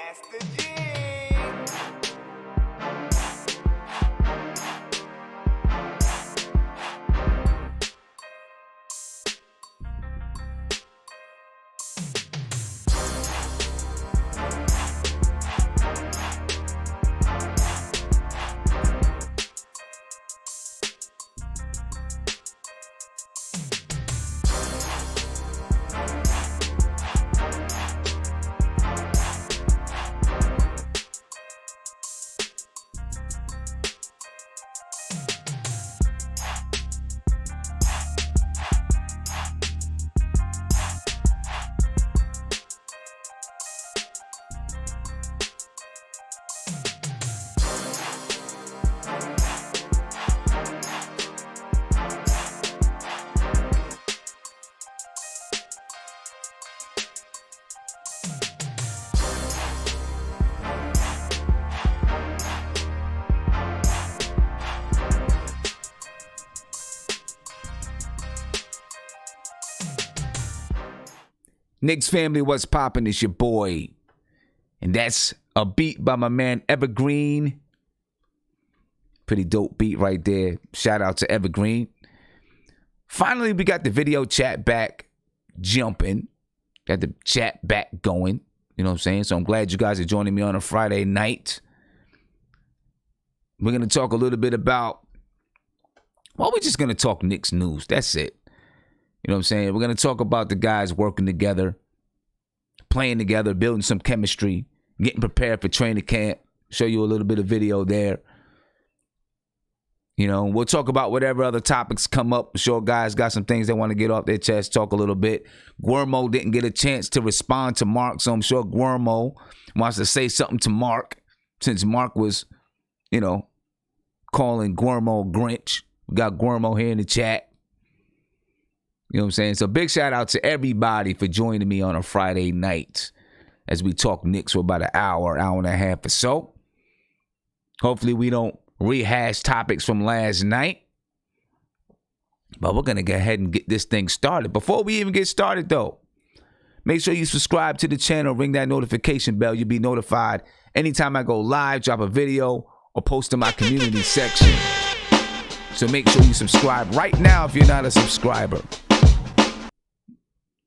Master G. Knicks family, what's poppin'? It's your boy. And that's a beat by my man Evergreen. Pretty dope beat right there. Shout out to Evergreen. Finally, we got the video chat back jumping. Got the chat back going. You know what I'm saying? So I'm glad you guys are joining me on a Friday night. We're going to talk a little bit about, well, we're just going to talk Knicks news. That's it. You know what I'm saying? We're going to talk about the guys working together, playing together, building some chemistry, getting prepared for training camp. Show you a little bit of video there. You know, we'll talk about whatever other topics come up. I'm sure guys got some things they want to get off their chest, talk a little bit. Guermo didn't get a chance to respond to Mark, so I'm sure Guermo wants to say something to Mark since Mark was, you know, calling Guermo Grinch. We got Guermo here in the chat. You know what I'm saying? So big shout out to everybody for joining me on a Friday night as we talk Knicks for about an hour and a half or so. Hopefully we don't rehash topics from last night. But we're going to go ahead and get this thing started. Before we even get started, though, make sure you subscribe to the channel, ring that notification bell. You'll be notified anytime I go live, drop a video, or post in my community section. So make sure you subscribe right now if you're not a subscriber.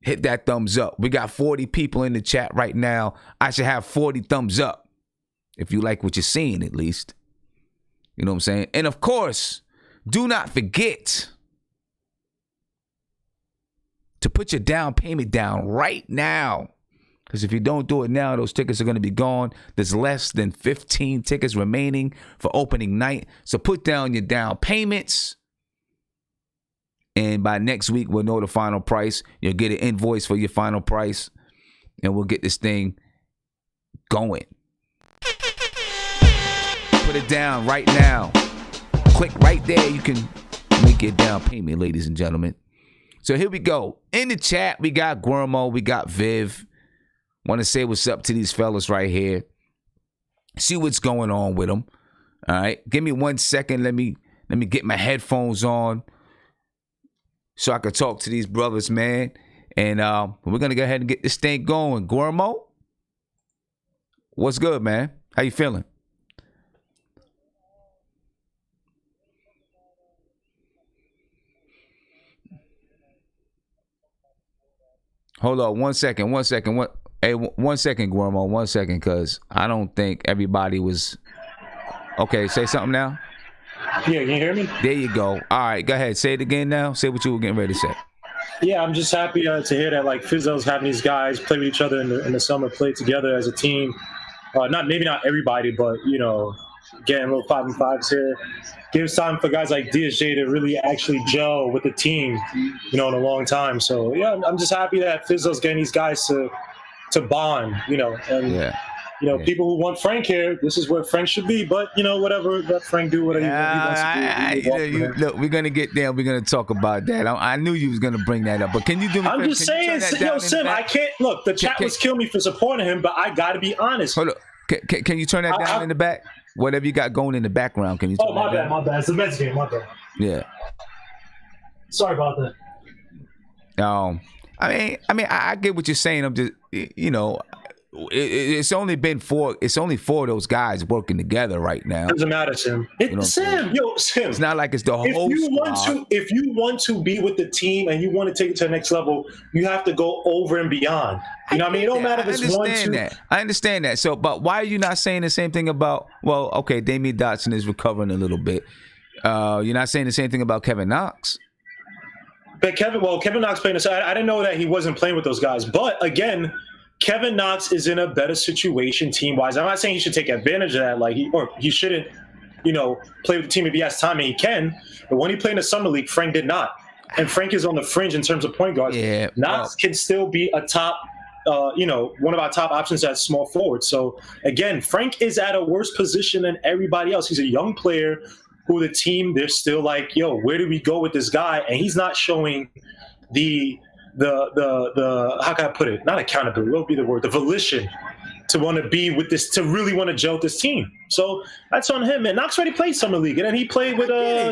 Hit that thumbs up. We got 40 people in the chat right now. I should have 40 thumbs up if you like what you're seeing, at least. You know what I'm saying? And of course, do not forget to put your down payment down right now. Because if you don't do it now, those tickets are going to be gone. There's less than 15 tickets remaining for opening night. So put down your down payments. And by next week, we'll know the final price. You'll get an invoice for your final price. And we'll get this thing going. Put it down right now. Click right there. You can make your down payment, ladies and gentlemen. So here we go. In the chat, we got Guermo. We got Viv. Want to say what's up to these fellas right here. See what's going on with them. All right. Give me 1 second. Let me get my headphones on so I can talk to these brothers, man. And we're going to go ahead and get this thing going. Guermo, what's good, man? How you feeling? Hold on 1 second. 1 second. Hey, 1 second, Guermo. 1 second, because I don't think everybody was... Okay, say something now. Yeah, can you hear me? There you go. All right, go ahead. Say it again now. Say what you were getting ready to say. Yeah, I'm just happy to hear that, like, Fizdale's having these guys play with each other in the summer, play together as a team. Maybe not everybody, but, you know, getting a little 5-and-5s here. Gives time for guys like DSJ to really actually gel with the team, you know, in a long time. So, yeah, I'm just happy that Fizdale's getting these guys to bond, you know, and... Yeah. You know, people who want Frank here, this is where Frank should be. But, you know, whatever, let Frank do whatever he wants to do. Look, we're going to get there. We're going to talk about that. I knew you was going to bring that up. But can you do me? I'm just saying, yo, Sim, I can't. Look, the chat was killing me for supporting him, but I got to be honest. Hold up. Can you turn that down in the back? Whatever you got going in the background, can you turn that down? My bad. It's the Mets game, my bad. Yeah. Sorry about that. I mean, I get what you're saying. I'm just, you know, it's only been four. It's only four of those guys working together right now. Doesn't matter, Sim. Sim. It's not like it's the whole squad. If you want to be with the team and you want to take it to the next level, you have to go over and beyond. You know what I mean? It don't matter if it's 1, 2. I understand that. So, but why are you not saying the same thing about? Well, okay, Damian Dotson is recovering a little bit. You're not saying the same thing about Kevin Knox. But Kevin Knox playing aside, I didn't know that he wasn't playing with those guys. But again, Kevin Knox is in a better situation team-wise. I'm not saying he should take advantage of that, he shouldn't, play with the team if he has time and he can. But when he played in the summer league, Frank did not, and Frank is on the fringe in terms of point guards. Yeah, Knox can still be a top, one of our top options at small forward. So again, Frank is at a worse position than everybody else. He's a young player who the team, they're still like, where do we go with this guy? And he's not showing the how can I put it? Not accountability, what would be the word? The volition to want to be with this, to really want to gel with this team. So that's on him. And Knox already played summer league, and then he played with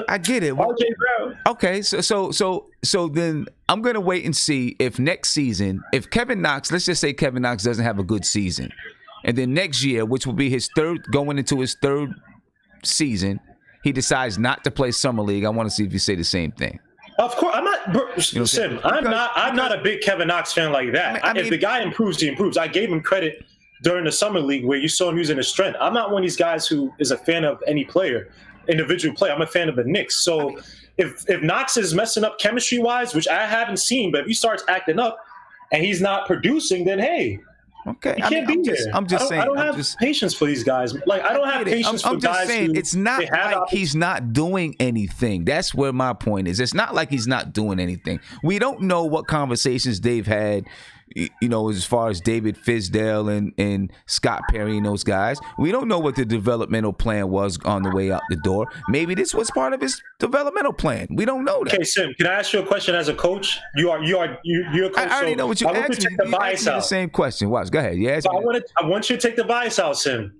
I get it. RJ Brown. Okay, so then I'm gonna wait and see if next season, if Kevin Knox, let's just say Kevin Knox doesn't have a good season, and then next year, which will be his going into his third season, he decides not to play summer league. I want to see if you say the same thing. Of course, I'm not. Sim, I'm not a big Kevin Knox fan like that. I mean, if the guy improves, he improves. I gave him credit during the summer league where you saw him using his strength. I'm not one of these guys who is a fan of any player, individual player. I'm a fan of the Knicks. So if Knox is messing up chemistry wise, which I haven't seen, but if he starts acting up and he's not producing, then hey. Okay, he can't be there. I'm just saying. I don't have patience for these guys. I don't have patience for guys. I'm just saying, it's not like he's not doing anything. That's where my point is. It's not like he's not doing anything. We don't know what conversations they've had, as far as David Fizdale and Scott Perry and those guys. We don't know what the developmental plan was on the way out the door. Maybe this was part of his developmental plan. We don't know that. Okay, Sim, can I ask you a question as a coach? You're a coach. I already know what you asked me. You asked me the same question. Watch, go ahead. Yeah, I want you to take the bias out, Sim.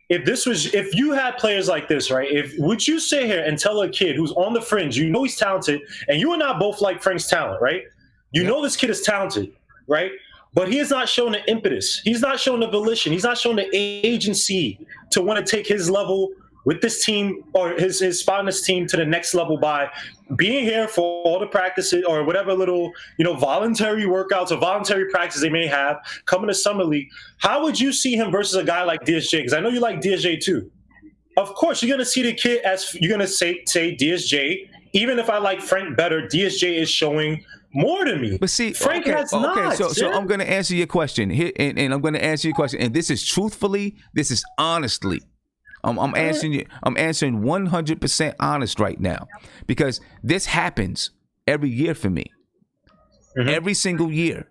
If you had players like this, right? Would you sit here and tell a kid who's on the fringe, he's talented, and you and I both like Frank's talent, right? You know this kid is talented, right? But he has not shown the impetus. He's not shown the volition. He's not shown the agency to want to take his level with this team or his spot on this team to the next level by being here for all the practices or whatever little, voluntary workouts or voluntary practices they may have coming to summer league. How would you see him versus a guy like DSJ? Because I know you like DSJ too. Of course, you're going to see the kid as you're going to say DSJ. Even if I like Frank better, DSJ is showing more to me. But see, Frank has not. So I'm going to answer your question here, and I'm going to answer your question, and this is truthfully, this is honestly. I'm answering you. I'm answering 100% honest right now, because this happens every year for me, every single year,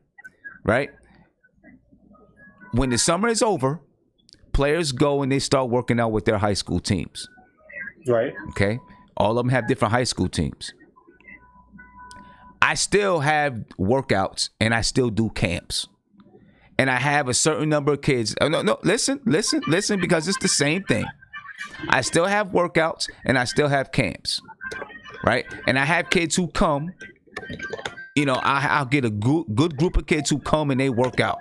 right? When the summer is over, players go and they start working out with their high school teams, right? Okay, all of them have different high school teams. I still have workouts and I still do camps. And I have a certain number of kids. No, listen, because it's the same thing. I still have workouts and I still have camps, right? And I have kids who come, I'll get a good group of kids who come and they work out.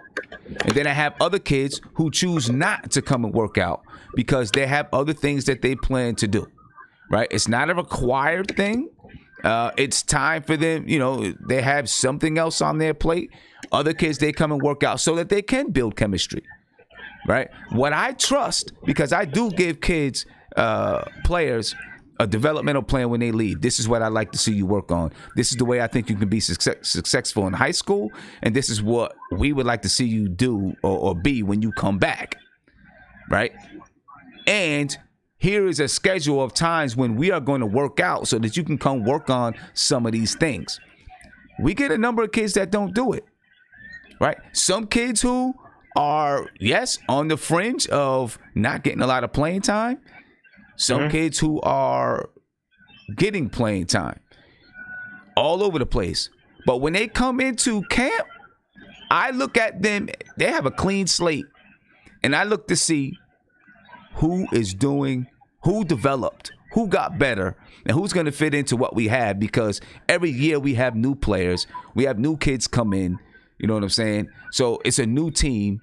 And then I have other kids who choose not to come and work out because they have other things that they plan to do, right? It's not a required thing. It's time for them, they have something else on their plate. Other kids, they come and work out so that they can build chemistry, right? What I trust, because I do give kids, players, a developmental plan when they leave. This is what I'd like to see you work on. This is the way I think you can be successful in high school, and this is what we would like to see you do or be when you come back, right? And here is a schedule of times when we are going to work out so that you can come work on some of these things. We get a number of kids that don't do it, right? Some kids who are, yes, on the fringe of not getting a lot of playing time. Some kids who are getting playing time all over the place. But when they come into camp, I look at them, they have a clean slate. And I look to see who is doing, who developed, who got better, and who's going to fit into what we have, because every year we have new players. We have new kids come in. You know what I'm saying? So it's a new team.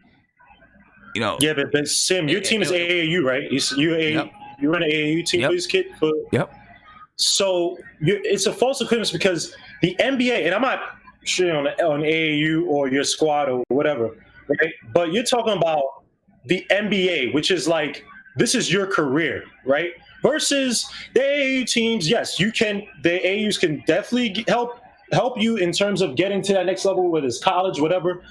You know. Yeah, but Sim, your team is AAU, right? You run an AAU team for this kid. So it's a false equivalence because the NBA, and I'm not sure on AAU or your squad or whatever, right? But you're talking about the NBA, which is like, this is your career, right? Versus the AAU teams, yes, the AAUs can definitely help you in terms of getting to that next level, whether it's college, whatever.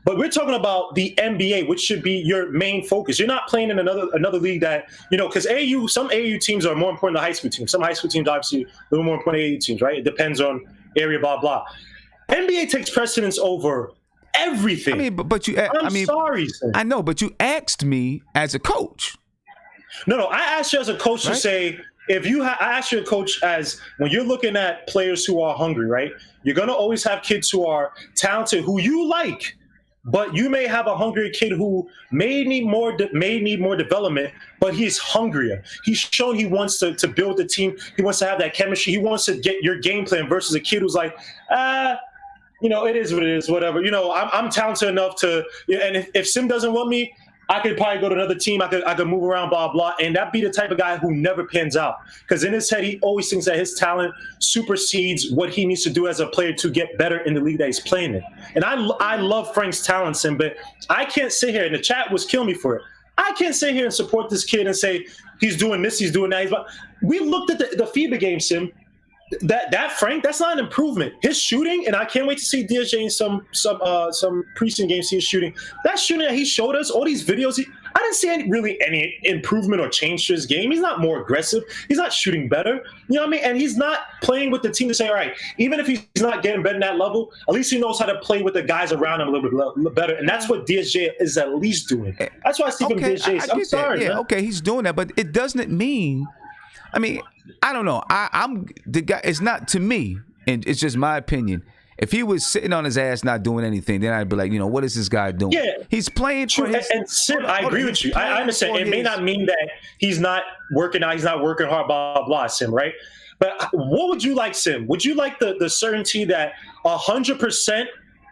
But we're talking about the NBA, which should be your main focus. You're not playing in another league that, because some AAU teams are more important than high school teams. Some high school teams obviously a little more important than AAU teams, right? It depends on area, blah, blah. NBA takes precedence over everything. I mean, but you. Sorry, sir. I know, but you asked me as a coach. No, I asked you as a coach to say, I asked you a coach as when you're looking at players who are hungry, right? You're going to always have kids who are talented, who you like. But you may have a hungry kid who may need more development, but he's hungrier. He's shown he wants to build the team. He wants to have that chemistry. He wants to get your game plan versus a kid who's like, it is what it is, whatever. I'm talented enough to, and if Sim doesn't want me, I could probably go to another team. I could move around, blah, blah. And that'd be the type of guy who never pans out. Because in his head, he always thinks that his talent supersedes what he needs to do as a player to get better in the league that he's playing in. And I love Frank's talents, but I can't sit here, and the chat was killing me for it. I can't sit here and support this kid and say, he's doing this, he's doing that. We looked at the FIBA game, Sim. That Frank, that's not an improvement. His shooting, and I can't wait to see DJ in some preseason games. See his shooting. That shooting that he showed us, all these videos, I didn't see any improvement or change to his game. He's not more aggressive. He's not shooting better. You know what I mean? And he's not playing with the team to say, all right, even if he's not getting better in that level, at least he knows how to play with the guys around him a little bit better. And that's what DSJ is at least doing. That's why Stephen DSJ. I'm sorry. Yeah, okay, he's doing that, but it doesn't mean. I mean, I don't know. I'm the guy. It's not to me, and it's just my opinion. If he was sitting on his ass not doing anything, then I'd be like, what is this guy doing? Yeah, he's playing for his. And Sim, I agree with you. I understand. It may not mean that he's not working out. He's not working hard. Blah blah blah. Sim, right? But what would you like, Sim? Would you like the certainty that 100%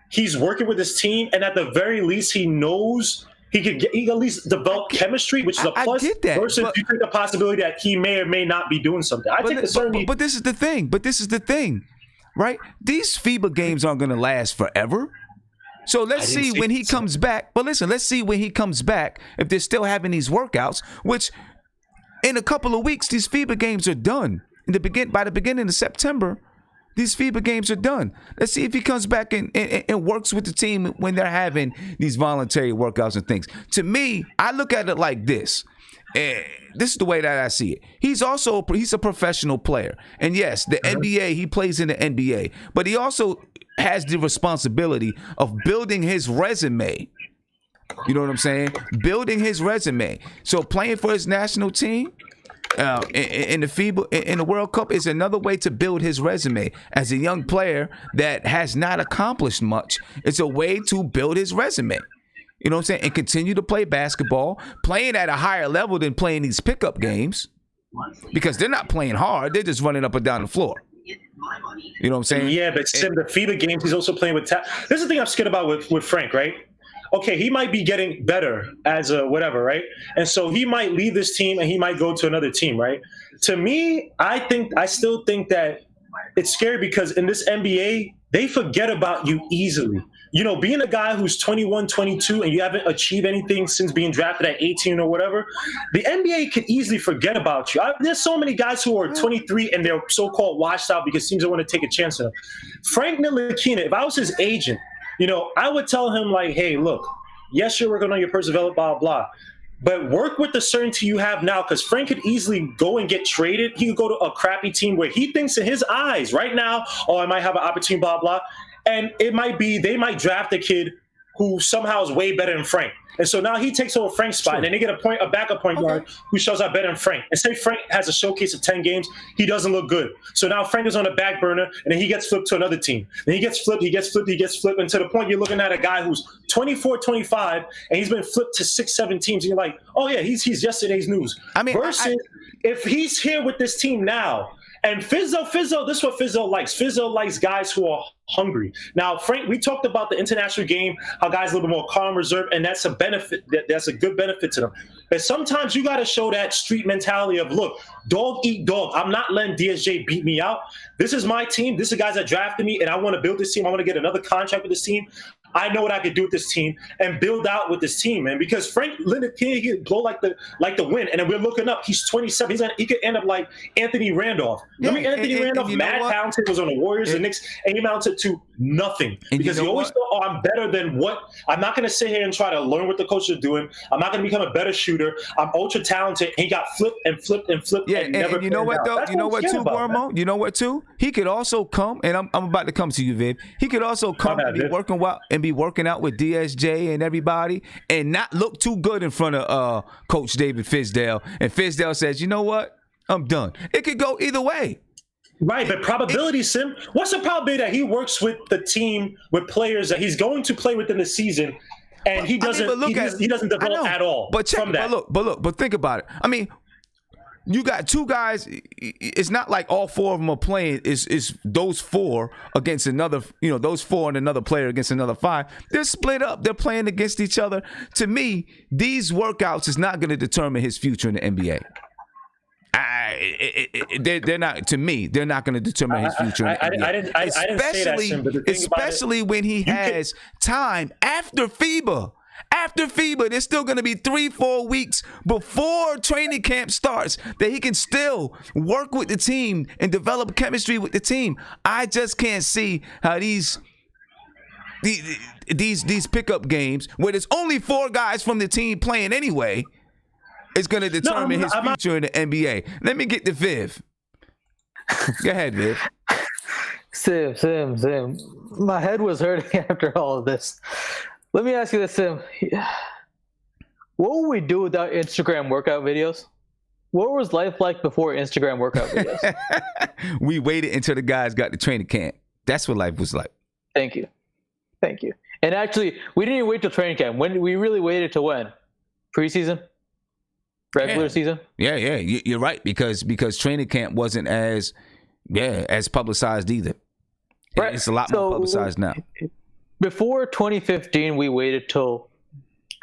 he's working with his team, and at the very least he knows? He can at least develop chemistry, which is a plus. Versus you take the possibility that he may or may not be doing something. I take the certainty. But this is the thing. Right? These FIBA games aren't going to last forever. So let's see when he comes back. But listen, let's see when he comes back if they're still having these workouts, which in a couple of weeks, these FIBA games are done. By the beginning of September, these FIBA games are done. Let's see if he comes back and works with the team when they're having these voluntary workouts and things. To me, I look at it like this. This is the way that I see it. He's a professional player. And yes, the NBA, he plays in the NBA. But he also has the responsibility of building his resume. You know what I'm saying? Building his resume. So playing for his national team, in the FIBA, in the World Cup, is another way to build his resume as a young player that has not accomplished much. It's a way to build his resume. You know what I'm saying? And continue to play basketball, playing at a higher level than playing these pickup games, because they're not playing hard. They're just running up and down the floor. You know what I'm saying? Yeah, but Sim, the FIBA games, he's also playing with this is the thing I'm scared about with Frank, right? Okay, he might be getting better as a whatever, right? And so he might leave this team and he might go to another team, right? To me, I still think that it's scary because in this NBA, they forget about you easily. Being a guy who's 21, 22, and you haven't achieved anything since being drafted at 18 or whatever, the NBA could easily forget about you. There's so many guys who are 23 and they're so-called washed out because teams don't want to take a chance on them. Frank Ntilikina, if I was his agent, I would tell him like, hey, look, yes, you're working on your personal development, blah, blah, but work with the certainty you have now, because Frank could easily go and get traded. He could go to a crappy team where he thinks in his eyes right now, I might have an opportunity, blah, blah. And it might be they might draft a kid who somehow is way better than Frank. And so now he takes over Frank's spot, and then they get a backup point guard who shows up better than Frank. And say Frank has a showcase of 10 games, he doesn't look good. So now Frank is on the back burner, and then he gets flipped to another team. Then he gets flipped, and to the point you're looking at a guy who's 24, 25, and he's been flipped to 6, 7 teams, and you're like, oh yeah, he's yesterday's news. Versus if he's here with this team now, And Fizdale, this is what Fizdale likes. Fizdale likes guys who are hungry. Now, Frank, we talked about the international game, how guys are a little bit more calm, reserved, and that's a benefit. That's a good benefit to them. But sometimes you got to show that street mentality of, look, dog eat dog. I'm not letting DSJ beat me out. This is my team. This is the guys that drafted me, and I want to build this team. I want to get another contract with this team. I know what I could do with this team and build out with this team, man. Because Frank Ntilikina, he could blow like the wind, and then we're looking up. He's 27. He could end up like Anthony Randolph. Remember Anthony Randolph, mad talented, was on the Warriors and Knicks, and he mounted to nothing because he always thought, "Oh, I'm better than what." I'm not going to sit here and try to learn what the coach is doing. I'm not going to become a better shooter. I'm ultra talented. And he got flipped and flipped and flipped. Yeah, and never you know what though? You know what too, Gormo? You know what too? He could also come, and I'm about to come to you, Viv. He could also come and be working out with DSJ and everybody, and not look too good in front of Coach David Fizdale. And Fizdale says, "You know what? I'm done." It could go either way. Right, but probability, Sim. What's the probability that he works with the team with players that he's going to play within the season, and he doesn't he doesn't develop at all? But think about it. I mean, you got two guys. It's not like all four of them are playing. It's those four against another. Those four and another player against another five. They're split up. They're playing against each other. To me, these workouts is not going to determine his future in the NBA. They're not. To me, they're not going to determine his future. I didn't say that, Sim, but the thing especially when he has time after FIBA. After FIBA, there's still going to be 3-4 weeks before training camp starts that he can still work with the team and develop chemistry with the team. I just can't see how these pickup games where there's only 4 guys from the team playing anyway is going to determine his future in the NBA. Let me get to Viv. Go ahead, Viv. Sim. My head was hurting after all of this. Let me ask you this, Sim. What would we do without Instagram workout videos? What was life like before Instagram workout videos? We waited until the guys got to training camp. That's what life was like. Thank you. And actually, we didn't even wait till training camp. When we really waited to when? Preseason? Regular season? Yeah. You're right because training camp wasn't as publicized either. Right. It's a lot more publicized now. Before 2015, we waited till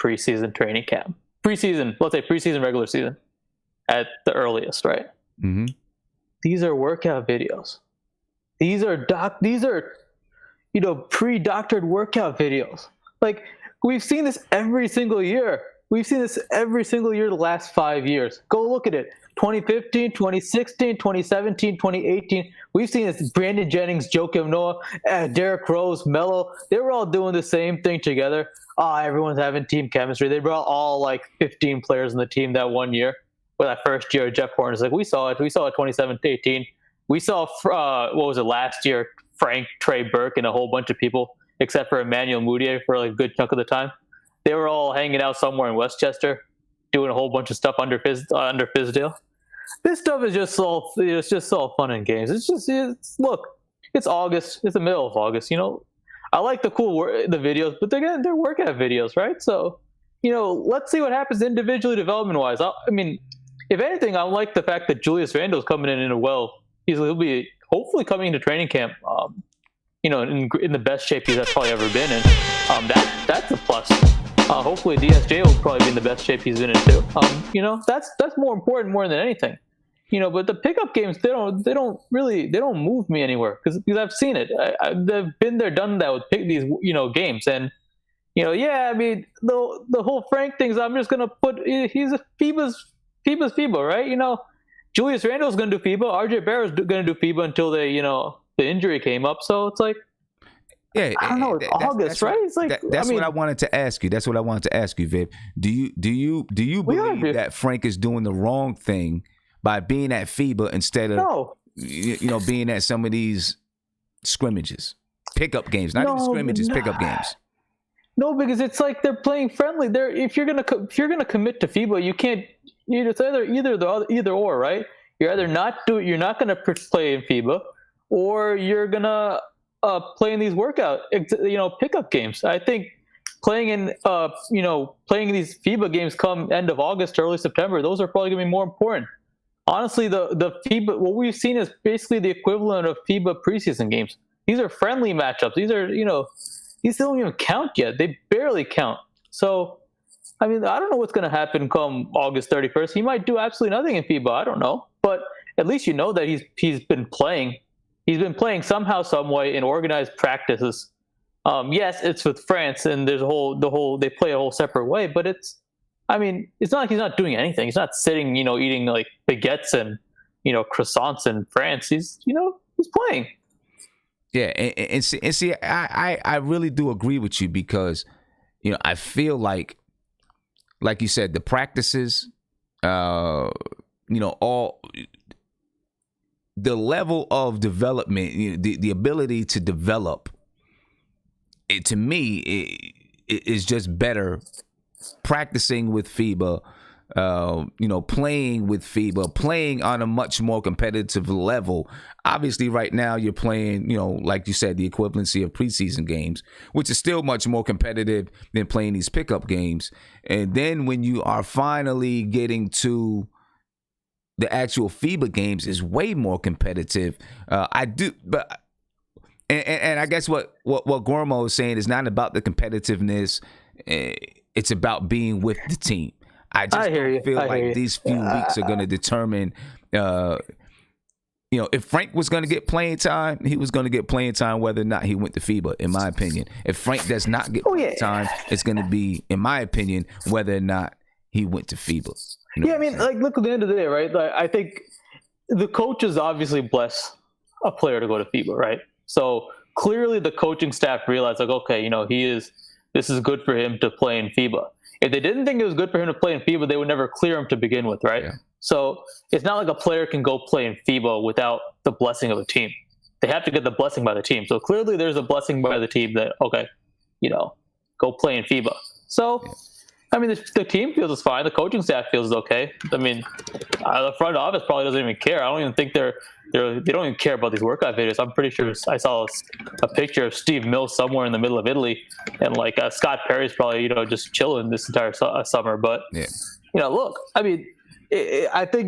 preseason training camp. Let's say preseason, regular season at the earliest, right? Mm-hmm. These are workout videos. These are pre-doctored workout videos. Like, we've seen this every single year. The last 5 years. Go look at it. 2015, 2016, 2017, 2018. We've seen this. Brandon Jennings, Joakim Noah, Derrick Rose, Melo. They were all doing the same thing together. Everyone's having team chemistry. They brought all like 15 players in the team that one year. Well, that first year, Jeff Horner's like, we saw it. We saw it 2017-18. We saw, what was it, last year? Frank, Trey Burke, and a whole bunch of people, except for Emmanuel Mudiay for like a good chunk of the time. They were all hanging out somewhere in Westchester, doing a whole bunch of stuff under Fizdale. This stuff is just all fun and games. Look, it's August. It's the middle of August. I like the videos, but they're workout videos, right? So, let's see what happens individually, development wise. I mean, if anything, I like the fact that Julius Randle's coming in he'll be hopefully coming into training camp. In the best shape he's probably ever been in. That's a plus. Hopefully DSJ will probably be in the best shape he's been in too. That's more important more than anything. But the pickup games, they don't move me anywhere because I've seen it. I've been there, done that with these games, and I mean the whole Frank things. I'm just gonna put he's a FIBA's FIBA, right? Julius Randle's gonna do FIBA. RJ Barrett's gonna do FIBA until the injury came up. So it's like. Yeah, I don't know. It's August, right? It's like what I wanted to ask you. That's what I wanted to ask you, Viv. Do you believe that Frank is doing the wrong thing by being at FIBA instead of being at some of these scrimmages, pickup games, not even scrimmages, pickup games? No, because it's like they're playing friendly. If you're gonna commit to FIBA, you can't. It's either or, right? You're not gonna play in FIBA, or you're gonna. Playing these pickup games. I think playing these FIBA games come end of August, early September, those are probably going to be more important. honestly, the FIBA, what we've seen is basically the equivalent of FIBA preseason games. These are friendly matchups. These are, these don't even count yet. They barely count. So, I mean, I don't know what's going to happen come August 31st. He might do absolutely nothing in FIBA. I don't know. But at least you know that he's been playing. He's been playing somehow, some way in organized practices. Yes, it's with France, and there's they play a whole separate way. But it's not like he's not doing anything. He's not sitting, eating like baguettes and croissants in France. He's playing. Yeah, and see, I really do agree with you because I feel like you said, the practices, all the level of development, the ability to develop, to me, it is just better practicing with FIBA, playing with FIBA, playing on a much more competitive level. Obviously, right now you're playing, like you said, the equivalency of preseason games, which is still much more competitive than playing these pickup games. And then when you are finally getting to the actual FIBA games, is way more competitive. I guess what Gormo is saying is not about the competitiveness. It's about being with the team. I just don't feel like these few weeks are going to determine, if Frank was going to get playing time, he was going to get playing time whether or not he went to FIBA, in my opinion. If Frank does not get playing time, it's going to be, in my opinion, whether or not he went to FIBA. Look, at the end of the day, right? Like, I think the coaches obviously bless a player to go to FIBA, right? So clearly the coaching staff realized, like, okay, this is good for him to play in FIBA. If they didn't think it was good for him to play in FIBA, they would never clear him to begin with, right? Yeah. So it's not like a player can go play in FIBA without the blessing of a team. They have to get the blessing by the team. So clearly there's a blessing by the team that, okay, go play in FIBA. So, the team feels it's fine. The coaching staff feels it's okay. The front office probably doesn't even care. I don't even think they don't even care about these workout videos. I'm pretty sure I saw a picture of Steve Mills somewhere in the middle of Italy, and Scott Perry's probably just chilling this entire summer. But look, I think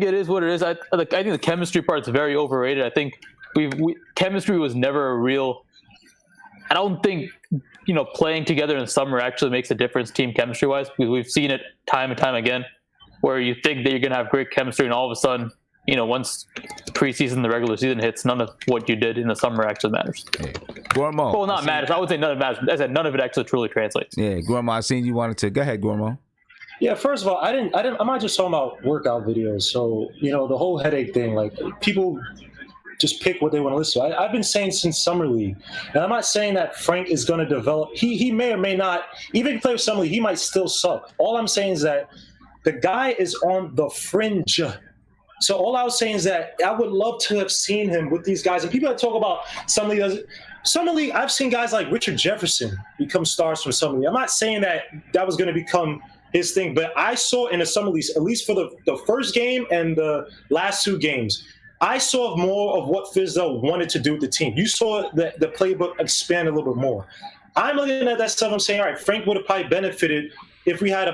it is what it is. I think the chemistry part is very overrated. I think chemistry was never a real. I don't think playing together in summer actually makes a difference team chemistry wise, because we've seen it time and time again, where you think that you're going to have great chemistry, and all of a sudden, once preseason, the regular season hits, none of what you did in the summer actually matters. Hey, Gormo. Well, not matters. I would say none of it matters. I said none of it actually truly translates. Yeah, Gormo, I seen you wanted to. Go ahead, Gormo. Yeah, first of all, I'm not just talking about workout videos. So, the whole headache thing, like, people just pick what they want to listen to. I've been saying since Summer League, and I'm not saying that Frank is going to develop. He may or may not, even if he plays with Summer League, he might still suck. All I'm saying is that the guy is on the fringe. So all I was saying is that I would love to have seen him with these guys. And people that talk about Summer League, I've seen guys like Richard Jefferson become stars from Summer League. I'm not saying that was going to become his thing, but I saw in the Summer League, at least for the first game and the last two games, I saw more of what Fizdale wanted to do with the team. You saw the playbook expand a little bit more. I'm looking at that stuff. I'm saying, all right, Frank would have probably benefited if we had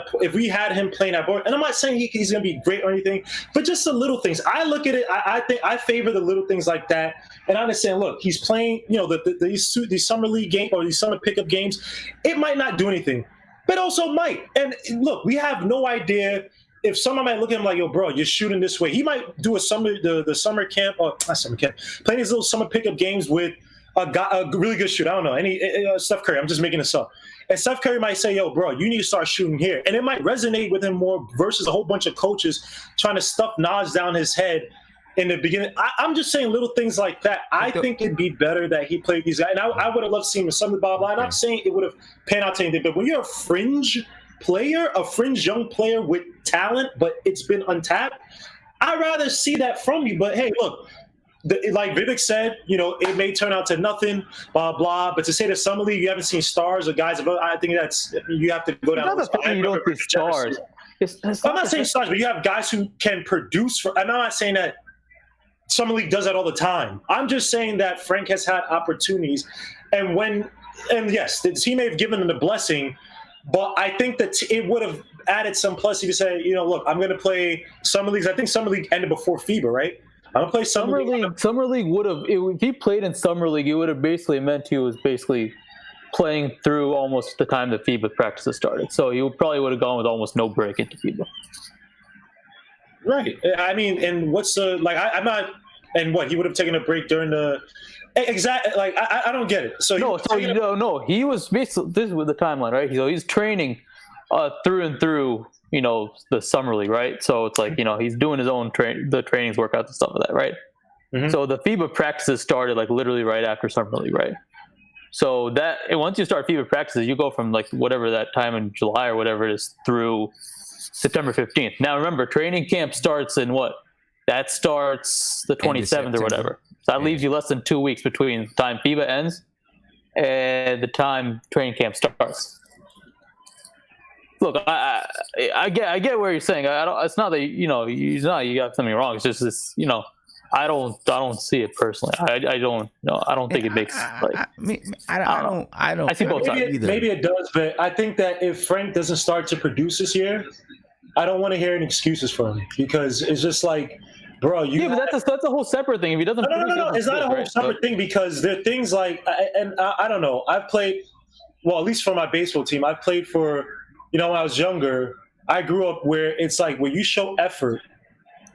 him playing that board. And I'm not saying he's going to be great or anything, but just the little things. I look at it. I think I favor the little things like that. And I understand. Look, he's playing. These summer league game or these summer pickup games. It might not do anything, but also might. And look, we have no idea. If someone might look at him like, yo, bro, you're shooting this way. He might do the summer camp, or not summer camp, playing these little summer pickup games with a really good shooter. I don't know, Steph Curry. I'm just making this up. And Steph Curry might say, yo, bro, you need to start shooting here. And it might resonate with him more versus a whole bunch of coaches trying to stuff knowledge down his head in the beginning. I'm just saying little things like that. I think it'd be better that he played these guys. And I would have loved seeing him in some blah, blah. I'm not saying it would have panned out to anything, but when you're a fringe player, a fringe young player with talent, but it's been untapped, I'd rather see that from you. But hey, look, like Vivek said, it may turn out to nothing, blah, blah. But to say the Summer League, you haven't seen stars or guys, I think you have to go down. You don't see stars. I'm not saying stars, but you have guys who can produce. I'm not saying that Summer League does that all the time. I'm just saying that Frank has had opportunities. And yes, the team may have given him the blessing, but I think that it would have added some plus. You could say, look, I'm going to play summer leagues. I think summer league ended before FIBA, right? I'm going to play summer league. Summer league would have, if he played in summer league, it would have basically meant he was basically playing through almost the time the FIBA practices started. So he probably would have gone with almost no break into FIBA. Right. I mean, and what's the I'm not. And what, he would have taken a break during the exact I don't get it. So he was basically, this was the timeline, right? So he's training through and through, the summer league, right? So it's like, he's doing his own the trainings, workouts, and stuff like that, right? Mm-hmm. So the FIBA practices started like literally right after summer league, right? So that once you start FIBA practices, you go from like whatever that time in July or whatever it is through September 15th. Now remember, training camp starts in what? That starts the 27th or whatever. So that leaves you less than 2 weeks between the time FIBA ends and the time training camp starts. Look, I get where you're saying. It's not that you got something wrong. It's just this. I don't see it personally. I don't think it makes I don't. I see both sides. Maybe it does, but I think that if Frank doesn't start to produce this year, I don't want to hear any excuses from him, because it's just like, bro, but that's a whole separate thing. If he doesn't, no, it's not a whole separate thing, because there are things like, I don't know. I've played, well, at least for my baseball team, I played for, when I was younger, I grew up where it's like when you show effort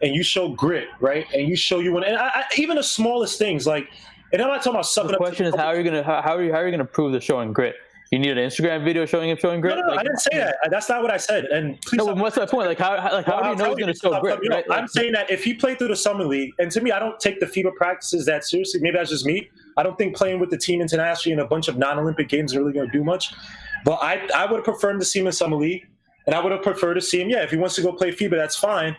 and you show grit, right, and you show even the smallest things, like, and I'm not talking about sucking up. The question is, how are you gonna prove the showing grit? You need an Instagram video showing him showing grit? No, I didn't say that. That's not what I said. And please, what's that point? How do you know he's going to show grit? Right? I'm saying that if he played through the summer league, and to me, I don't take the FIBA practices that seriously. Maybe that's just me. I don't think playing with the team internationally in a bunch of non-Olympic games is really going to do much. But I would have preferred him to see him in summer league, and I would have preferred to see him. Yeah, if he wants to go play FIBA, that's fine.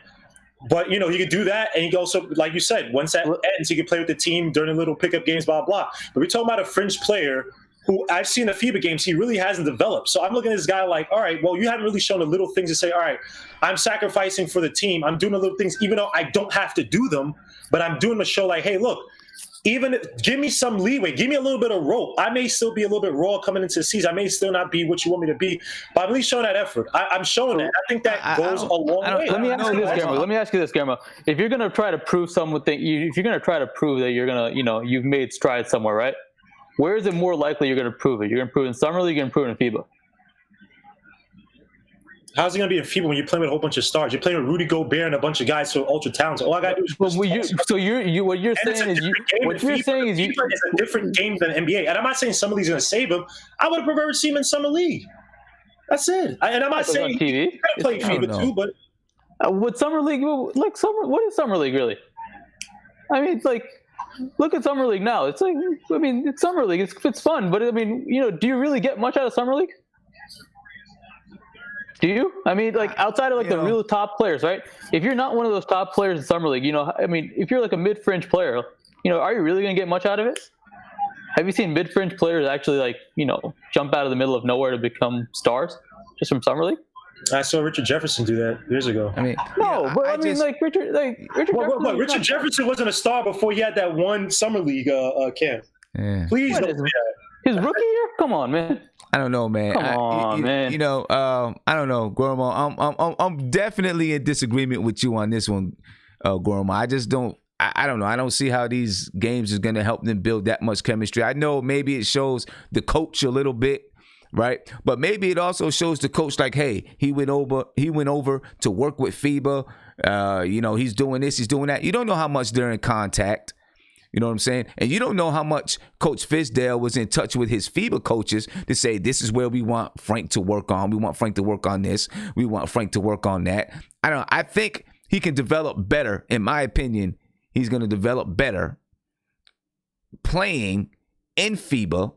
But he could do that, and he could also, like you said, once that ends, he could play with the team during little pickup games, blah blah. But we're talking about a fringe player who I've seen the FIBA games, he really hasn't developed. So I'm looking at this guy like, all right, well, you haven't really shown the little things to say, all right, I'm sacrificing for the team. I'm doing the little things, even though I don't have to do them, but I'm doing the show like, hey, look, give me some leeway. Give me a little bit of rope. I may still be a little bit raw coming into the season. I may still not be what you want me to be, but I'm at least showing that effort. I'm showing that. I think that goes a long way. Let me ask you this, Guillermo. If you're going to try to prove something, if you're going to try to prove that you're going to, you've made strides somewhere, right? Where is it more likely you're going to prove it? You're going to prove it in summer league, you're going to prove it in FIBA. How's it going to be in FIBA when you're playing with a whole bunch of stars? You're playing with Rudy Gobert and a bunch of guys who are ultra talented. All I got to do is. What you're saying is it's a different game than NBA. And I'm not saying summer league's going to save him. I would have preferred to see him in summer league. That's it. And I'm not saying TV. He's going to play FIBA too, but. With summer league, what is summer league really? I mean, it's like. Look at summer league now. It's like, I mean, it's summer league. It's fun, but I mean, do you really get much out of summer league? Do you? I mean, like outside of like the real top players, right? If you're not one of those top players in summer league, I mean, if you're like a mid-fringe player, are you really going to get much out of it? Have you seen mid-fringe players actually like, jump out of the middle of nowhere to become stars just from summer league? I saw Richard Jefferson do that years ago. I mean, Richard Jefferson wasn't a star before he had that one summer league camp. Yeah. Please don't do that. His rookie year? Come on, man. I don't know, man. I don't know, Guillermo. I'm definitely in disagreement with you on this one, Guillermo. I just don't. I don't know. I don't see how these games is going to help them build that much chemistry. I know maybe it shows the coach a little bit. Right, but maybe it also shows the coach like, hey, he went over to work with FIBA. He's doing this, he's doing that. You don't know how much they're in contact. You know what I'm saying? And you don't know how much Coach Fizdale was in touch with his FIBA coaches to say, this is where we want Frank to work on. We want Frank to work on this. We want Frank to work on that. I think he can develop better. In my opinion, he's going to develop better playing in FIBA.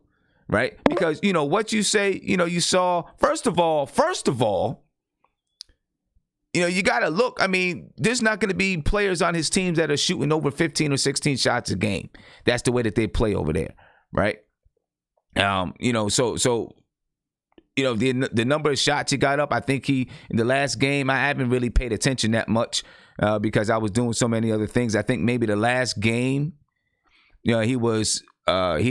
Right? Because, what you say, you saw, first of all, you got to look. I mean, there's not going to be players on his teams that are shooting over 15 or 16 shots a game. That's the way that they play over there. Right? The number of shots he got up, I think in the last game, I haven't really paid attention that much because I was doing so many other things. I think maybe the last game, he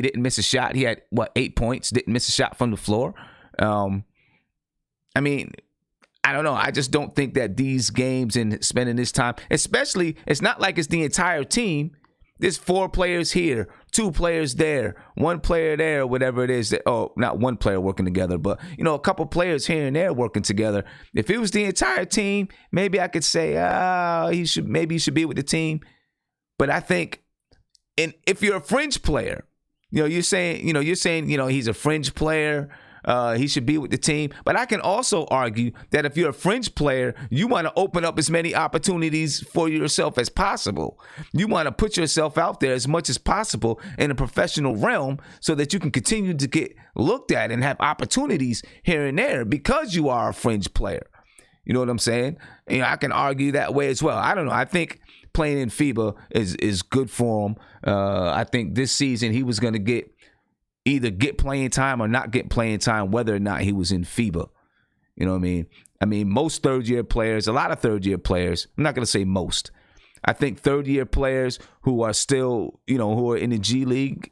didn't miss a shot. He had 8 points. Didn't miss a shot from the floor. I mean, I don't know. I just don't think that these games and spending this time, especially, it's not like it's the entire team. There's 4 players here, 2 players there, 1 player there, whatever it is. Not 1 player working together, but, a couple players here and there working together. If it was the entire team, maybe I could say, he should be with the team. But I think, and if you're a fringe player, you're saying he's a fringe player. He should be with the team. But I can also argue that if you're a fringe player, you want to open up as many opportunities for yourself as possible. You want to put yourself out there as much as possible in a professional realm so that you can continue to get looked at and have opportunities here and there because you are a fringe player. You know what I'm saying? I can argue that way as well. I don't know. I think playing in FIBA is good for him. I think this season he was going to either get playing time or not get playing time, whether or not he was in FIBA. You know what I mean? I mean, most third-year players, a lot of third-year players, I'm not going to say most. I think third-year players who are still, who are in the G League,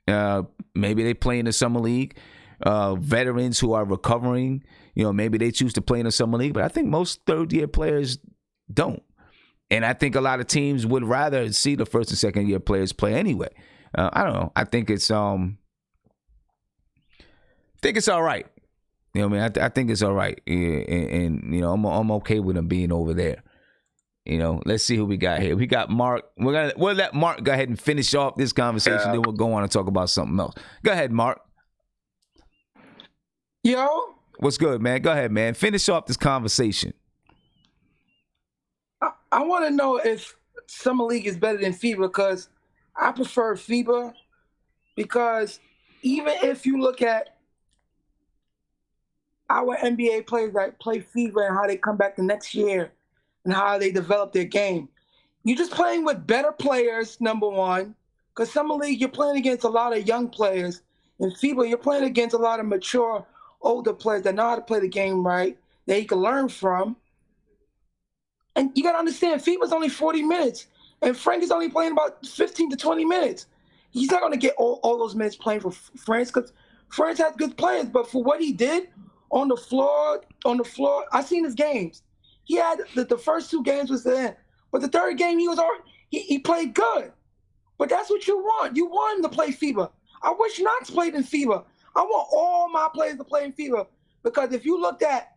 maybe they play in the Summer League. Veterans who are recovering, maybe they choose to play in the Summer League. But I think most third-year players don't. And I think a lot of teams would rather see the first and second-year players play anyway. I don't know. I think it's all right. You know what I mean? I think it's all right. And I'm okay with him being over there. Let's see who we got here. We got Mark. We'll let Mark go ahead and finish off this conversation. Then we'll go on and talk about something else. Go ahead, Mark. Yo. What's good, man? Go ahead, man. Finish off this conversation. I want to know if Summer League is better than FIBA because I prefer FIBA because even if you look at our NBA players that play FIBA and how they come back the next year and how they develop their game, you're just playing with better players, number one, because Summer League, you're playing against a lot of young players. In FIBA, you're playing against a lot of mature, older players that know how to play the game right, that you can learn from. And you got to understand, FIBA's only 40 minutes. And Frank is only playing about 15 to 20 minutes. He's not going to get all those minutes playing for France because France has good players. But for what he did on the floor, I seen his games. He had the first 2 games was there. But the third game, he played good. But that's what you want. You want him to play FIBA. I wish Knox played in FIBA. I want all my players to play in FIBA. Because if you look at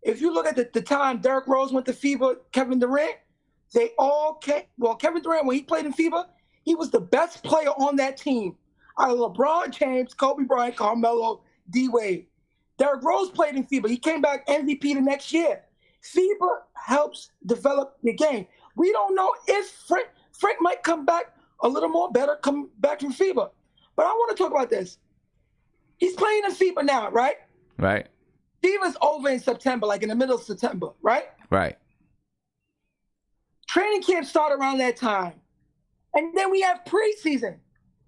the time Derrick Rose went to FIBA, Kevin Durant, they all came. Well, Kevin Durant, when he played in FIBA, he was the best player on that team. Out of LeBron James, Kobe Bryant, Carmelo, D-Wade. Derrick Rose played in FIBA. He came back MVP the next year. FIBA helps develop the game. We don't know if Frank might come back a little more better, come back from FIBA. But I want to talk about this. He's playing in FIBA now, right? Right. FIBA's over in September, like in the middle of September, right? Right. Training camp start around that time. And then we have preseason.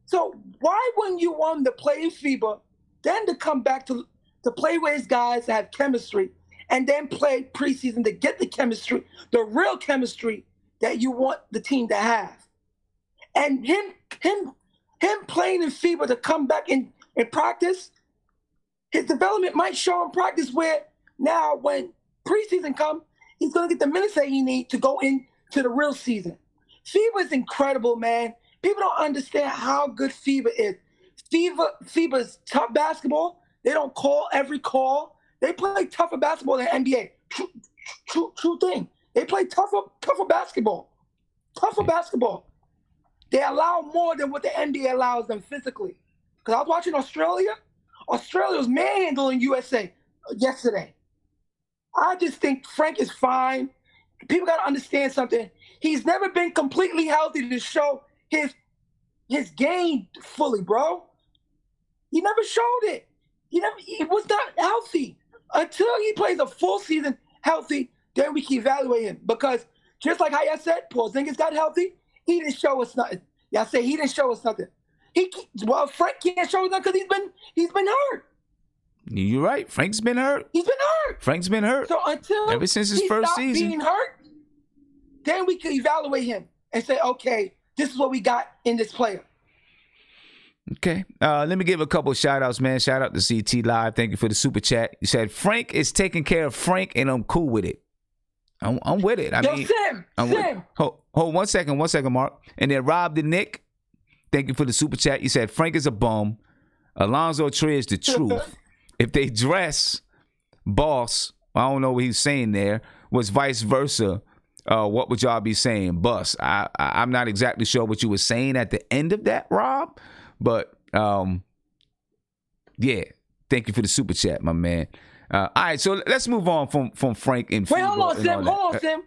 So why wouldn't you want him to play in FIBA, then to come back to play with his guys to have chemistry, and then play preseason to get the chemistry, the real chemistry that you want the team to have? And him playing in FIBA to come back in practice, his development might show in practice where now when preseason comes, he's going to get the minutes that he needs to go into the real season. FIBA is incredible, man. People don't understand how good FIBA is. FIBA's tough basketball. They don't call every call. They play tougher basketball than NBA. True thing. They play tougher basketball. Tougher basketball. They allow more than what the NBA allows them physically. Because I was watching Australia. Australia was manhandling USA yesterday. I just think Frank is fine. People got to understand something. He's never been completely healthy to show his game fully, bro. He never showed it. He was not healthy. Until he plays a full season healthy, then we can evaluate him. Because just like how I said, Porzingis got healthy, he didn't show us nothing. Y'all say he didn't show us nothing. Frank can't show us nothing because he's been hurt. You're right. Frank's been hurt. He's been hurt. Frank's been hurt. So until ever since his first season, being hurt, then we can evaluate him and say, okay, this is what we got in this player. Okay. Let me give a couple of shout outs, man. Shout out to CT Live. Thank you for the super chat. You said Frank is taking care of Frank, and I'm cool with it. I'm with it. Sim. Hold 1 second, Mark. And then Rob the Nick. Thank you for the super chat. You said Frank is a bum. Alonzo Trey is the truth. If they dress boss, I don't know what he's saying there, was vice versa, what would y'all be saying? Bus. I'm not exactly sure what you were saying at the end of that, Rob. But yeah, thank you for the super chat, my man. All right, so let's move on from Frank and Wait, hold on, Sim. Hold on, Sim.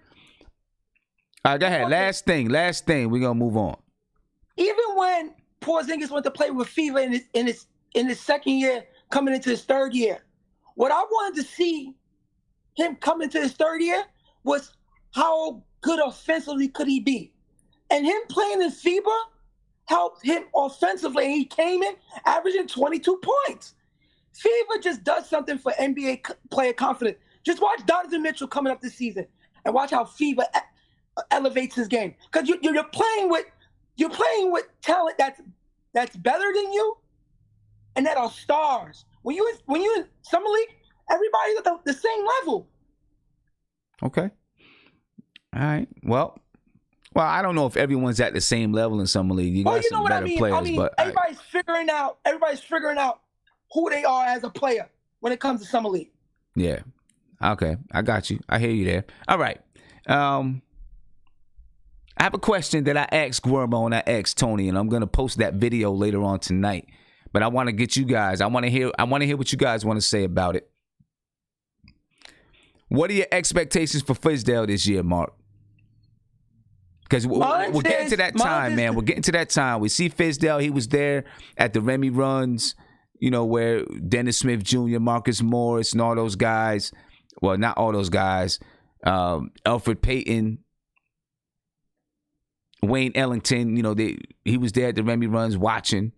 All right, go ahead. Last thing. We're gonna move on. Even when Porzingis went to play with FIBA in his second year, coming into his third year, what I wanted to see him come into his third year was how good offensively could he be, and him playing in FIBA helped him offensively. He came in averaging 22 points. FIBA just does something for NBA player confidence. Just watch Donovan Mitchell coming up this season, and watch how FIBA elevates his game. Because you're playing with talent that's better than you, and that are stars. When you in summer league, everybody's at the same level. Okay. All right. Well, I don't know if everyone's at the same level in summer league. You got some better players, but everybody's figuring out who they are as a player when it comes to summer league. Yeah. Okay. I got you. I hear you there. All right. I have a question that I asked Guermo and I asked Tony, and I'm gonna post that video later on tonight. But I want to get you guys. I want to hear what you guys want to say about it. What are your expectations for Fizdale this year, Mark? Because we're getting to that time, man. We're getting to that time. We see Fizdale. He was there at the Remy runs, where Dennis Smith Jr., Marcus Morris, and all those guys. Well, not all those guys. Alfred Payton, Wayne Ellington. He was there at the Remy runs watching.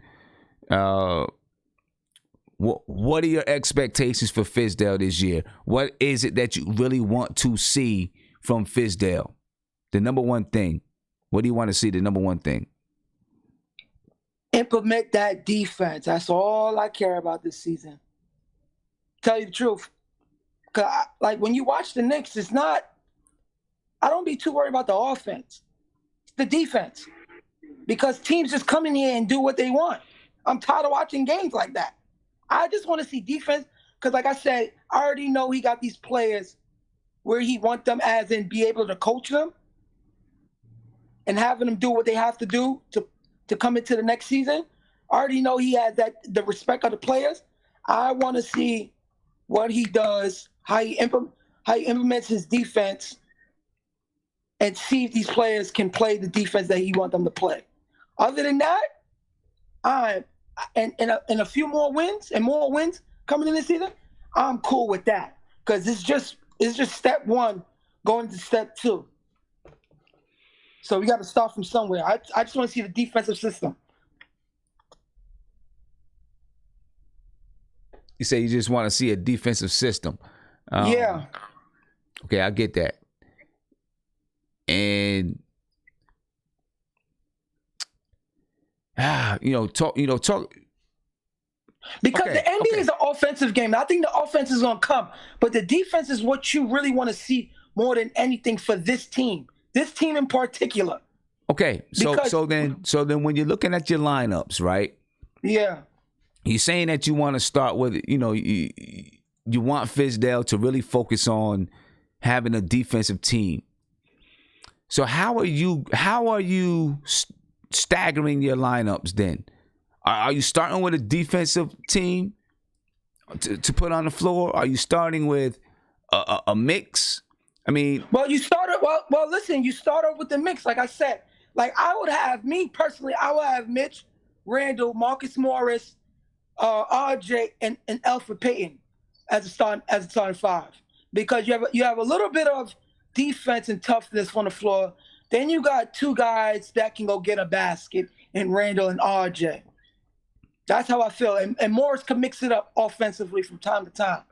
What are your expectations for Fizdale this year? What is it that you really want to see from Fizdale? The number one thing. What do you want to see? The number one thing. Implement that defense. That's all I care about this season. Tell you the truth. Cause when you watch the Knicks, I don't be too worried about the offense. It's the defense. Because teams just come in here and do what they want. I'm tired of watching games like that. I just want to see defense because, like I said, I already know he got these players where he want them as in be able to coach them and having them do what they have to do to come into the next season. I already know he has the respect of the players. I want to see what he does, how he implements his defense, and see if these players can play the defense that he wants them to play. Other than that, and a few more wins coming in this season, I'm cool with that because it's just step one going to step two. So we got to start from somewhere. I just want to see the defensive system. You say you just want to see a defensive system. Yeah. Okay, I get that. And talk. Because the NBA is an offensive game. I think the offense is gonna come, but the defense is what you really want to see more than anything for this team. This team in particular. Okay, so then when you're looking at your lineups, right? Yeah. You're saying that you want to start with, you want Fizdale to really focus on having a defensive team. So how are you staggering your lineups then? Are you starting with a defensive team to put on the floor? Are you starting with a mix? I mean, you started. Well, listen. You start off with the mix, like I said. I would have Mitch, Randall, Marcus Morris, RJ, and Alfred Payton as a starting five, because you have a little bit of defense and toughness on the floor. Then you got two guys that can go get a basket in Randall and RJ. That's how I feel, and Morris can mix it up offensively from time to time.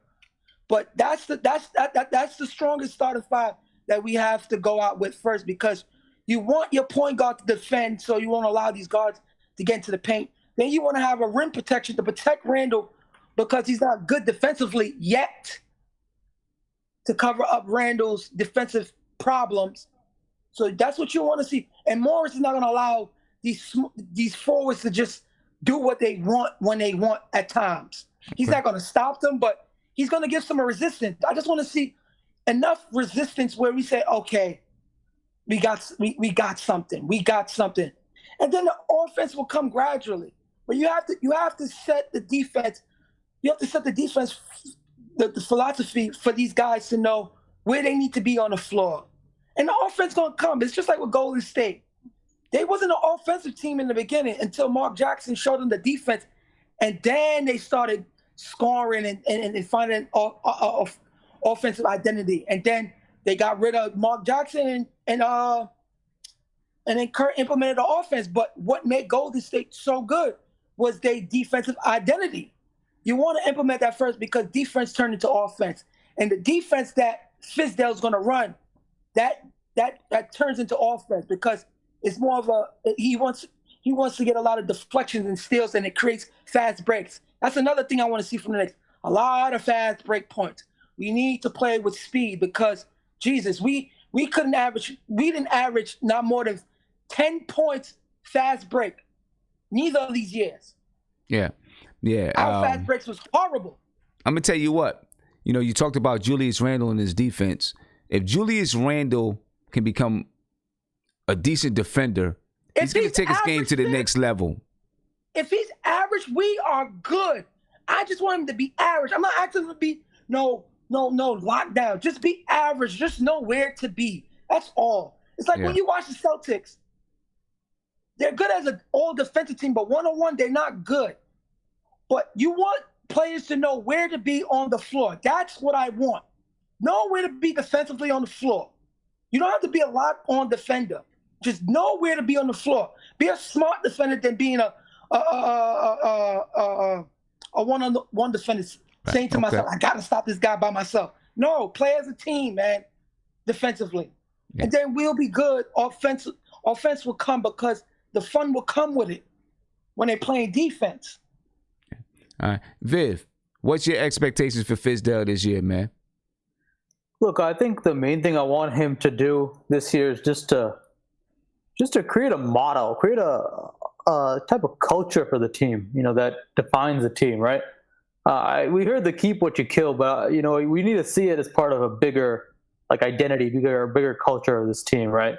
But that's the strongest starting five that we have to go out with first, because you want your point guard to defend, so you won't allow these guards to get into the paint. Then you want to have a rim protection to protect Randall because he's not good defensively yet to cover up Randall's defensive problems. So that's what you want to see. And Morris is not going to allow these forwards to just do what they want when they want at times. He's not going to stop them, but he's going to give some resistance. I just want to see enough resistance where we say, okay, we got something. We got something. And then the offense will come gradually. But you have to set the defense. You have to set the defense, the philosophy for these guys to know where they need to be on the floor. And the offense going to come. It's just like with Golden State. They wasn't an offensive team in the beginning until Mark Jackson showed them the defense. And then they started scoring and finding offensive identity. And then they got rid of Mark Jackson and then Kurt implemented the offense. But what made Golden State so good was their defensive identity. You want to implement that first because defense turned into offense. And the defense that Fizdale is going to run, that turns into offense because it's more of he wants to get a lot of deflections and steals, and it creates fast breaks. That's another thing I want to see from the Knicks. A lot of fast break points. We need to play with speed because, Jesus, we didn't average not more than 10 points fast break. Neither of these years. Yeah. Our fast breaks was horrible. I'm going to tell you what. You know, you talked about Julius Randle and his defense. If Julius Randle can become a decent defender, he's going to take his game to the next level. If he's average, we are good. I just want him to be average. I'm not asking him to be no lockdown. Just be average. Just know where to be. That's all. It's like when you watch the Celtics. They're good as an all defensive team, but one-on-one, they're not good. But you want players to know where to be on the floor. That's what I want. Know where to be defensively on the floor. You don't have to be a lock-on defender. Just know where to be on the floor. Be a smart defender than being a one-on-one defender. Saying to myself, I got to stop this guy by myself. No, play as a team, man, defensively. Yeah. And then we'll be good. Offense will come because the fun will come with it when they're playing defense. All right. Viv, what's your expectations for Fizdale this year, man? Look, I think the main thing I want him to do this year is just to create a model, create a type of culture for the team, that defines the team, right? We heard the keep what you kill, but, we need to see it as part of a bigger identity, bigger culture of this team, right?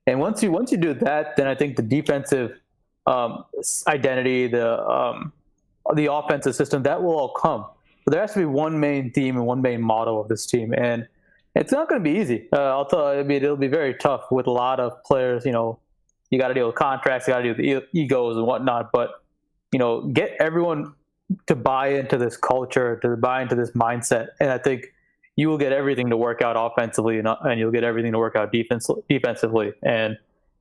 And once you do that, then I think the defensive identity, the offensive system, that will all come. But there has to be one main theme and one main model of this team, and it's not going to be easy. I'll tell you, it'll be very tough with a lot of players. You got to deal with contracts, you got to deal with the egos and whatnot. But get everyone to buy into this culture, to buy into this mindset, and I think you will get everything to work out offensively, and you'll get everything to work out defensively. And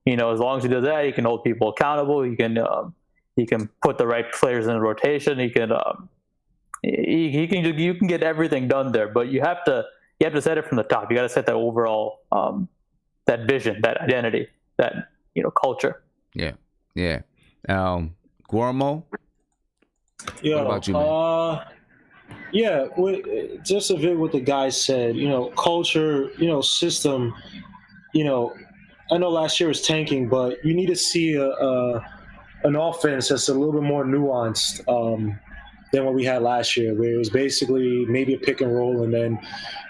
as long as you do that, you can hold people accountable. You can put the right players in the rotation. You can get everything done there. But you have to set it from the top. You got to set that overall that vision, that identity, that culture. Yeah. Guillermo. Yeah. What about you, man? Just a bit what the guys said. Culture. System. I know last year was tanking, but you need to see an offense that's a little bit more nuanced than what we had last year, where it was basically maybe a pick and roll, and then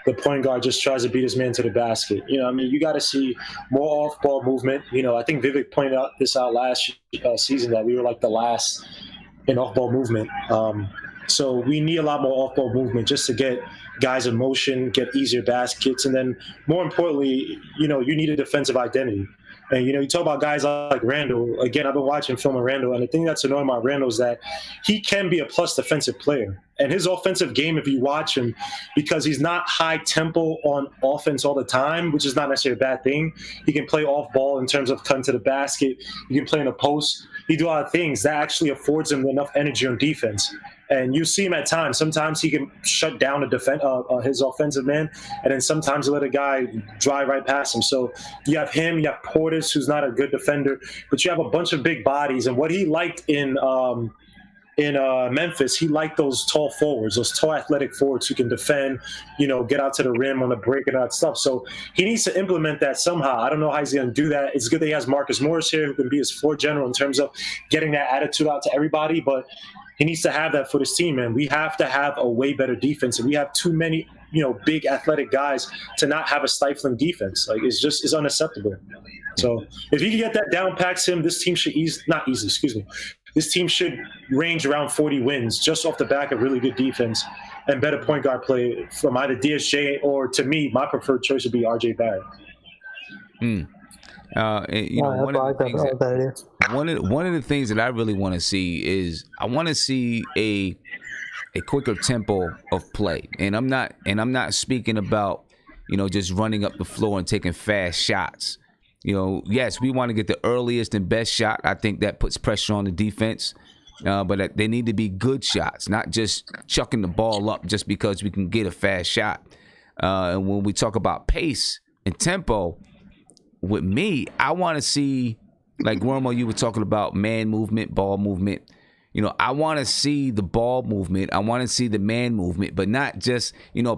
the point guard just tries to beat his man to the basket. You got to see more off-ball movement. I think Vivek pointed out last season that we were like the last in off-ball movement. So we need a lot more off-ball movement just to get guys in motion, get easier baskets, and then more importantly, you need a defensive identity. And, you talk about guys like Randall. Again, I've been watching film of Randall, and the thing that's annoying about Randall is that he can be a plus defensive player. And his offensive game, if you watch him, because he's not high tempo on offense all the time, which is not necessarily a bad thing. He can play off ball in terms of cutting to the basket. He can play in the post. He do a lot of things that actually affords him enough energy on defense. And you see him at times. Sometimes he can shut down his offensive man, and then sometimes he let a guy drive right past him. So you have him, you have Portis, who's not a good defender, but you have a bunch of big bodies. And what he liked in Memphis, he liked those tall forwards, those tall athletic forwards who can defend, get out to the rim on the break and all that stuff. So he needs to implement that somehow. I don't know how he's going to do that. It's good that he has Marcus Morris here, who can be his floor general in terms of getting that attitude out to everybody, but he needs to have that for this team, man. We have to have a way better defense, and we have too many, big athletic guys to not have a stifling defense. Like, it's unacceptable. So if he can get that down, packs him, this team should This team should range around 40 wins just off the back of really good defense and better point guard play from either DSJ or, to me, my preferred choice would be RJ Barrett. One of the things that I really want to see is I want to see a quicker tempo of play, and I'm not speaking about just running up the floor and taking fast shots. Yes, we want to get the earliest and best shot. I think that puts pressure on the defense, but they need to be good shots, not just chucking the ball up just because we can get a fast shot. And when we talk about pace and tempo, with me, I want to see, like Wormo, you were talking about man movement, ball movement. I want to see the ball movement. I want to see the man movement, but not just,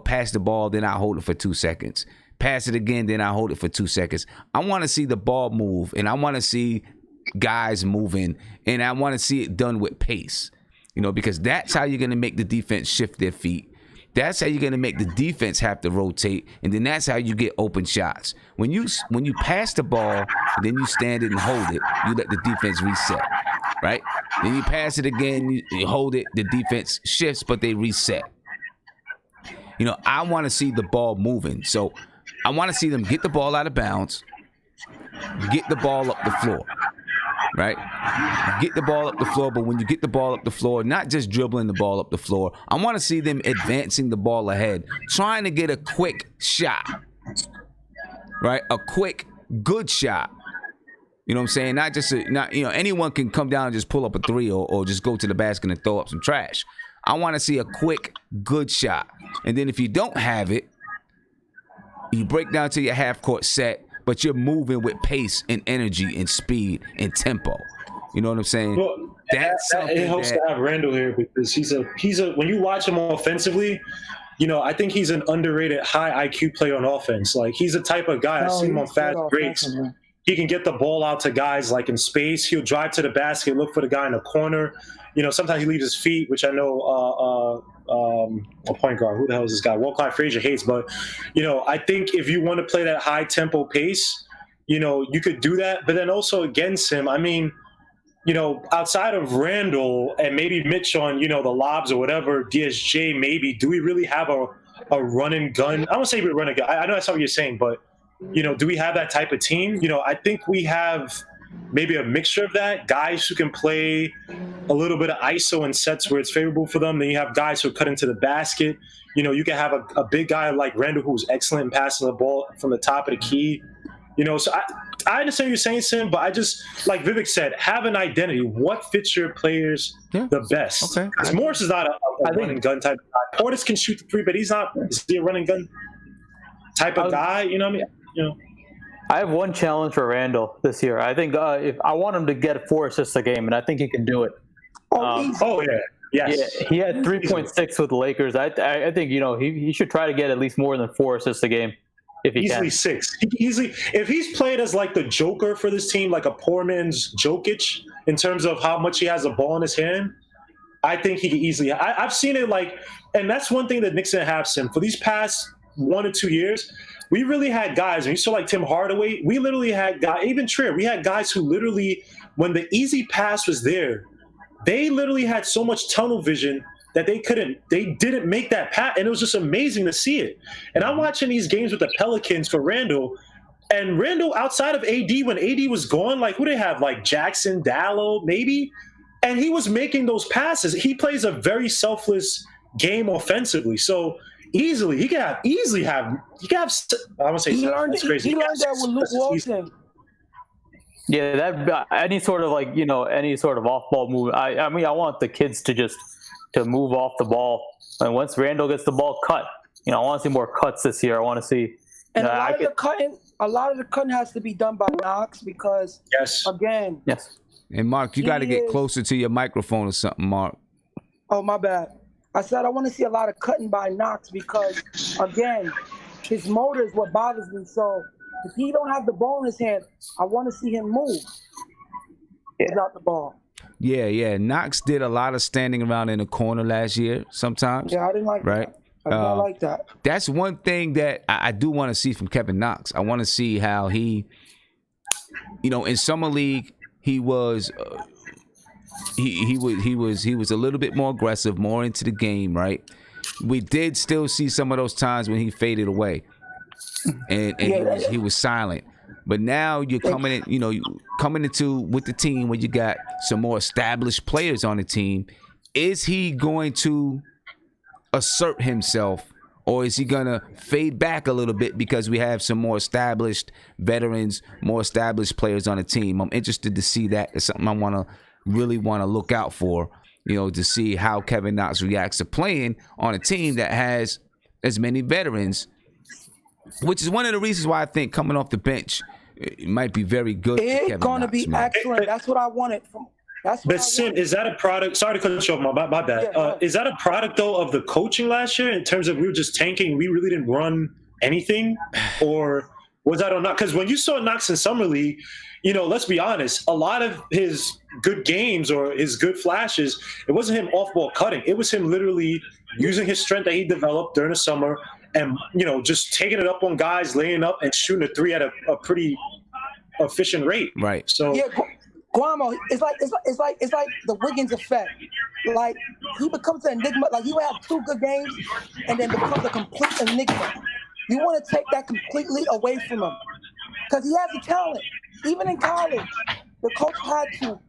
pass the ball, then I hold it for 2 seconds. Pass it again, then I hold it for 2 seconds. I want to see the ball move, and I want to see guys moving, and I want to see it done with pace, because that's how you're going to make the defense shift their feet. That's how you're going to make the defense have to rotate, and then that's how you get open shots. When you pass the ball, and then you stand it and hold it, you let the defense reset, right? Then you pass it again, you hold it, the defense shifts, but they reset. I want to see the ball moving, so I want to see them get the ball out of bounds, get the ball up the floor, right? Get the ball up the floor, but when you get the ball up the floor, not just dribbling the ball up the floor, I want to see them advancing the ball ahead, trying to get a quick shot, right? A quick, good shot. You know what I'm saying? Not just, anyone can come down and just pull up a three or just go to the basket and throw up some trash. I want to see a quick, good shot. And then if you don't have it, you break down to your half-court set, but you're moving with pace and energy and speed and tempo. You know what I'm saying? Well, that's something it helps to have Randall here because he's a when you watch him offensively, I think he's an underrated high IQ player on offense. Like, he's the type of guy, I've seen him on fast breaks. He can get the ball out to guys like in space. He'll drive to the basket, look for the guy in the corner. Sometimes he leaves his feet, which I know a point guard. Who the hell is this guy? Clyde Frazier hates. But, I think if you want to play that high tempo pace, you could do that. But then also against him, I mean, outside of Randall and maybe Mitch on, the lobs or whatever, DSJ maybe, do we really have a run and gun? I don't say we run and gun. I know that's not what you're saying, but, do we have that type of team? I think we have maybe a mixture of that. Guys who can play a little bit of ISO in sets where it's favorable for them. Then you have guys who cut into the basket. You can have a big guy like Randall who's excellent in passing the ball from the top of the key. So I understand what you're saying, Sim, but I just, like Vivek said, have an identity. What fits your players the best? Okay. Because Morris is not a run and gun type of guy. Portis can shoot the three, but he's not a run and gun type of guy. You know what I mean? I have one challenge for Randall this year. I think if I want him to get 4 assists a game, and I think he can do it. Yes. Yeah, he had 3.6 with the Lakers. I think he should try to get at least more than 4 assists a game if he easily can. 6. If he's played as like the Joker for this team, like a poor man's Jokic, in terms of how much he has a ball in his hand, I think he could easily. I've seen it and that's one thing that Knicks didn't have, Sim, for these past 1 or 2 years. We really had guys, and you saw like Tim Hardaway, we literally had guys, even Trier, we had guys who literally, when the easy pass was there, they literally had so much tunnel vision that they didn't make that pass, and it was just amazing to see it. And I'm watching these games with the Pelicans for Randall, and Randall, outside of AD, when AD was gone, like, who they have, like Jackson, Dallow, maybe? And he was making those passes. He plays a very selfless game offensively, so he can have. I want to say that's crazy. He learned that with Luke Walton. Yeah, that any sort of off-ball move. I mean, I want the kids to just to move off the ball. And once Randall gets the ball cut, I want to see more cuts this year. I want to see. And a lot of the cutting has to be done by Knox because, again. Yes. And Mark, you got to get closer to your microphone or something, Mark. Oh, my bad. I said I want to see a lot of cutting by Knox because, again, his motor is what bothers me. So if he don't have the ball in his hand, I want to see him move without the ball. Yeah. Knox did a lot of standing around in the corner last year sometimes. Yeah, I didn't like that. I did not like that. That's one thing that I do want to see from Kevin Knox. I want to see how he, in summer league, he was he was a little bit more aggressive, more into the game, right? We did still see some of those times when he faded away, and he was silent. But now you're coming in, coming into with the team where you got some more established players on the team. Is he going to assert himself, or is he gonna fade back a little bit because we have some more established veterans, more established players on the team? I'm interested to see that. It's something I really want to look out for, to see how Kevin Knox reacts to playing on a team that has as many veterans, which is one of the reasons why I think coming off the bench it might be very good. It's going to be excellent. That's what I wanted from. But Sim, is that a product? Sorry to cut you off. My bad. Yeah, is that a product though of the coaching last year in terms of we were just tanking? We really didn't run anything, or was that on Knox? Because when you saw Knox in summer league, let's be honest, a lot of his good games or his good flashes, it wasn't him off ball cutting. It was him literally using his strength that he developed during the summer, and just taking it up on guys, laying up and shooting a three at a pretty efficient rate. Right. So yeah. Guamo, it's like the Wiggins effect. Like he becomes an enigma. Like he will have 2 good games and then becomes a complete enigma. You want to take that completely away from him because he has the talent. Even in college, the coach had to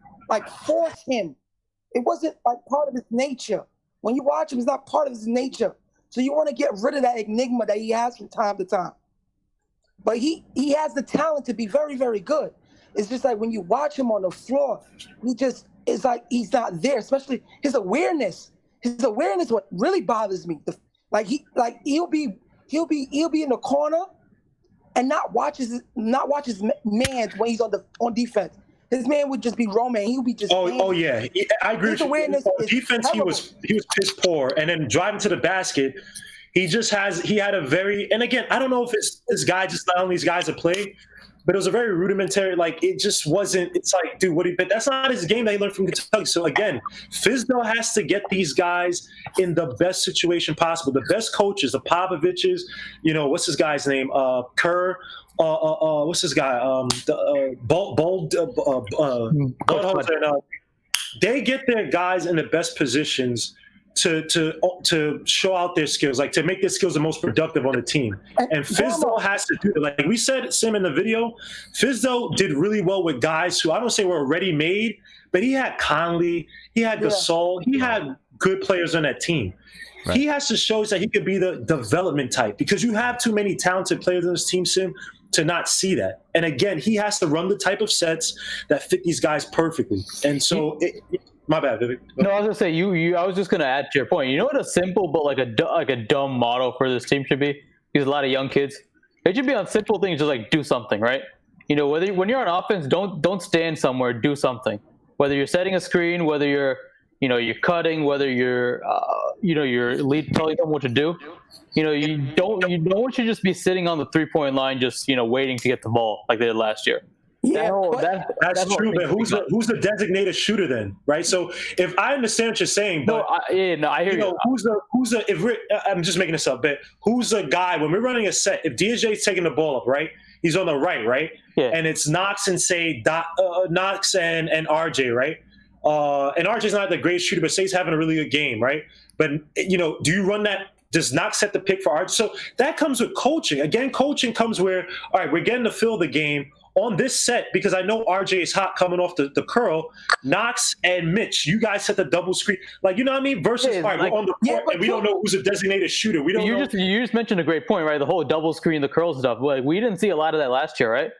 force him. It wasn't part of his nature. When you watch him, it's not part of his nature. So you want to get rid of that enigma that he has from time to time. But he has the talent to be very, very good. It's just like when you watch him on the floor, it's like he's not there. Especially his awareness. His awareness what really bothers me. He'll be in the corner and not watch his man when he's on defense. His man would just be roaming. He would be just. Oh yeah, I agree. His awareness on defense, he was piss poor, and then driving to the basket, he had a very. And again, I don't know if it's this guy just allowing these guys to play. But it was a very rudimentary, it just wasn't, it's like, dude, but that's not his game that he learned from Kentucky. So again, Fizdale has to get these guys in the best situation possible. The best coaches, the Popoviches, what's his guy's name? Kerr, what's his guy? They get their guys in the best positions to show out their skills, to make their skills the most productive on the team. And Fizdale has to do it. Like we said, Sim, in the video, Fizdale did really well with guys who I don't say were already made, but he had Conley, he had Gasol, he had good players on that team. Right. He has to show us that he could be the development type because you have too many talented players on this team, Sim, to not see that. And again, he has to run the type of sets that fit these guys perfectly. And so my bad, Vivek. No, I was gonna say I was just gonna add to your point. You know what a simple but like a dumb motto for this team should be? Because a lot of young kids, it should be on simple things, just do something, right? Whether when you're on offense, don't stand somewhere, do something. Whether you're setting a screen, whether you're cutting, whether you're you're telling them what to do. No one should just be sitting on the 3-point line, just waiting to get the ball like they did last year. Yeah, that's true. But who's the designated shooter then, right? So if I understand what you're saying, but I hear you. I'm just making this up, but who's the guy when we're running a set? If DSJ's taking the ball up, right? He's on the right? Yeah. And it's Knox and Knox and RJ, right? And RJ's not the greatest shooter, but say he's having a really good game, right? But do you run that? Does Knox set the pick for RJ? So that comes with coaching. Again, coaching comes where, all right, we're getting to fill the game on this set because I know RJ is hot coming off the curl. Knox and Mitch, you guys set the double screen. You know what I mean? Versus, all right, we're on the court and we don't know who's a designated shooter. We don't know. You just mentioned a great point, right? The whole double screen, the curl stuff. We didn't see a lot of that last year, right?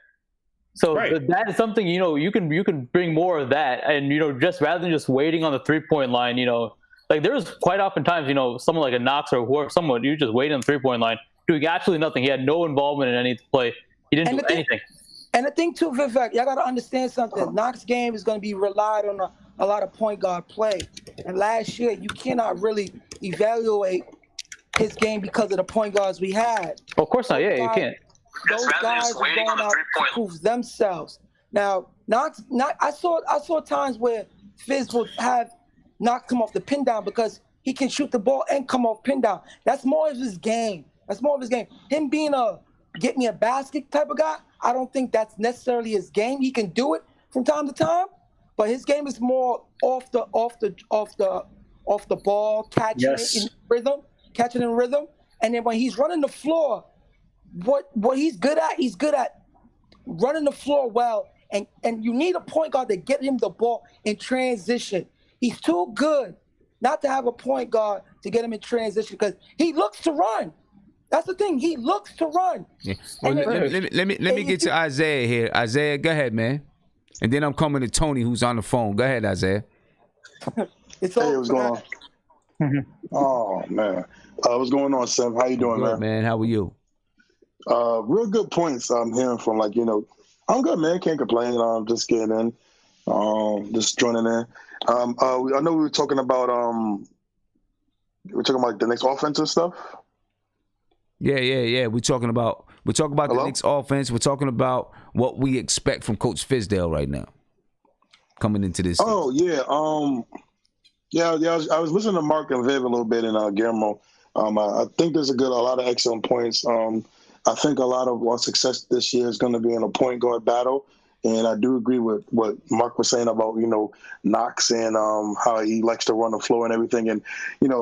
So that is something, you can bring more of that. And, just rather than just waiting on the 3-point line, Like there was quite often times, someone like a Knox or whoever, someone you just wait on the 3-point line, doing absolutely nothing. He had no involvement in any play. He didn't do anything. And the thing too, Vivek, y'all gotta understand something. Knox game is gonna be relied on a lot of point guard play. And last year, you cannot really evaluate his game because of the point guards we had. Well, of course not. Yeah, you can't. Those guys are going out to prove themselves. Now, Knox, I saw times where Fizz would have Knox come off the pin down because he can shoot the ball and come off pin down. That's more of his game. Him being a get me a basket type of guy, I don't think that's necessarily his game. He can do it from time to time, but his game is more off the ball, catching it in rhythm. And then when he's running the floor, what he's good at running the floor well. And you need a point guard to get him the ball in transition. He's too good not to have a point guard to get him in transition because he looks to run. That's the thing. He looks to run. Yeah. Well, let me get to Isaiah here. Isaiah, go ahead, man. And then I'm coming to Tony, who's on the phone. Go ahead, Isaiah. It's hey, what's going on? Oh man, what's going on, Sam? How you doing, Good, man? How are you? Real good points. I'm hearing from I'm good, man. Can't complain. Just getting in, just joining in. I know we were talking about the Knicks offensive stuff. Yeah. We're talking about the Knicks offense. We're talking about what we expect from Coach Fizdale right now, coming into this season. Oh yeah, I was listening to Mark and Viv a little bit and Guillermo. I think there's a lot of excellent points. I think a lot of our success this year is going to be in a point guard battle. And I do agree with what Mark was saying about, Knox and how he likes to run the floor and everything. And, the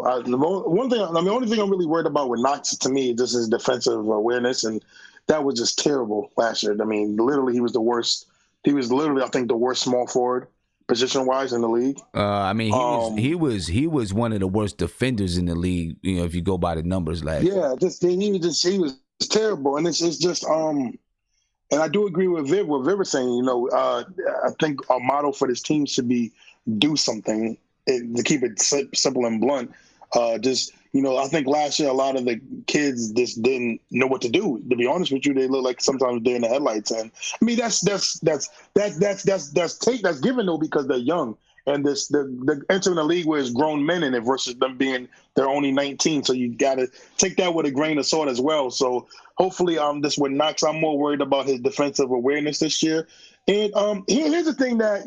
only thing I'm really worried about with Knox, to me, is just his defensive awareness. And that was just terrible last year. I mean, literally, he was the worst. He was literally, I think, the worst small forward position-wise in the league. He was one of the worst defenders in the league, if you go by the numbers last year. Yeah, he was terrible. And it's just and I do agree with Viv, what Viv was saying. I think our motto for this team should be do something, to keep it simple and blunt. I think last year a lot of the kids just didn't know what to do. To be honest with you, they look like sometimes they're in the headlights. And I mean that's given though because they're young. And the entering the league where it's grown men in it versus them being they're only 19. So you got to take that with a grain of salt as well. So hopefully this with Knox, I'm more worried about his defensive awareness this year. And here's the thing I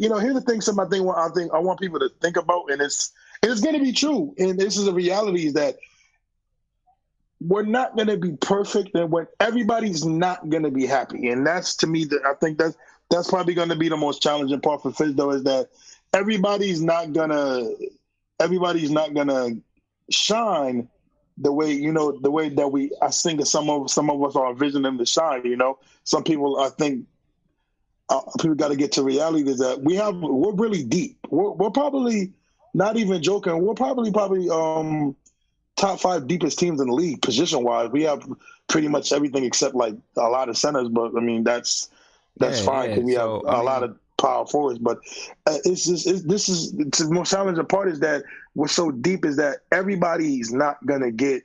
want people to think about, and it's going to be true. And this is a reality is that we're not going to be perfect, and when everybody's not going to be happy. And that's, to me, I think that's probably going to be the most challenging part for Fizdale is that everybody's not gonna shine the way that I think some of us are envisioning them to shine. Some people, I think people got to get to reality is that we're really deep. We're probably not even joking. We're probably top 5 deepest teams in the league position wise. We have pretty much everything except like a lot of centers, but I mean that's fine because we have a lot of power forwards, but the most challenging part is that we're so deep is that everybody's not gonna get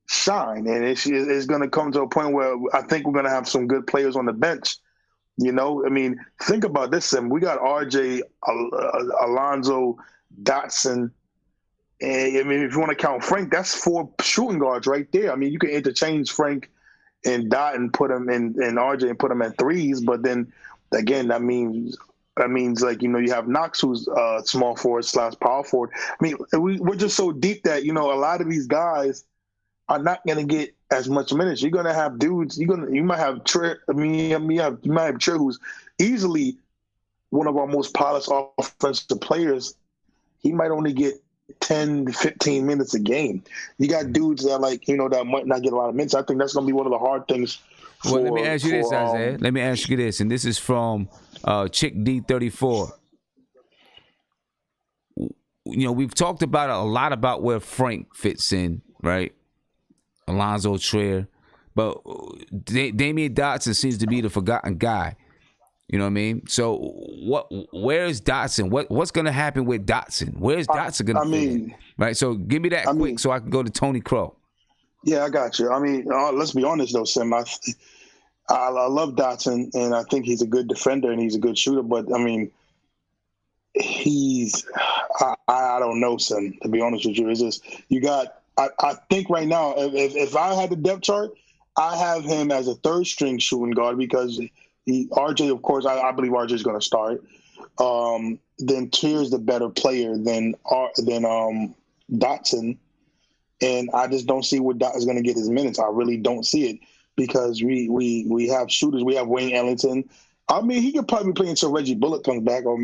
shine, and it's gonna come to a point where I think we're gonna have some good players on the bench. I mean, think about this, Sim. We got RJ, Alonzo, Dotson, and I mean, if you want to count Frank, that's 4 shooting guards right there. I mean, you can interchange Frank and Dot and put them in RJ and put them at threes, but then. Again, that means you have Knox, who's small forward / power forward. I mean, we're just so deep that a lot of these guys are not going to get as much minutes. You're going to have dudes. You might have Trey. You might have Trey, who's easily one of our most polished offensive players. He might only get 10 to 15 minutes a game. You got dudes that that might not get a lot of minutes. I think that's going to be one of the hard things. Well, let me ask you this, Isaiah. Let me ask you this, and this is from Chick D34. We've talked about a lot about where Frank fits in, right? Alonzo Trier, but Damian Dotson seems to be the forgotten guy. You know what I mean? So where's Dotson? What's going to happen with Dotson? Where's Dotson going to fit in? Right? So give me that quick so I can go to Tony Crow. Yeah, I got you. I mean, let's be honest though, Sim. I love Dotson, and I think he's a good defender and he's a good shooter. But I mean, I don't know, Sim. To be honest with you, it's just I think right now, if I had the depth chart, I have him as a third string shooting guard because RJ, of course, I believe RJ is going to start. Then Tier's the better player than Dotson. And I just don't see where Dotson's going to get his minutes. I really don't see it because we have shooters. We have Wayne Ellington. I mean, he could probably play until Reggie Bullock comes back. Or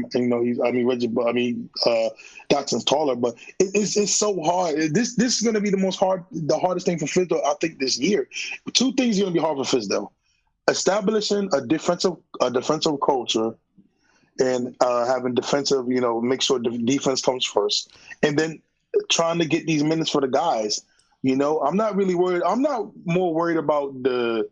Dotson's taller, but it's so hard. This is going to be the hardest thing for Fizdale, I think, this year. Two things are going to be hard for Fizdale: establishing a defensive culture and having defensive, make sure the defense comes first, and then trying to get these minutes for the guys. I'm not really worried. I'm not more worried about the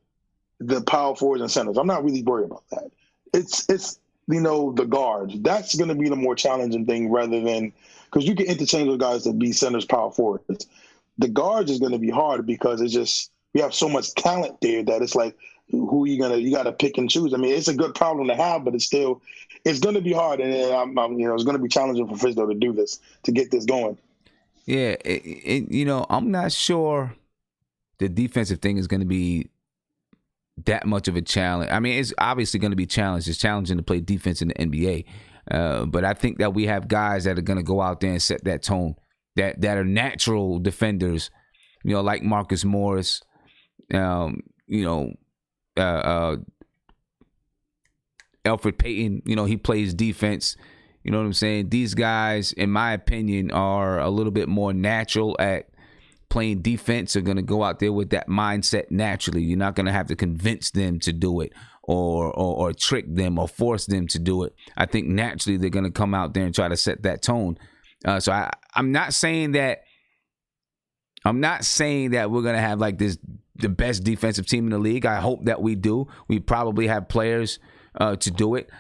power forwards and centers. I'm not really worried about that. It's the guards. That's going to be the more challenging thing rather than because you can interchange those guys to be centers, power forwards. The guards is going to be hard because it's just we have so much talent there that it's like who you got to pick and choose. I mean, it's a good problem to have, but it's going to be hard, and it's going to be challenging for Fizdale to do this, to get this going. Yeah, I'm not sure the defensive thing is going to be that much of a challenge. I mean, it's obviously going to be challenged. It's challenging to play defense in the NBA, but I think that we have guys that are going to go out there and set that tone, that are natural defenders, like Marcus Morris, Elfrid Payton. He plays defense. You know what I'm saying? These guys, in my opinion, are a little bit more natural at playing defense. Are going to go out there with that mindset naturally. You're not going to have to convince them to do it or trick them or force them to do it. I think naturally they're going to come out there and try to set that tone. So I'm not saying that we're going to have like the best defensive team in the league. I hope that we do. We probably have players to do it.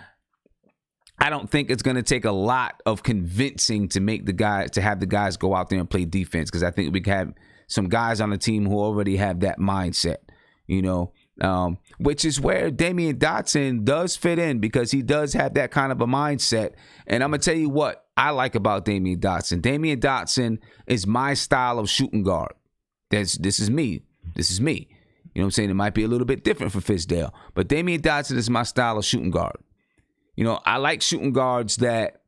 I don't think it's going to take a lot of convincing to have the guys go out there and play defense, because I think we have some guys on the team who already have that mindset, which is where Damian Dotson does fit in, because he does have that kind of a mindset. And I'm going to tell you what I like about Damian Dotson. Damian Dotson is my style of shooting guard. This is me. You know what I'm saying? It might be a little bit different for Fizdale, but Damian Dotson is my style of shooting guard. I like shooting guards that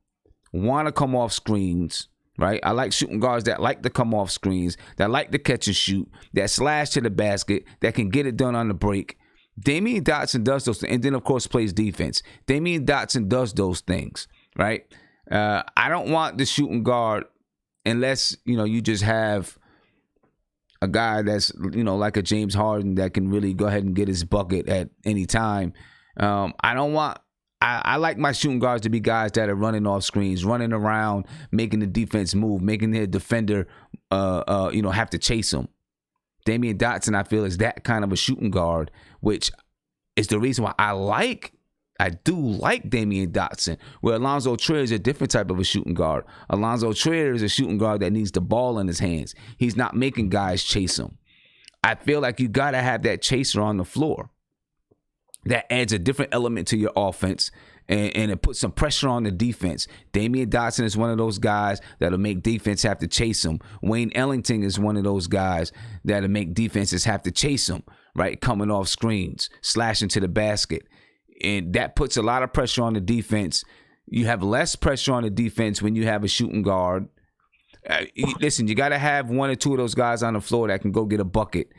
want to come off screens, right? I like shooting guards that like to come off screens, that like to catch and shoot, that slash to the basket, that can get it done on the break. Damian Dotson does those things, and then, of course, plays defense. Damian Dotson does those things, right? I don't want the shooting guard unless, you just have a guy that's, like a James Harden that can really go ahead and get his bucket at any time. I like my shooting guards to be guys that are running off screens, running around, making the defense move, making their defender, have to chase them. Damian Dotson, I feel, is that kind of a shooting guard, which is the reason why I do like Damian Dotson, where Alonzo Trier is a different type of a shooting guard. Alonzo Trier is a shooting guard that needs the ball in his hands. He's not making guys chase him. I feel like you got to have that chaser on the floor. That adds a different element to your offense, and it puts some pressure on the defense. Damian Dotson is one of those guys that'll make defense have to chase him. Wayne Ellington is one of those guys that'll make defenses have to chase him, right? Coming off screens, slashing to the basket. And that puts a lot of pressure on the defense. You have less pressure on the defense when you have a shooting guard. Listen, you got to have one or two of those guys on the floor that can go get a bucket.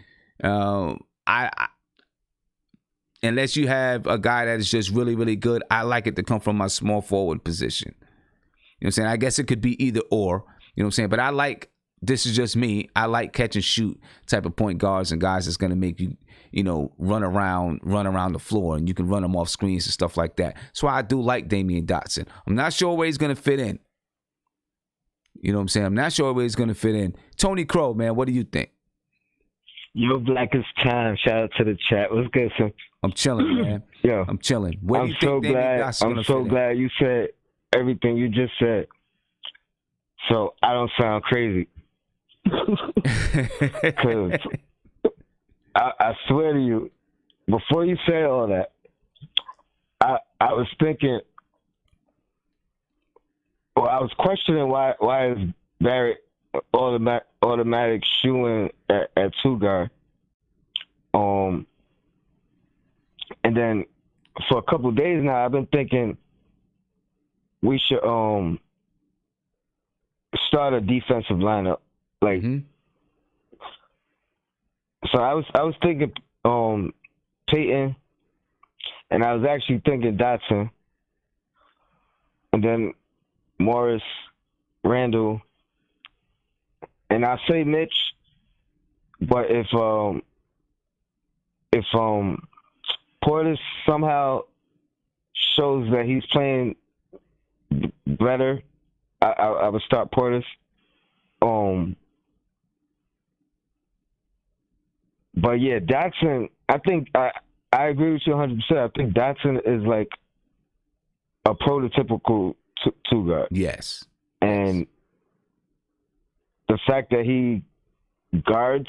Unless you have a guy that is just really, really good, I like it to come from my small forward position. You know what I'm saying? I guess it could be either or. You know what I'm saying? But this is just me, I like catch and shoot type of point guards and guys that's going to make you, run around the floor, and you can run them off screens and stuff like that. So I do like Damian Dotson. I'm not sure where he's going to fit in. You know what I'm saying? I'm not sure where he's going to fit in. Tony Crow, man, what do you think? Yo, Black is time. Shout out to the chat. What's good, son? I'm chilling, man. Yo, I'm chilling. Where do you think Damian Dotson is I'm gonna so fit glad you said everything you just said. So I don't sound crazy. Because I swear to you, before you said all that, I was thinking, well, I was questioning why is Barrett automatic shooing at two guard. And then for a couple of days now, I've been thinking we should start a defensive lineup. Like, so I was thinking Peyton, and I was actually thinking Dotson, and then Morris, Randall, and I say Mitch, but if Portis somehow shows that he's playing better, I would start Portis. But yeah, Dotson, I think I agree with you 100%. I think Dotson is like a prototypical two guard. Yes. And the fact that he guards,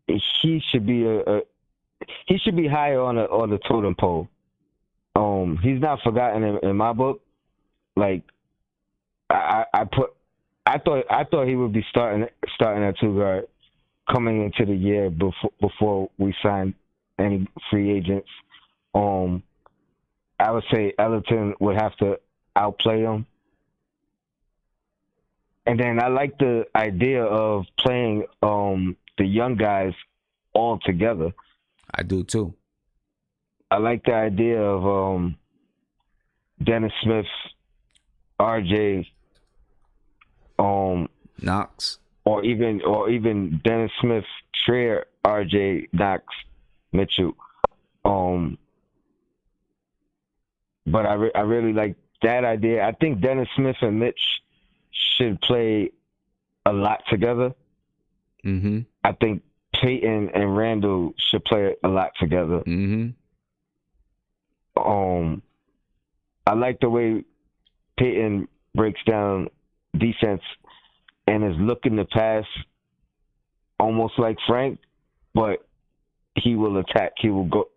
he should be he should be higher on the totem pole. He's not forgotten in my book. Like I thought he would be starting at two guard coming into the year before we signed any free agents. I would say Ellington would have to outplay him. And then I like the idea of playing the young guys all together. I do too. I like the idea of Dennis Smith, RJ, Knox, or even Dennis Smith, Trier, RJ, Knox, Mitchell. But I really like that idea. I think Dennis Smith and Mitch should play a lot together. Mm-hmm. I think Peyton and Randall should play a lot together. Mm-hmm. I like the way Peyton breaks down defense and is looking to pass almost like Frank, but he will attack. He will go.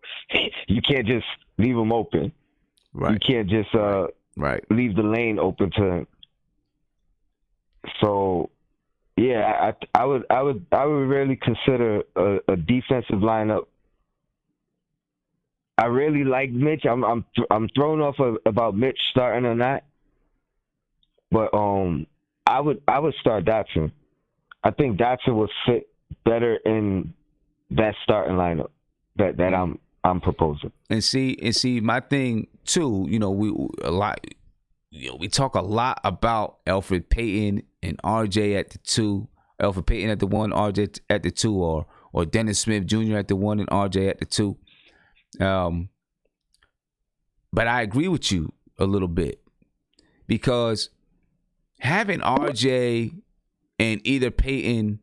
You can't just leave him open. Right. You can't just right. leave the lane open to him. So, yeah, I would really consider a defensive lineup. I really like Mitch. I'm thrown off about Mitch starting or not, but I would start Dotson. I think Dotson would fit better in that starting lineup that I'm proposing. And see, my thing too. We talk a lot about Elfrid Payton and RJ at the two, Elfrid Payton at the one, RJ at the two, or Dennis Smith Jr. at the one and RJ at the two. But I agree with you a little bit, because having RJ and either Payton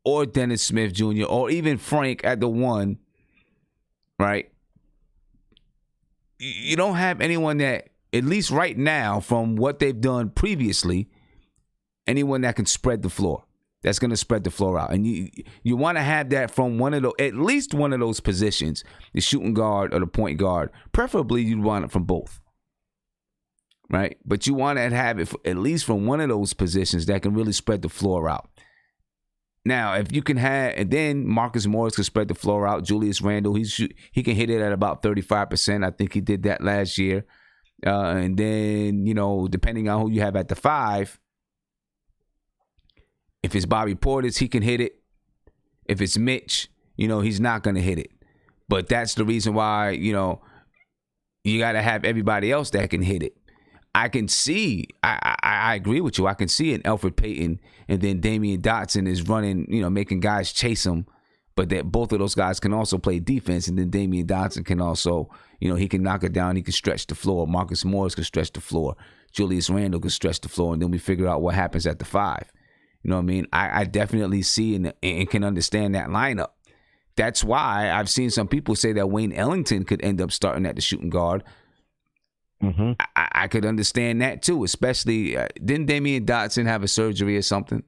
or Dennis Smith Jr. or even Frank at the one, right? You don't have anyone that, at least right now, from what they've done previously, anyone that can spread the floor. That's going to spread the floor out. And you want to have that from one of those, at least one of those positions, the shooting guard or the point guard. Preferably, you'd want it from both, right? But you want to have it at least from one of those positions that can really spread the floor out. Now, if you can have, and then Marcus Morris can spread the floor out. Julius Randle, he can hit it at about 35%. I think he did that last year. And then, depending on who you have at the five, if it's Bobby Portis, he can hit it. If it's Mitch, he's not going to hit it. But that's the reason why, you got to have everybody else that can hit it. I can see, I agree with you. I can see an Elfrid Payton, and then Damian Dotson is running, making guys chase him. But that both of those guys can also play defense, and then Damian Dotson can also, he can knock it down. He can stretch the floor. Marcus Morris can stretch the floor. Julius Randle can stretch the floor, and then we figure out what happens at the five. You know what I mean? I definitely see and can understand that lineup. That's why I've seen some people say that Wayne Ellington could end up starting at the shooting guard. Mm-hmm. I could understand that too, especially didn't Damian Dotson have a surgery or something?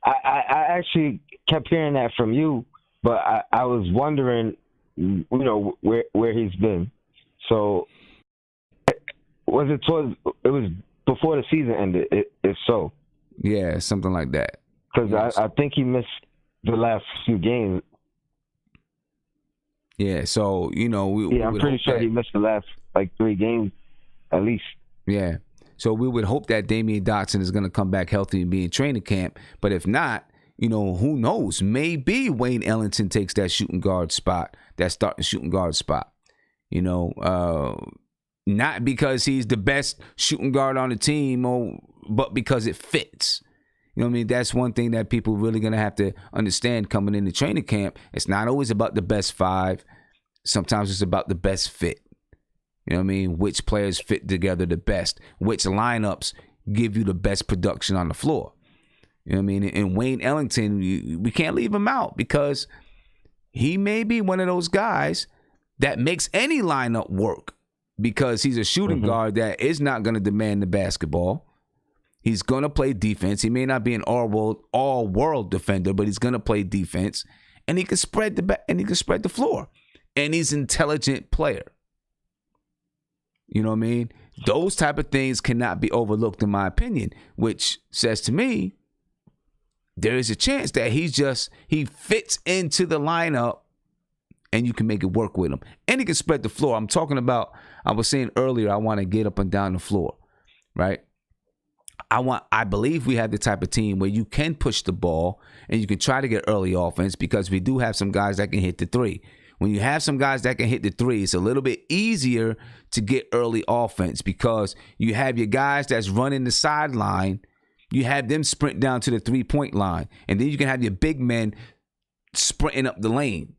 I actually kept hearing that from you, but I was wondering, where he's been. So it was before the season ended, if so. Yeah, something like that. Because yes. I think he missed the last few games. Yeah, so, I'm pretty sure he missed the last, 3 games at least. Yeah. So we would hope that Damian Dotson is going to come back healthy and be in training camp. But if not, who knows? Maybe Wayne Ellington takes that shooting guard spot, that starting shooting guard spot. Not because he's the best shooting guard on the team, but because it fits. You know what I mean? That's one thing that people really going to have to understand coming into training camp. It's not always about the best 5. Sometimes it's about the best fit. You know what I mean? Which players fit together the best. Which lineups give you the best production on the floor. You know what I mean? And Wayne Ellington, we can't leave him out because he may be one of those guys that makes any lineup work because he's a shooting guard that is not going to demand the basketball. He's going to play defense. He may not be an all-world defender, but he's going to play defense, and he can spread the floor. And he's an intelligent player. You know what I mean? Those type of things cannot be overlooked, in my opinion, which says to me, there is a chance that he fits into the lineup and you can make it work with him. And he can spread the floor. I'm talking about, I was saying earlier, I want to get up and down the floor, right? I believe we have the type of team where you can push the ball and you can try to get early offense because we do have some guys that can hit the 3. When you have some guys that can hit the 3, it's a little bit easier to get early offense because you have your guys that's running the sideline. You have them sprint down to the 3-point line. And then you can have your big men sprinting up the lane,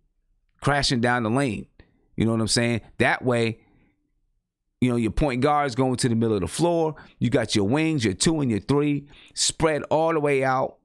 crashing down the lane. You know what I'm saying? That way, your point guards going to the middle of the floor. You got your wings, your 2 and your 3 spread all the way out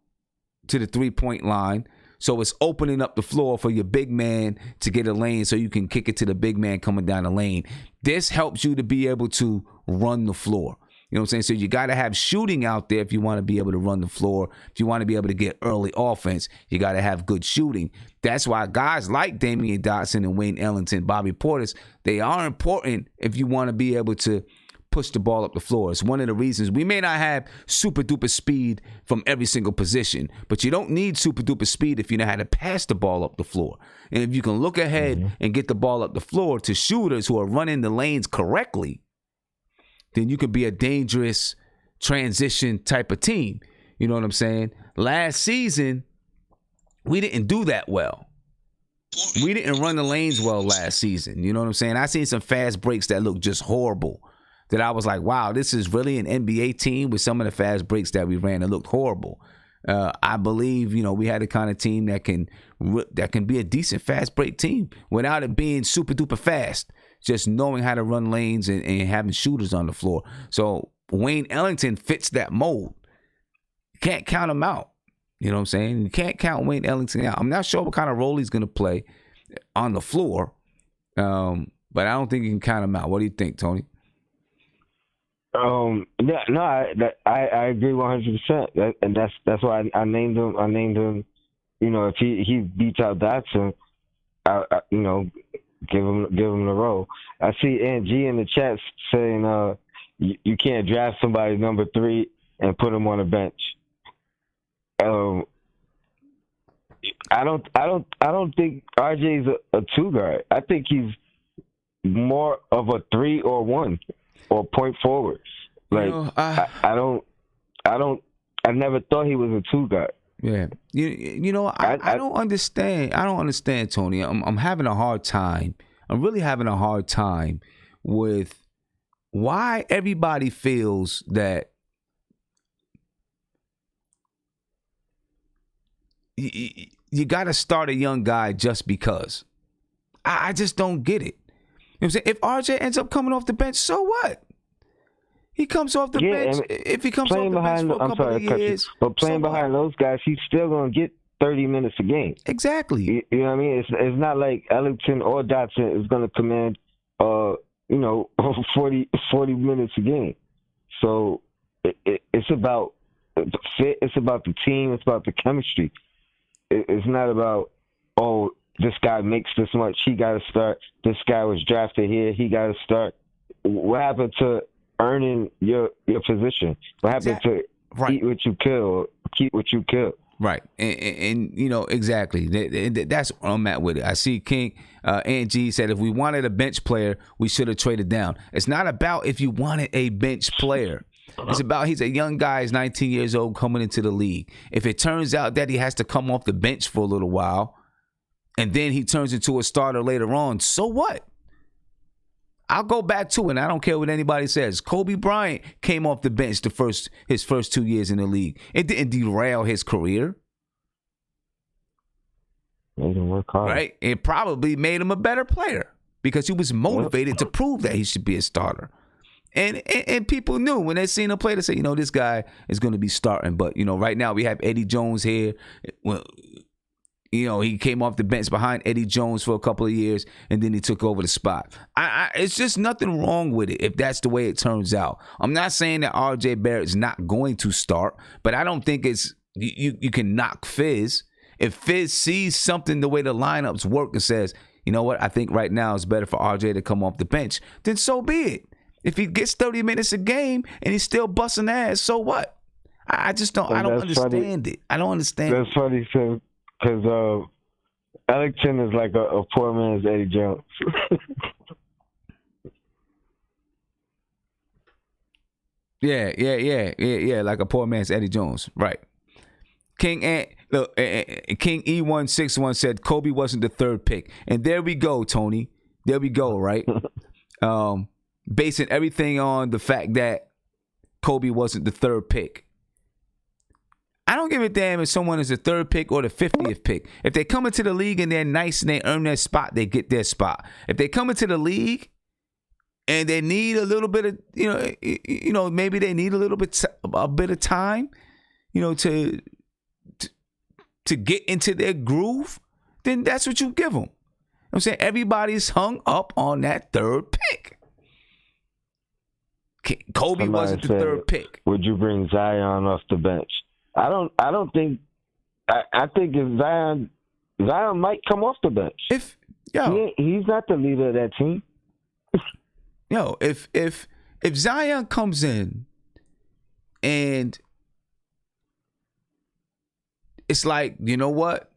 to the 3-point line. So it's opening up the floor for your big man to get a lane so you can kick it to the big man coming down the lane. This helps you to be able to run the floor. You know what I'm saying? So you got to have shooting out there if you want to be able to run the floor. If you want to be able to get early offense, you got to have good shooting. That's why guys like Damian Dotson and Wayne Ellington, Bobby Portis, they are important if you want to be able to push the ball up the floor. It's one of the reasons we may not have super duper speed from every single position, but you don't need super duper speed if you know how to pass the ball up the floor. And if you can look ahead and get the ball up the floor to shooters who are running the lanes correctly, then you could be a dangerous transition type of team. You know what I'm saying? Last season, we didn't do that well. We didn't run the lanes well last season. You know what I'm saying? I seen some fast breaks that looked just horrible. That I was like, wow, this is really an NBA team with some of the fast breaks that we ran that looked horrible. I believe, we had the kind of team that can be a decent fast break team without it being super duper fast. Just knowing how to run lanes and having shooters on the floor. So Wayne Ellington fits that mold. You can't count him out. You know what I'm saying? You can't count Wayne Ellington out. I'm not sure what kind of role he's going to play on the floor, but I don't think you can count him out. What do you think, Tony? I agree 100%, and that's why I named him. If he beats out Dotson, give him the role. I see Aunt G in the chat saying you can't draft somebody number 3 and put him on the bench. I don't think RJ's a 2 guard. I think he's more of a 3 or 1 or point forward. Like I never thought he was a 2 guard. Yeah, I don't understand. I don't understand, Tony. I'm having a hard time. I'm really having a hard time with why everybody feels that you got to start a young guy just because. I just don't get it. You know what I'm saying? If RJ ends up coming off the bench, so what? He comes off the Yeah, bench. and If he comes off playing the bench behind, for a I'm couple sorry, of years, but playing so what? behind those guys, he's still gonna get 30 minutes a game. Exactly. You know what I mean? It's not like Ellington or Dotson is gonna command, 40 minutes a game. So it's about the fit. It's about the team. It's about the chemistry. It's not about, oh, this guy makes this much, he got to start. This guy was drafted here, he got to start. What happened to earning your position? What happened to eat what you kill or keep what you kill? Right, and exactly. That's where I'm at with it. I see King Angie said if we wanted a bench player, we should have traded down. It's not about if you wanted a bench player. It's about he's a young guy, he's 19 years old, coming into the league. If it turns out that he has to come off the bench for a little while, and then he turns into a starter later on, so what? I'll go back to it, and I don't care what anybody says. Kobe Bryant came off the bench his first 2 years in the league. It didn't derail his career. Made him work hard. Right? It probably made him a better player because he was motivated to prove that he should be a starter. And people knew when they seen him play, they say, this guy is going to be starting. But, right now we have Eddie Jones here. Well, he came off the bench behind Eddie Jones for a couple of years, and then he took over the spot. It's just nothing wrong with it if that's the way it turns out. I'm not saying that R.J. Barrett's not going to start, but I don't think it's you can knock Fizz. If Fizz sees something the way the lineups work and says, you know what, I think right now it's better for R.J. to come off the bench, then so be it. If he gets 30 minutes a game and he's still busting ass, so what? I just don't. I don't understand it. I don't understand. That's funny because Ellington is like a poor man's Eddie Jones. Yeah. Like a poor man's Eddie Jones, right? King E161 said Kobe wasn't the third pick, and there we go, Tony. There we go, right? Basing everything on the fact that Kobe wasn't the third pick. I don't give a damn if someone is the third pick or the 50th pick. If they come into the league and they're nice and they earn their spot, they get their spot. If they come into the league and they need a little bit of, maybe they need a bit of time, to get into their groove, then that's what you give them. I'm saying everybody's hung up on that third pick. Kobe wasn't the third pick. Would you bring Zion off the bench? I don't think. I think if Zion might come off the bench. He's not the leader of that team. If Zion comes in and it's like, you know what?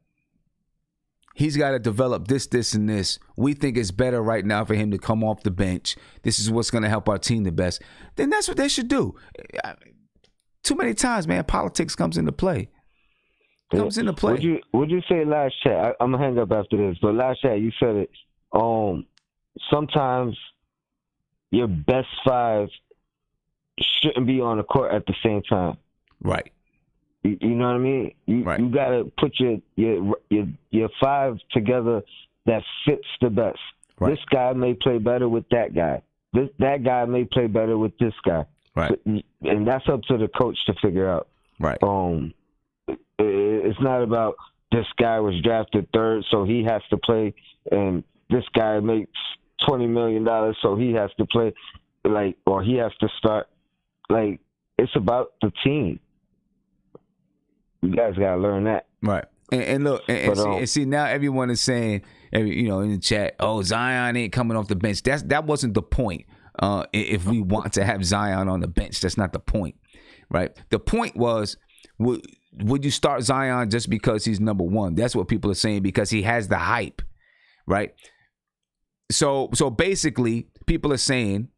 He's got to develop this, and this. We think it's better right now for him to come off the bench. This is what's going to help our team the best. Then that's what they should do. Too many times, man, politics comes into play. Would you say last chat? I'm going to hang up after this, but last chat, you said it. Sometimes your best five shouldn't be on the court at the same time. Right. You know what I mean? You gotta put your five together that fits the best. Right. This guy may play better with that guy. That guy may play better with this guy. Right. And that's up to the coach to figure out. Right. It's not about this guy was drafted third, so he has to play, and this guy makes $20 million, so he has to play, or he has to start. It's about the team. You guys gotta learn that, right? And look, and see now everyone is saying, in the chat, oh, Zion ain't coming off the bench. That wasn't the point. If we want to have Zion on the bench, that's not the point, right? The point was, would you start Zion just because he's number one? That's what people are saying, because he has the hype, right? So basically, people are saying,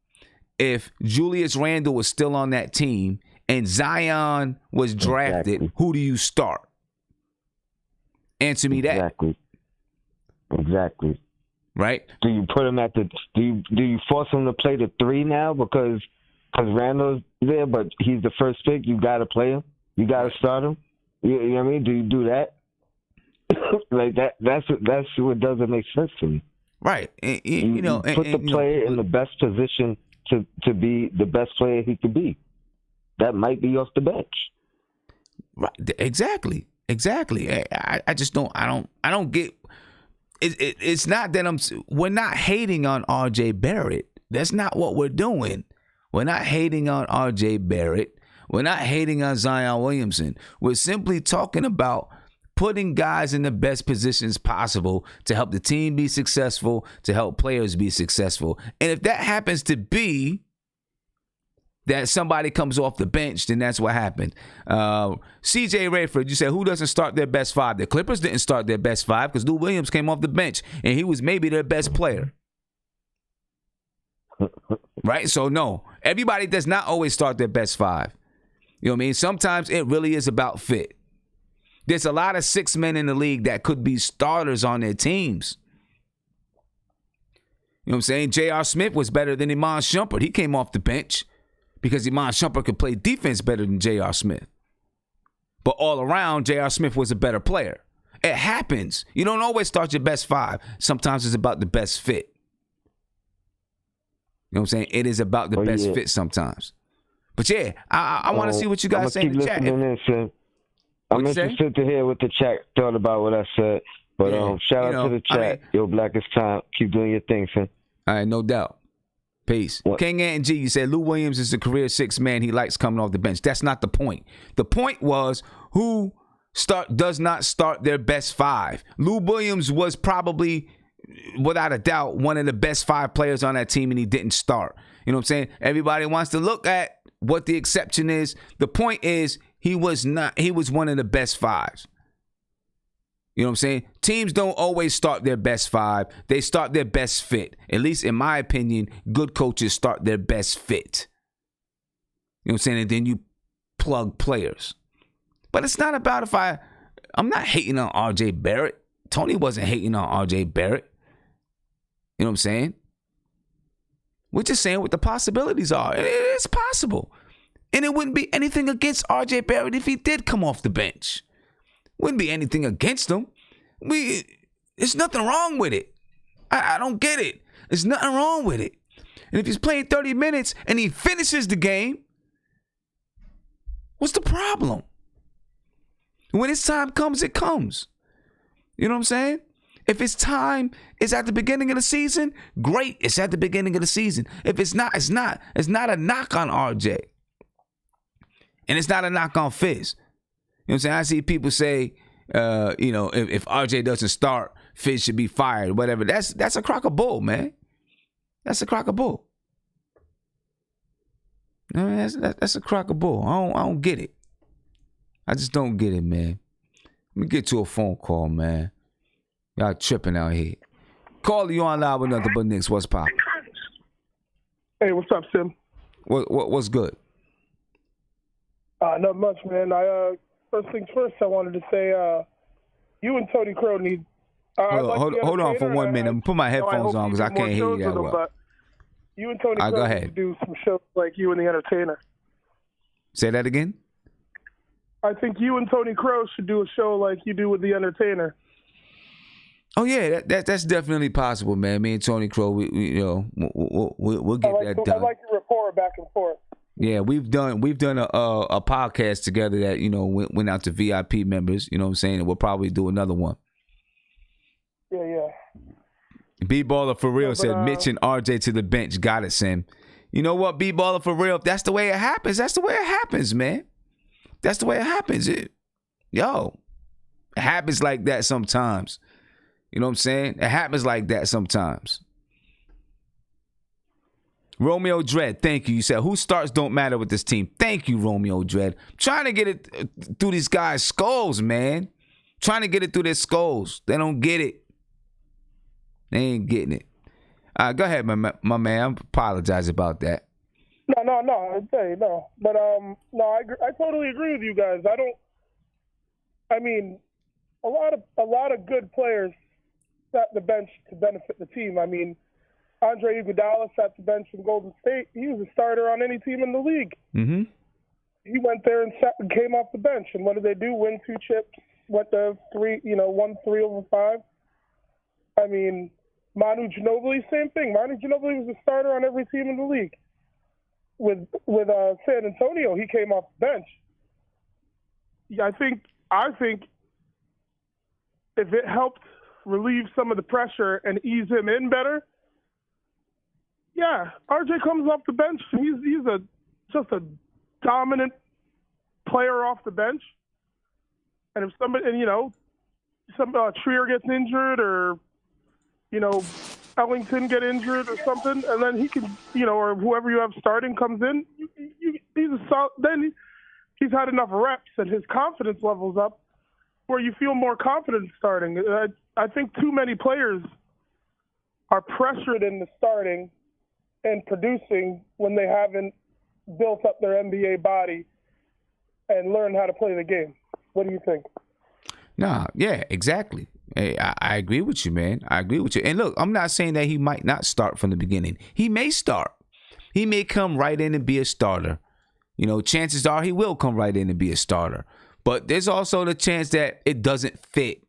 if Julius Randle was still on that team and Zion was drafted, Who do you start? Answer me that. Exactly. Right? Do you put him at do you force him to play the 3 now because Randall's there, but he's the first pick? You got to play him. You got to start him. You know what I mean? Do you do that? That's what doesn't make sense to me. Right. Put the player in the best position to be the best player he could be. That might be off the bench. Right. Exactly. I just don't. I don't get. It's not that we're not hating on R.J. Barrett. That's not what we're doing. We're not hating on R.J. Barrett. We're not hating on Zion Williamson. We're simply talking about putting guys in the best positions possible to help the team be successful, to help players be successful. And if that happens to be that somebody comes off the bench, then that's what happened. C.J. Rayford, you said, who doesn't start their best five? The Clippers didn't start their best five because Lou Williams came off the bench, and he was maybe their best player. Right? So, no, everybody does not always start their best five. You know what I mean? Sometimes it really is about fit. There's a lot of 6 men in the league that could be starters on their teams. You know what I'm saying? J.R. Smith was better than Iman Shumpert. He came off the bench because Iman Shumpert could play defense better than J.R. Smith. But all around, J.R. Smith was a better player. It happens. You don't always start your best five. Sometimes it's about the best fit. You know what I'm saying? It is about the best fit sometimes. But yeah, I want to see what you guys say in the chat. I'm interested to hear what the chat thought about what I said. But shout out to the chat. Yo, Black is time. Keep doing your thing, son. All right, no doubt. Peace. What? King Ant G, you said Lou Williams is a career 6 man. He likes coming off the bench. That's not the point. The point was who does not start their best five. Lou Williams was probably, without a doubt, one of the best 5 players on that team, and he didn't start. You know what I'm saying? Everybody wants to look at what the exception is. The point is he was one of the best 5s. You know what I'm saying? Teams don't always start their best 5. They start their best fit. At least in my opinion, good coaches start their best fit. You know what I'm saying? And then you plug players. But it's not about I'm not hating on R.J. Barrett. Tony wasn't hating on R.J. Barrett. You know what I'm saying? We're just saying what the possibilities are. It's possible. And it wouldn't be anything against R.J. Barrett if he did come off the bench. Wouldn't be anything against him. There's nothing wrong with it. I don't get it. There's nothing wrong with it. And if he's playing 30 minutes and he finishes the game, what's the problem? When his time comes, it comes. You know what I'm saying? If his time is at the beginning of the season, great. It's at the beginning of the season. If it's not, it's not. It's not a knock on RJ. And it's not a knock on Fizz. You know what I'm saying? I see people say, if RJ doesn't start, Fizz should be fired, whatever. That's a crock of bull, man. That's a crock of bull. That's a crock of bull. I don't get it. I just don't get it, man. Let me get to a phone call, man. Y'all tripping out here. Call you on live with nothing but Knicks. What's poppin'? Hey, what's up, Sim? What's good? Not much, man. First things first, I wanted to say, you and Tony Crow need. Hold on for 1 minute. I'm put my headphones on because I can't hear you that well. You and Tony Crow need to do some shows like You and the Entertainer. Say that again? I think you and Tony Crow should do a show like you do with the Entertainer. Oh yeah, that's definitely possible, man. Me and Tony Crow, we'll get that done. I like your rapport back and forth. Yeah, we've done a podcast together that went out to VIP members. You know what I'm saying? And we'll probably do another one. Yeah. B-Baller for real said Mitch and RJ to the bench. Got it, Sam. You know what, B-Baller for real? If that's the way it happens, that's the way it happens, man. That's the way it happens. It happens like that sometimes. You know what I'm saying? It happens like that sometimes. Romeo Dread, thank you. You said, who starts don't matter with this team. Thank you, Romeo Dread. I'm trying to get it through these guys' skulls, man. Trying to get it through their skulls. They don't get it. They ain't getting it. Go ahead, my man. I apologize about that. No. I'd say no. But, I totally agree with you guys. A lot of good players sat the bench to benefit the team. I mean, Andre Iguodala sat the bench in Golden State. He was a starter on any team in the league. Mm-hmm. He went there and came off the bench. And what did they do? Win 2 chips. Went to 1 3 over 5. I mean, Manu Ginobili, same thing. Manu Ginobili was a starter on every team in the league. with San Antonio, he came off the bench. Yeah, I think if it helped relieve some of the pressure and ease him in better, yeah, RJ comes off the bench. He's just a dominant player off the bench. And if somebody, some Trier gets injured or Ellington get injured or something, and then he can, or whoever you have starting comes in, then he's had enough reps and his confidence level's up where you feel more confident starting. I think too many players are pressured into starting and producing when they haven't built up their NBA body and learned how to play the game. What do you think? Nah, yeah, exactly. Hey, I agree with you, man. I agree with you. And look, I'm not saying that he might not start from the beginning. He may start. He may come right in and be a starter. Chances are he will come right in and be a starter. But there's also the chance that it doesn't fit.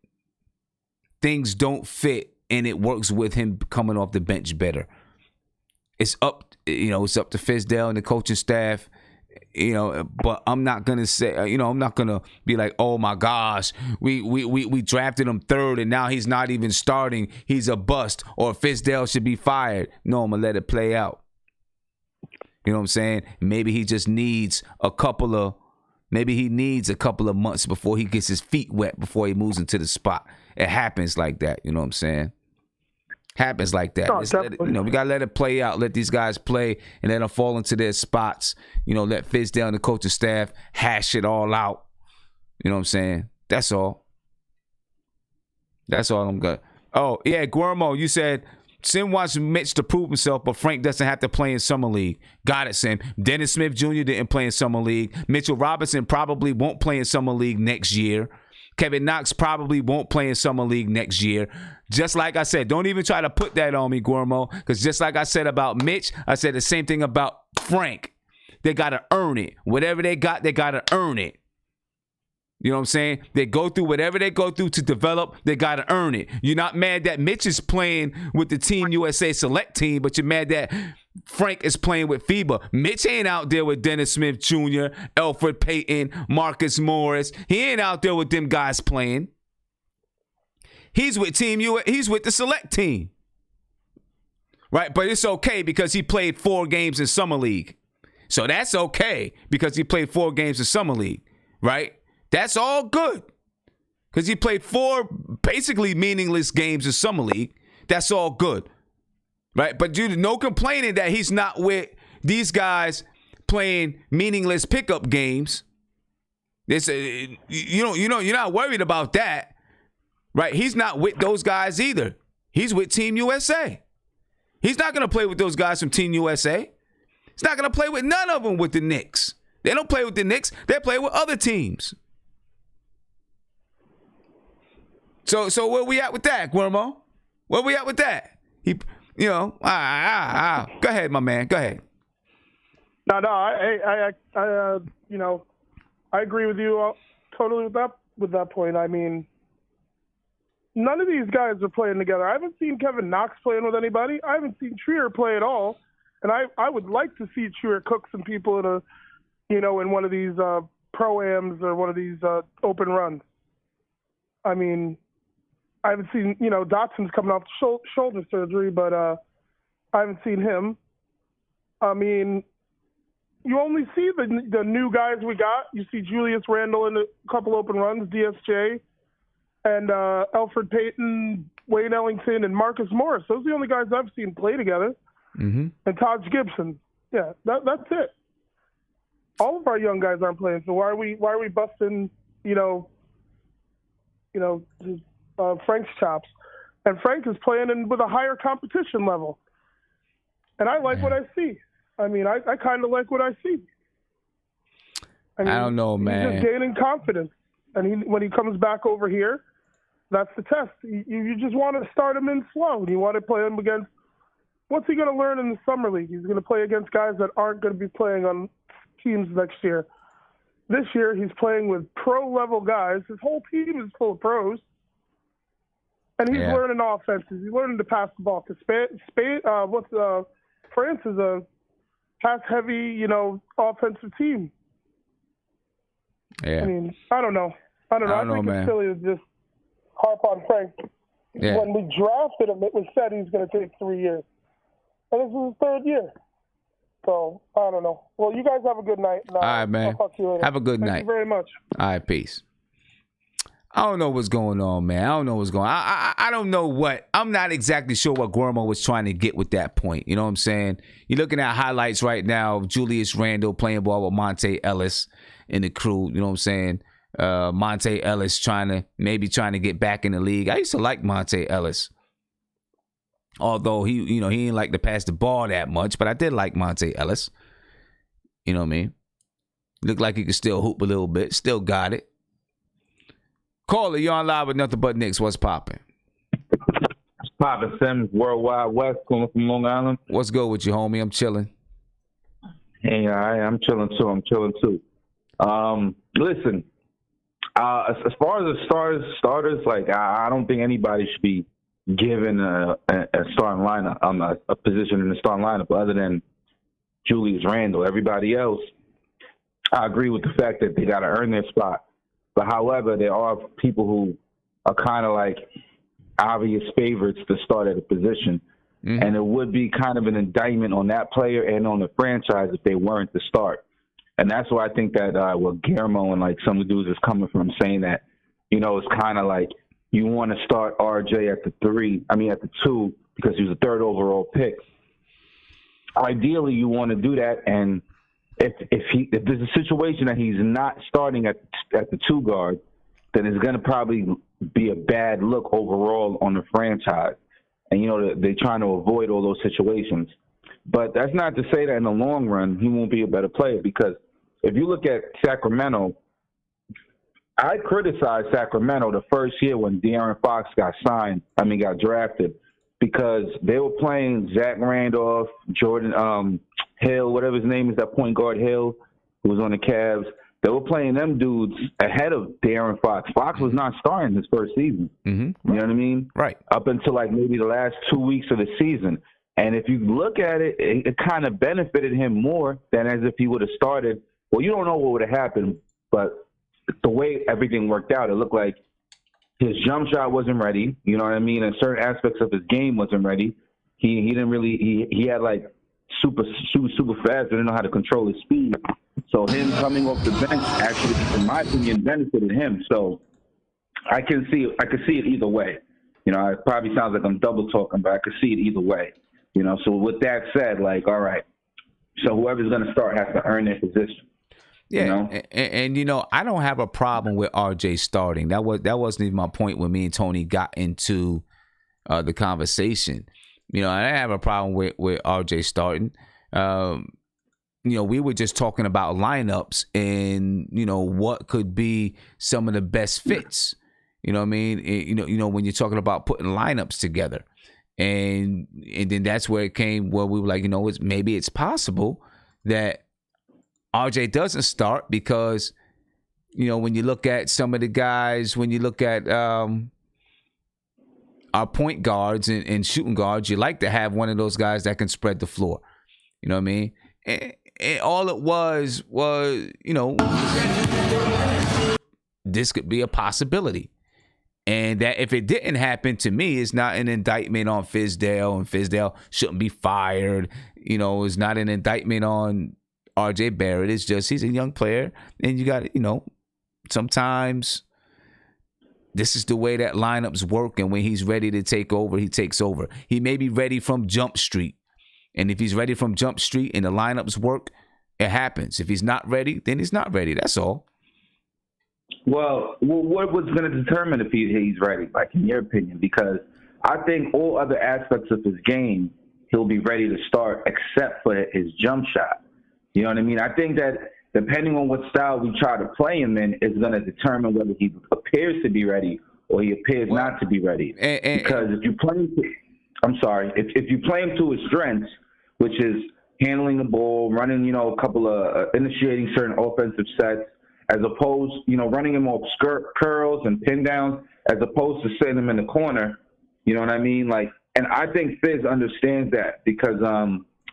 Things don't fit, and it works with him coming off the bench better. It's up to Fizdale and the coaching staff. But I'm not gonna say, I'm not gonna be like, oh my gosh, we drafted him third and now he's not even starting. He's a bust, or Fizdale should be fired. No, I'm gonna let it play out. You know what I'm saying? Maybe he just needs a couple of months before he gets his feet wet before he moves into the spot. It happens like that. You know what I'm saying? Happens like that. We gotta let it play out. Let these guys play and let them fall into their spots. Let Fizdale and the coaching staff hash it all out. You know what I'm saying? That's all. That's all I'm good. Oh yeah, Guillermo, you said Sim wants Mitch to prove himself, but Frank doesn't have to play in Summer League. Got it, Sim. Dennis Smith Jr. didn't play in Summer League. Mitchell Robinson probably won't play in Summer League next year. Kevin Knox probably won't play in Summer League next year. Just like I said, don't even try to put that on me, Guillermo, because just like I said about Mitch, I said the same thing about Frank. They got to earn it. Whatever they got to earn it. You know what I'm saying? They go through whatever they go through to develop, they got to earn it. You're not mad that Mitch is playing with the Team USA select team, but you're mad that Frank is playing with FIBA. Mitch ain't out there with Dennis Smith Jr., Elfrid Payton, Marcus Morris. He ain't out there with them guys playing. He's with he's with the select team. Right? But it's okay because he played 4 games in Summer League. So that's okay because he played 4 games in Summer League. Right? That's all good. Because he played 4 basically meaningless games in Summer League. That's all good. Right? But dude, no complaining that he's not with these guys playing meaningless pickup games. You're not worried about that. Right? He's not with those guys either. He's with Team USA. He's not going to play with those guys from Team USA. He's not going to play with none of them with the Knicks. They don't play with the Knicks. They play with other teams. So where we at with that, Guillermo? Where we at with that? Go ahead, my man. Go ahead. No, I agree with you totally with that point. I mean, none of these guys are playing together. I haven't seen Kevin Knox playing with anybody. I haven't seen Trier play at all. And I would like to see Trier cook some people in one of these pro-ams or one of these open runs. I mean, I haven't seen, Dotson's coming off shoulder surgery, but I haven't seen him. I mean, you only see the new guys we got. You see Julius Randle in a couple open runs, DSJ, and Elfrid Payton, Wayne Ellington, and Marcus Morris. Those are the only guys I've seen play together. Mm-hmm. And Taj Gibson. Yeah, that's it. All of our young guys aren't playing, so why are we busting, Frank's chops? And Frank is playing with a higher competition level. And I like what I see. I mean, I kind of like what I see. I don't know, man. He's just gaining confidence. And when he comes back over here, that's the test. You just want to start him in slow. You want to play him against – what's he going to learn in the Summer League? He's going to play against guys that aren't going to be playing on teams next year. This year, he's playing with pro-level guys. His whole team is full of pros. And he's learning offenses. He's learning to pass the ball. Because France is a pass-heavy, offensive team. Yeah. I mean, I don't know. I think man. it's silly to just harp on Frank. Yeah. When we drafted him, it was said he's going to take 3 years. And this is his 3rd year. So, I don't know. Well, you guys have a good night. All right, man. I'll talk to you later. Have a good night. Thank you very much. All right, peace. I don't know what's going on, man. I don't know what's going on. I don't know what. I'm not exactly sure what Guermo was trying to get with that point. You know what I'm saying? You're looking at highlights right now of Julius Randle playing ball with Monte Ellis in the crew. You know what I'm saying? Monte Ellis trying to get back in the league. I used to like Monte Ellis. Although he didn't like to pass the ball that much, but I did like Monte Ellis. You know what I mean? Looked like he could still hoop a little bit. Still got it. Caller, you're on live with Nothing But Knicks. What's popping? Popping Sims, Worldwide West, calling from Long Island. What's good with you, homie? I'm chilling. Hey, I'm chilling too. Listen, as far as the starters, like I don't think anybody should be given a starting lineup, a position in the starting lineup other than Julius Randle. Everybody else, I agree with the fact that they got to earn their spot. But however, there are people who are kind of like obvious favorites to start at a position. Mm-hmm. And it would be kind of an indictment on that player and on the franchise if they weren't to start. And that's why I think that Guillermo and like some of the dudes is coming from saying that, it's kind of like you want to start RJ at the 2, because he was a 3rd overall pick. Ideally, you want to do that, and if there's a situation that he's not starting at the 2 guard, then it's going to probably be a bad look overall on the franchise. And, they're trying to avoid all those situations. But that's not to say that in the long run he won't be a better player, because if you look at Sacramento, I criticized Sacramento the first year when De'Aaron Fox got drafted, because they were playing Zach Randolph, Jordan Hill, whatever his name is, that point guard Hill, who was on the Cavs. They were playing them dudes ahead of De'Aaron Fox. Fox was not starting his first season. Mm-hmm. You know what I mean? Right. Up until like maybe the last 2 weeks of the season. And if you look at it, it kind of benefited him more than as if he would have started. Well, you don't know what would have happened, but the way everything worked out, it looked like his jump shot wasn't ready. You know what I mean? And certain aspects of his game wasn't ready. He didn't really. He had like super fast. Didn't know how to control his speed. So him coming off the bench actually, in my opinion, benefited him. So I could see it either way. It probably sounds like I'm double talking, but I could see it either way. So with that said, like, all right, so whoever's going to start has to earn their position. Yeah, and I don't have a problem with RJ starting. That wasn't even my point when me and Tony got into the conversation. I didn't have a problem with RJ starting. We were just talking about lineups and what could be some of the best fits. You know what I mean? When you're talking about putting lineups together, and then that's where it came where we were like, maybe it's possible that RJ doesn't start because, when you look at some of the guys, when you look at our point guards and shooting guards, you like to have one of those guys that can spread the floor. You know what I mean? And all it was, this could be a possibility. And that if it didn't happen, to me, it's not an indictment on Fizdale, and Fizdale shouldn't be fired. It's not an indictment on RJ Barrett. It's just he's a young player, and you got sometimes this is the way that lineups work, and when he's ready to take over, he takes over. He may be ready from Jump Street, and if he's ready from Jump Street and the lineups work, it happens. If he's not ready, then he's not ready. That's all. Well, what was going to determine if he's ready, like in your opinion? Because I think all other aspects of his game, he'll be ready to start except for his jump shot. You know what I mean? I think that depending on what style we try to play him in is going to determine whether he appears to be ready or he appears not to be ready. Because if you play if you play him to his strengths, which is handling the ball, running, a couple of initiating certain offensive sets, as opposed, running him off skirt curls and pin downs, as opposed to setting him in the corner. You know what I mean? Like, and I think Fizz understands that because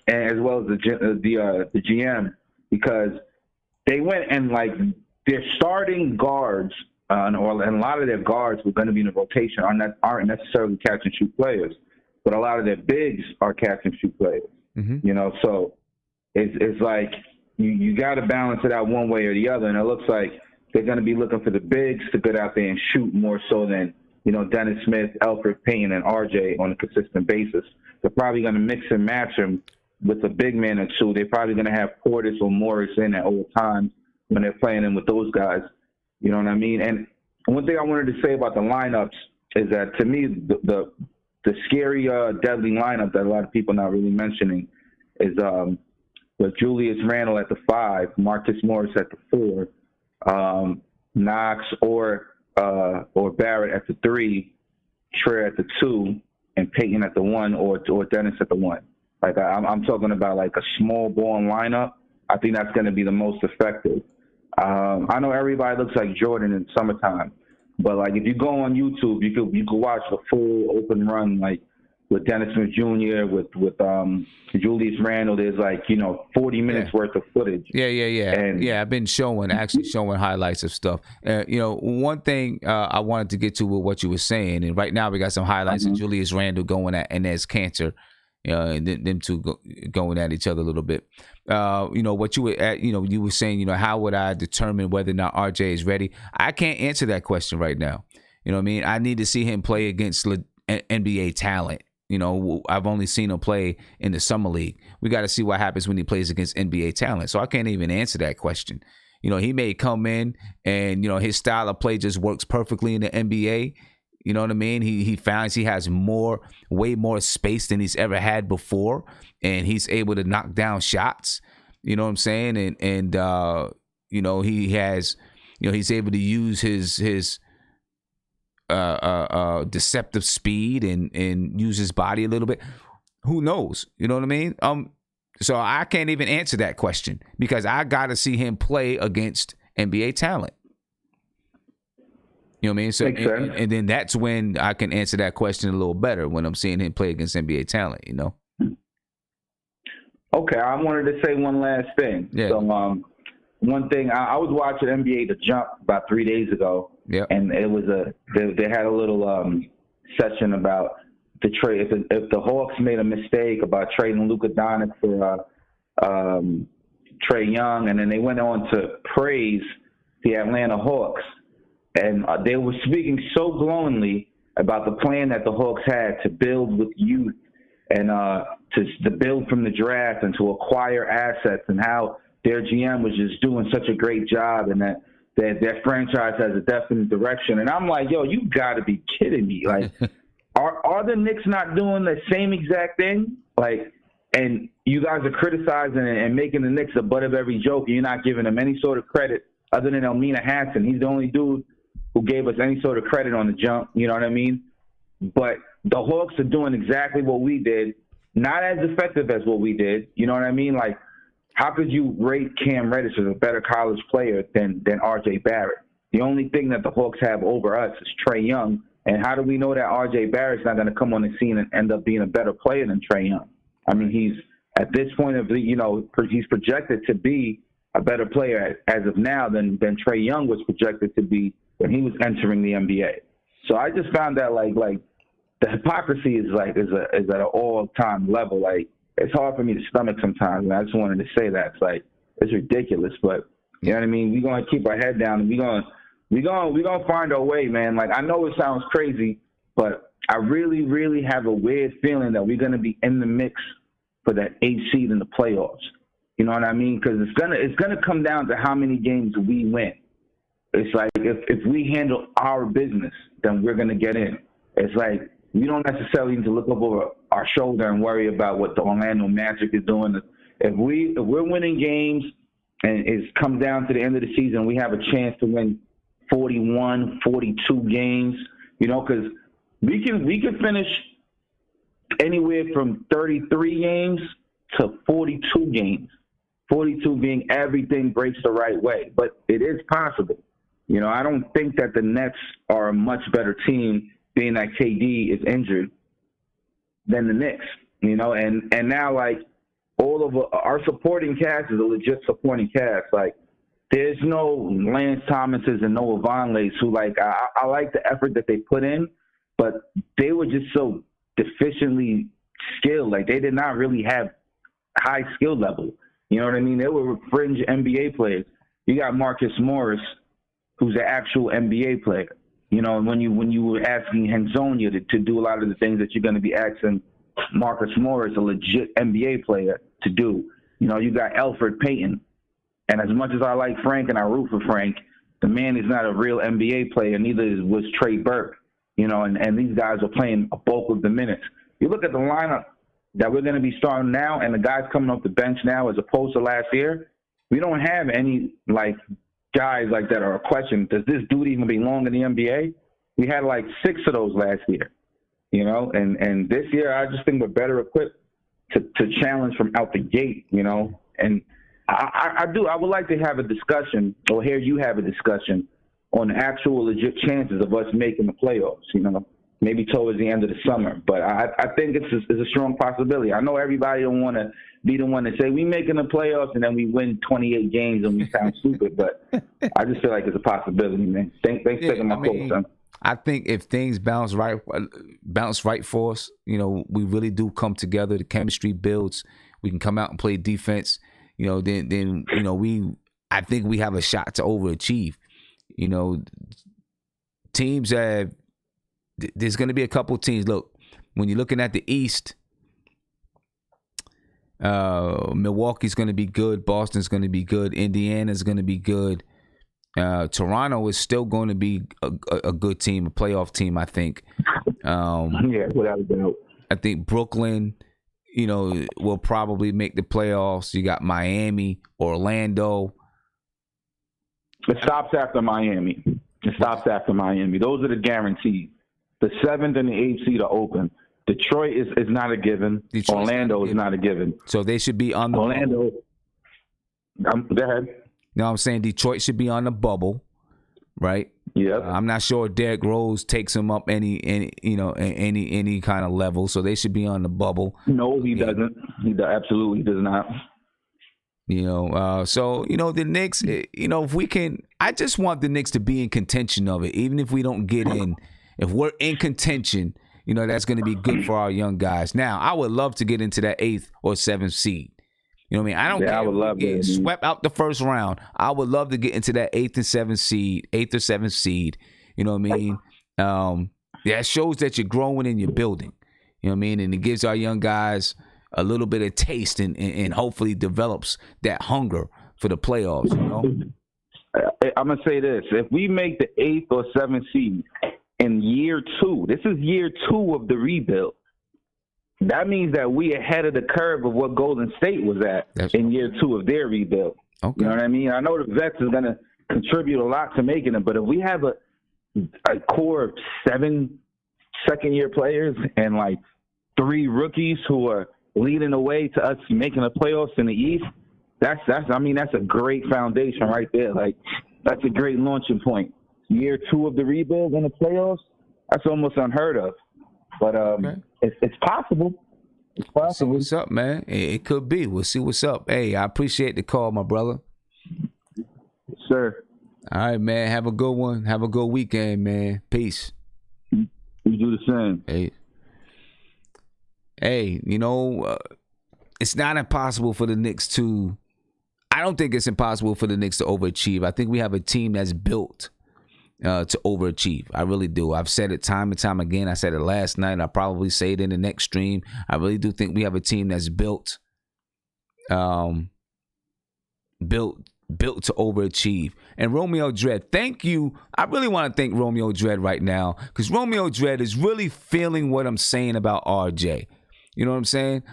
as well as the GM, because they went and like their starting guards and a lot of their guards were going to be in the rotation aren't necessarily catch and shoot players, but a lot of their bigs are catch and shoot players. You know, so it's like you got to balance it out one way or the other, and it looks like they're going to be looking for the bigs to get out there and shoot more so than, you know, Dennis Smith, Elfrid Payton, and RJ on a consistent basis. They're probably going to mix and match them with a big man or two. They're probably going to have Portis or Morris in at all times when they're playing in with those guys. You know what I mean? And one thing I wanted to say about the lineups is that, to me, the scary, deadly lineup that a lot of people are not really mentioning is with Julius Randle at the 5, Marcus Morris at the 4, Knox or Barrett at the 3, Trey at the 2, and Peyton at the 1, or Dennis at the 1. Like I'm talking about like a small ball lineup. I think that's going to be the most effective. I know everybody looks like Jordan in summertime, but like if you go on YouTube, you could watch the full open run, like with Dennis Smith Jr., with Julius Randle. There's like, you know, 40 minutes worth of footage. Yeah. And I've been showing highlights of stuff. You know, one thing I wanted to get to with what you were saying, and right now we got some highlights of Julius Randle going at Inez Cantor. And them two going at each other a little bit. You know, what you were at, you know, you were saying, you know, how would I determine whether or not RJ is ready? I can't answer that question right now. You know what I mean? I need to see him play against NBA talent. You know, I've only seen him play in the summer league. We got to see what happens when he plays against NBA talent. So I can't even answer that question. You know, he may come in and, you know, his style of play just works perfectly in the NBA. You know what I mean? He finds he has way more space than he's ever had before, and he's able to knock down shots. You know what I'm saying? And you know, he has, you know, he's able to use his deceptive speed and use his body a little bit. Who knows? You know what I mean? So I can't even answer that question because I got to see him play against NBA talent. You know what I mean? So and then that's when I can answer that question a little better, when I'm seeing him play against NBA talent, you know? Okay, I wanted to say one last thing. Yeah. So one thing, I was watching NBA The Jump about 3 days ago. Yeah. And it was they had a little session about the trade. If the Hawks made a mistake about trading Luka Doncic for Trae Young, and then they went on to praise the Atlanta Hawks. And they were speaking so glowingly about the plan that the Hawks had to build with youth and to build from the draft and to acquire assets, and how their GM was just doing such a great job, and that their franchise has a definite direction. And I'm like, yo, you got to be kidding me. Like, are the Knicks not doing the same exact thing? Like, and you guys are criticizing and making the Knicks the butt of every joke, and you're not giving them any sort of credit other than Elmina Hassan. He's the only dude who gave us any sort of credit on the jump, you know what I mean? But the Hawks are doing exactly what we did, not as effective as what we did, you know what I mean? Like, how could you rate Cam Reddish as a better college player than RJ Barrett? The only thing that the Hawks have over us is Trae Young, and how do we know that RJ Barrett's not going to come on the scene and end up being a better player than Trae Young? I mean, he's, at this point of the, you know, he's projected to be a better player as of now than Trae Young was projected to be when he was entering the NBA. So I just found that like the hypocrisy is at an all-time level. Like, it's hard for me to stomach sometimes, and I just wanted to say that. It's like, it's ridiculous, but you know what I mean? We're gonna keep our head down, and we're gonna find our way, man. Like, I know it sounds crazy, but I really, really have a weird feeling that we're gonna be in the mix for that 8th seed in the playoffs. You know what I mean? Because it's gonna come down to how many games we win. It's like, if we handle our business, then we're going to get in. It's like, we don't necessarily need to look up over our shoulder and worry about what the Orlando Magic is doing. If we're winning games and it's come down to the end of the season, we have a chance to win 41, 42 games, you know, because we can finish anywhere from 33 games to 42 games. 42 being everything breaks the right way, but it is possible. You know, I don't think that the Nets are a much better team, being that KD is injured, than the Knicks. You know, and now, like, all of our supporting cast is a legit supporting cast. Like, there's no Lance Thomases and Noah Vonlehs who, like, I like the effort that they put in, but they were just so deficiently skilled. Like, they did not really have high skill level. You know what I mean? They were fringe NBA players. You got Marcus Morris, who's an actual NBA player. You know, and when you were asking Henzonia to do a lot of the things that you're going to be asking Marcus Morris, a legit NBA player, to do. You know, you got Elfrid Payton. And as much as I like Frank and I root for Frank, the man is not a real NBA player. Neither was Trey Burke. You know, and these guys are playing a bulk of the minutes. You look at the lineup that we're going to be starting now and the guys coming off the bench now as opposed to last year, we don't have any, like, guys like that are a question. Does this dude even belong in the NBA? We had like 6 of those last year, you know, and this year I just think we're better equipped to challenge from out the gate, you know. And I would like to have a discussion or hear you have a discussion on actual legit chances of us making the playoffs, you know, maybe towards the end of the summer. But I think it's a strong possibility. I know everybody don't want to be the one to say we making the playoffs and then we win 28 games and we sound stupid, but I just feel like it's a possibility, man. Thanks for taking my call, son. I think if things bounce right for us, you know, we really do come together, the chemistry builds, we can come out and play defense, you know, then you know, I think we have a shot to overachieve. You know, teams have, there's going to be a couple teams. Look, when you're looking at the East, Milwaukee's going to be good. Boston's going to be good. Indiana's going to be good. Toronto is still going to be a good team, a playoff team, I think. Yeah, without a doubt. I think Brooklyn, you know, will probably make the playoffs. You got Miami, Orlando. It stops after Miami. Those are the guarantees. The 7th and the 8th seed are open. Detroit is not a given. Orlando is not a given. So they should be on the Orlando. Go ahead. No, I'm saying Detroit should be on the bubble, right? Yeah. I'm not sure Derrick Rose takes them up any kind of level, so they should be on the bubble. No, he doesn't. He absolutely does not. You know, so, you know, the Knicks, you know, if we can, I just want the Knicks to be in contention of it, even if we don't get in. If we're in contention, you know, that's going to be good for our young guys. Now, I would love to get into that 8th or 7th seed. You know what I mean? I don't care. I would love get swept out the first round. I would love to get into that 8th or 7th seed. You know what I mean? That shows that you're growing and you're building. You know what I mean? And it gives our young guys a little bit of taste and hopefully develops that hunger for the playoffs, you know? I'm going to say this. If we make the 8th or 7th seed in year 2, this is year 2 of the rebuild, that means that we ahead of the curve of what Golden State was at in year 2 of their rebuild. Okay. You know what I mean? I know the vets is going to contribute a lot to making it, but if we have a core of 7 second-year players and like 3 rookies who are leading the way to us making the playoffs in the East, that's a great foundation right there. Like, that's a great launching point. Year 2 of the rebuild in the playoffs, that's almost unheard of. But it's possible. It's possible. See what's up, man. It could be. We'll see what's up. Hey, I appreciate the call, my brother. Yes, sir. All right, man. Have a good one. Have a good weekend, man. Peace. You do the same. Hey, you know, it's not impossible for the Knicks to. I don't think it's impossible for the Knicks to overachieve. I think we have a team that's built to overachieve. I really do. I've said it time and time again. I said it last night. I'll probably say it in the next stream. I really do think we have a team that's built to overachieve. And Romeo Dread, thank you. I really want to thank Romeo Dread right now because Romeo Dread is really feeling what I'm saying about RJ. You know what I'm saying?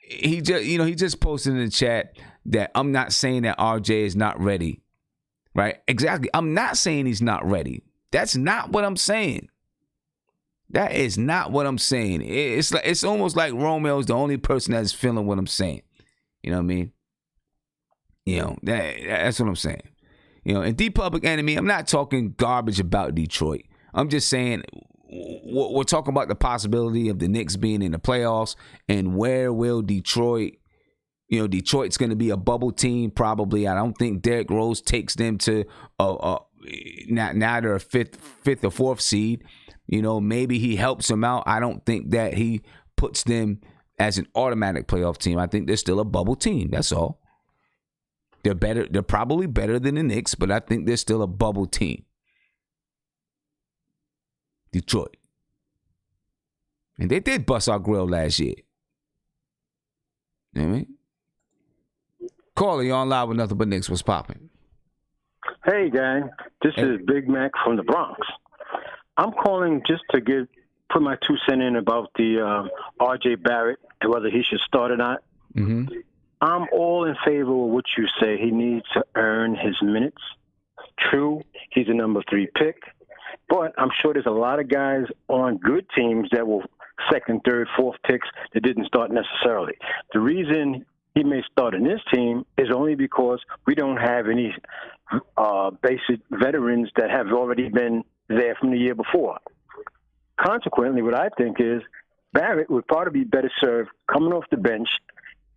He just posted in the chat that I'm not saying that RJ is not ready. Right? Exactly. I'm not saying he's not ready. That's not what I'm saying. That is not what I'm saying. It's almost like Romeo's the only person that's feeling what I'm saying. You know what I mean? You know, that's what I'm saying. You know, and Public Enemy, I'm not talking garbage about Detroit. I'm just saying we're talking about the possibility of the Knicks being in the playoffs and where will Detroit You know, Detroit's going to be a bubble team probably. I don't think Derrick Rose takes them to now they're a fifth or fourth seed. You know, maybe he helps them out. I don't think that he puts them as an automatic playoff team. I think they're still a bubble team. That's all. They're better. They're probably better than the Knicks, but I think they're still a bubble team. Detroit. And they did bust our grill last year. You know what I mean? Caller, you on live with Nothing But Knicks. What's popping? Hey, gang. This is Big Mac from the Bronx. I'm calling just to put my 2 cents in about the R.J. Barrett and whether he should start or not. Mm-hmm. I'm all in favor of what you say. He needs to earn his minutes. True, he's a number 3 pick. But I'm sure there's a lot of guys on good teams that were second, third, fourth picks that didn't start necessarily. The reason he may start in this team is only because we don't have any basic veterans that have already been there from the year before. Consequently, what I think is Barrett would probably be better served coming off the bench,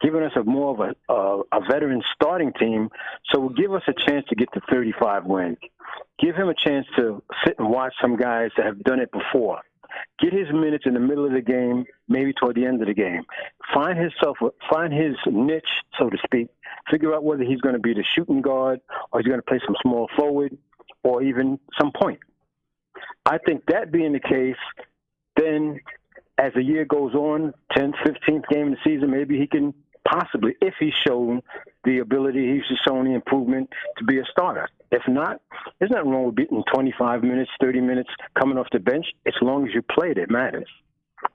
giving us more of a veteran starting team, so it will give us a chance to get to 35 wins. Give him a chance to sit and watch some guys that have done it before. Get his minutes in the middle of the game, maybe toward the end of the game. Find his niche, so to speak. Figure out whether he's going to be the shooting guard or he's going to play some small forward or even some point. I think that being the case, then as the year goes on, 10th, 15th game of the season, maybe he can possibly, if he's shown the ability, he's shown the improvement to be a starter. If not, there's nothing wrong with getting 25 minutes, 30 minutes coming off the bench. As long as you played, it matters.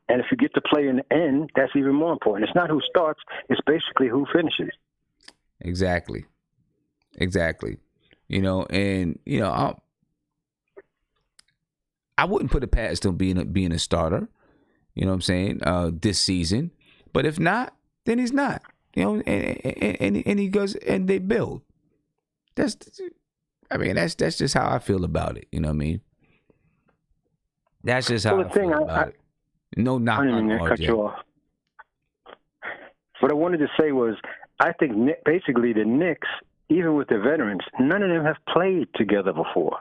And if you get to play in the end, that's even more important. It's not who starts, it's basically who finishes. Exactly. You know, and, you know, I wouldn't put it past him being a starter, you know what I'm saying, this season. But if not, then he's not. You know, and he goes and they build. That's just how I feel about it. You know what I mean? That's just how I feel about it. No knock on RJ. Cut you off. What I wanted to say was, I think basically the Knicks, even with the veterans, none of them have played together before.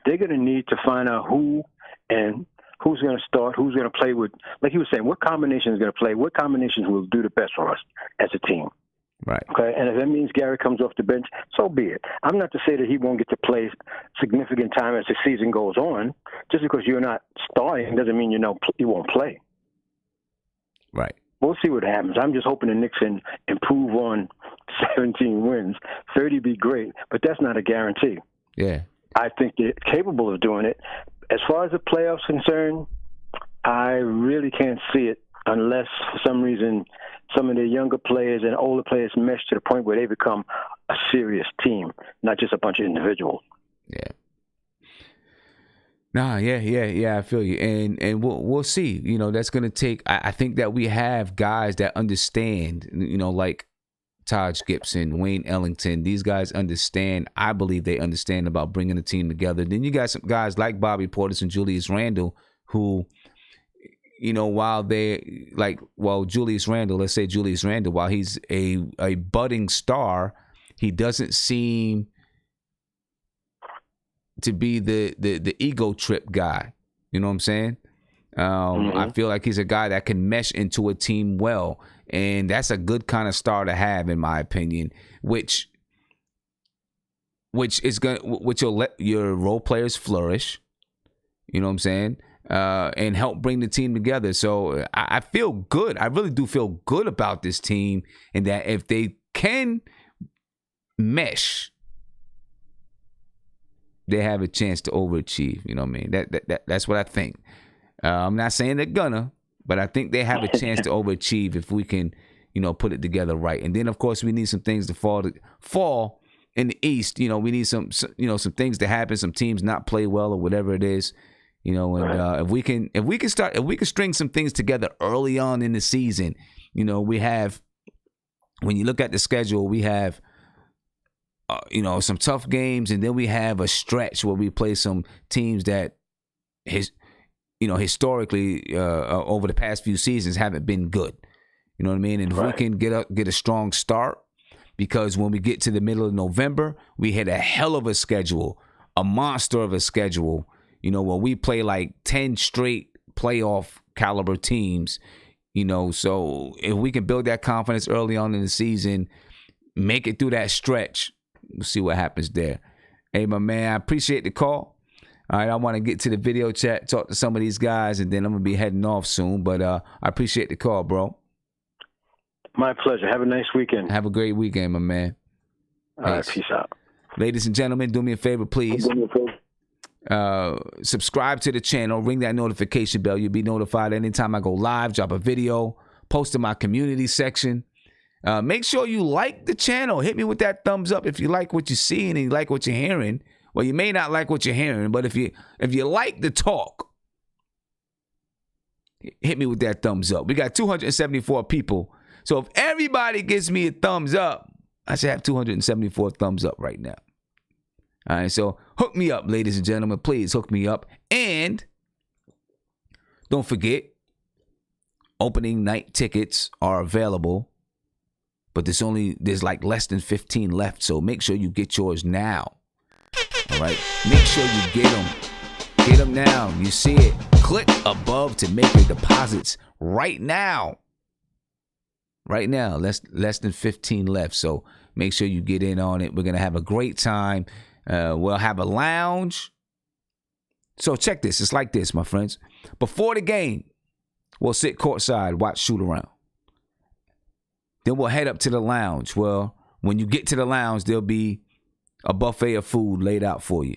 They're going to need to find out who and who's going to start, who's going to play with, like he was saying, what combination is going to play, what combinations will do the best for us as a team. Right. Okay. And if that means Gary comes off the bench, so be it. I'm not to say that he won't get to play significant time as the season goes on. Just because you're not starting doesn't mean you won't play. Right. We'll see what happens. I'm just hoping the Knicks can improve on 17 wins. 30 be great, but that's not a guarantee. Yeah. I think they're capable of doing it. As far as the playoffs concerned, I really can't see it unless, for some reason, some of the younger players and older players mesh to the point where they become a serious team, not just a bunch of individuals. Yeah. Nah, yeah. I feel you, and we'll see. You know, that's gonna take. I think that we have guys that understand. You know, like Taj Gibson, Wayne Ellington. These guys understand. I believe they understand about bringing the team together. Then you got some guys like Bobby Portis and Julius Randle, who, you know, Julius Randle, let's say Julius Randle, while he's a budding star, he doesn't seem to be the ego trip guy. You know what I'm saying? I feel like he's a guy that can mesh into a team well, and that's a good kind of star to have, in my opinion. Which will let your role players flourish. You know what I'm saying? And help bring the team together. So I feel good. I really do feel good about this team, and that if they can mesh, they have a chance to overachieve. You know what I mean? That's what I think. I'm not saying they're gonna, but I think they have a chance to overachieve if we can, you know, put it together right. And then, of course, we need some things to fall in the East. You know, we need some things to happen. Some teams not play well or whatever it is. You know, and if we can string some things together early on in the season, you know, we have, when you look at the schedule, we have, you know, some tough games, and then we have a stretch where we play some teams that historically over the past few seasons haven't been good. You know what I mean? And if we can get a strong start, because when we get to the middle of November, we hit a hell of a schedule, a monster of a schedule, you know, where we play like 10 straight playoff caliber teams, you know. So if we can build that confidence early on in the season, make it through that stretch, we'll see what happens there. Hey, my man, I appreciate the call. All right, I want to get to the video chat, talk to some of these guys, and then I'm going to be heading off soon. But I appreciate the call, bro. My pleasure. Have a nice weekend. Have a great weekend, my man. All right, peace out. Ladies and gentlemen, do me a favor, please. Subscribe to the channel. Ring that notification bell. You'll be notified anytime I go live, drop a video, post in my community section. Make sure you like the channel. Hit me with that thumbs up if you like what you're seeing and you like what you're hearing. Well, you may not like what you're hearing, but if you like the talk, hit me with that thumbs up. We got 274 people. So if everybody gives me a thumbs up, I should have 274 thumbs up right now. All right, so hook me up, ladies and gentlemen. Please hook me up. And don't forget, opening night tickets are available, but there's like less than 15 left. So make sure you get yours now. All right, make sure you get them. Get them now. You see it. Click above to make your deposits right now. Right now, less than 15 left. So make sure you get in on it. We're going to have a great time. We'll have a lounge. So check this. It's like this, my friends. Before the game, we'll sit courtside, watch shoot around. Then we'll head up to the lounge. Well, when you get to the lounge, there'll be a buffet of food laid out for you.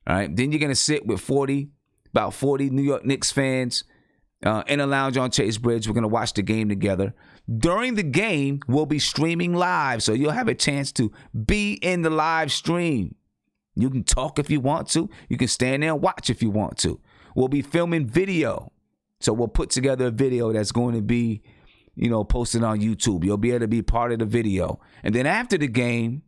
All right. Then you're going to sit with about 40 New York Knicks fans in a lounge on Chase Bridge. We're going to watch the game together. During the game, we'll be streaming live, so you'll have a chance to be in the live stream. You can talk if you want to. You can stand there and watch if you want to. We'll be filming video. So we'll put together a video that's going to be, you know, posted on YouTube. You'll be able to be part of the video. And then after the game,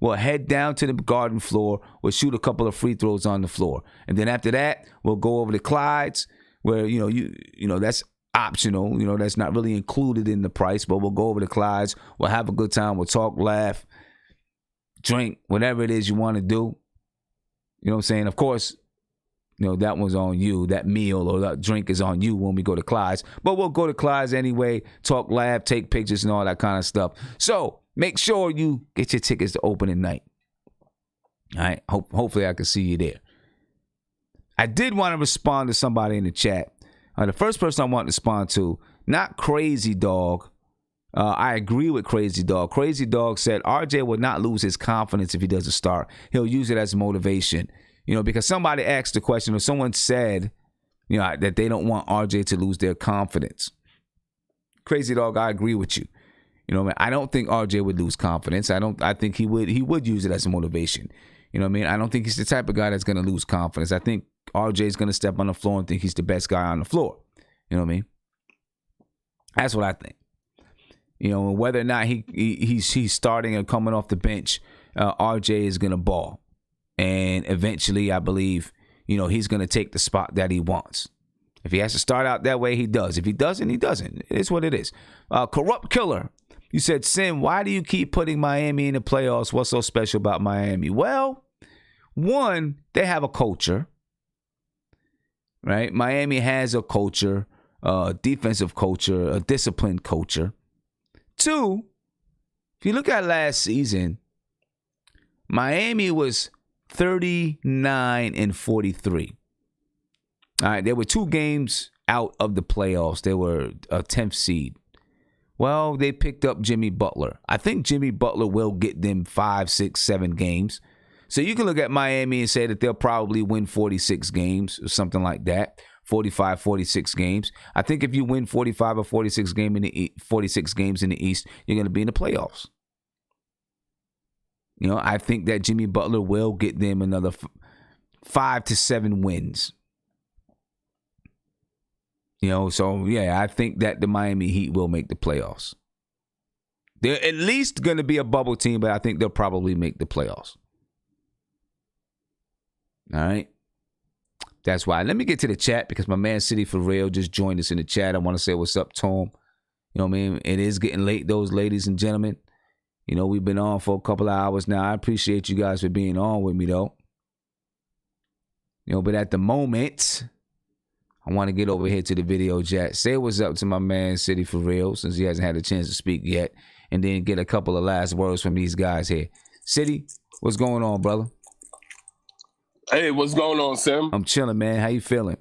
we'll head down to the garden floor. We'll shoot a couple of free throws on the floor. And then after that, we'll go over to Clyde's, where, you know, that's optional. You know, that's not really included in the price, but we'll go over to Clyde's. We'll have a good time. We'll talk, laugh, drink, whatever it is you want to do. You know what I'm saying? Of course, you know, that one's on you. That meal or that drink is on you when we go to Clyde's. But we'll go to Clyde's anyway, talk, laugh, take pictures and all that kind of stuff. So make sure you get your tickets to opening night. All right? Hopefully I can see you there. I did want to respond to somebody in the chat. The first person I want to respond to, not Crazy Dog. I agree with Crazy Dog. Crazy Dog said RJ will not lose his confidence if he doesn't start. He'll use it as motivation. You know, because somebody asked the question, or someone said, you know, that they don't want RJ to lose their confidence. Crazy Dog, I agree with you. You know what I mean? I don't think RJ would lose confidence. I think he would use it as a motivation. You know what I mean? I don't think he's the type of guy that's going to lose confidence. I think RJ is going to step on the floor and think he's the best guy on the floor. You know what I mean? That's what I think. You know, whether or not he's starting or coming off the bench, RJ is going to ball. And eventually, I believe, you know, he's going to take the spot that he wants. If he has to start out that way, he does. If he doesn't, he doesn't. It is what it is. Corrupt Killer. You said, Sim, why do you keep putting Miami in the playoffs? What's so special about Miami? Well, one, they have a culture, right? Miami has a culture, a defensive culture, a disciplined culture. Two, if you look at last season, Miami was 39-43. All right, there were 2 games out of the playoffs. They were a 10th seed. Well, they picked up Jimmy Butler. I think Jimmy Butler will get them 5, 6, 7 games. So you can look at Miami and say that they'll probably win 46 games or something like that. 45, 46 games. I think if you win 45 or 46 games in the East, you're going to be in the playoffs. You know, I think that Jimmy Butler will get them another 5 to 7 wins. You know, so yeah, I think that the Miami Heat will make the playoffs. They're at least going to be a bubble team, but I think they'll probably make the playoffs. All right. That's why. Let me get to the chat because my man City for Real just joined us in the chat. I want to say what's up to him. You know what I mean? It is getting late, those ladies and gentlemen. You know, we've been on for a couple of hours now. I appreciate you guys for being on with me, though. You know, but at the moment, I want to get over here to the video chat. Say what's up to my man City for real, since he hasn't had a chance to speak yet. And then get a couple of last words from these guys here. City, what's going on, brother? Hey, what's going on, Sim? I'm chilling, man. How you feeling?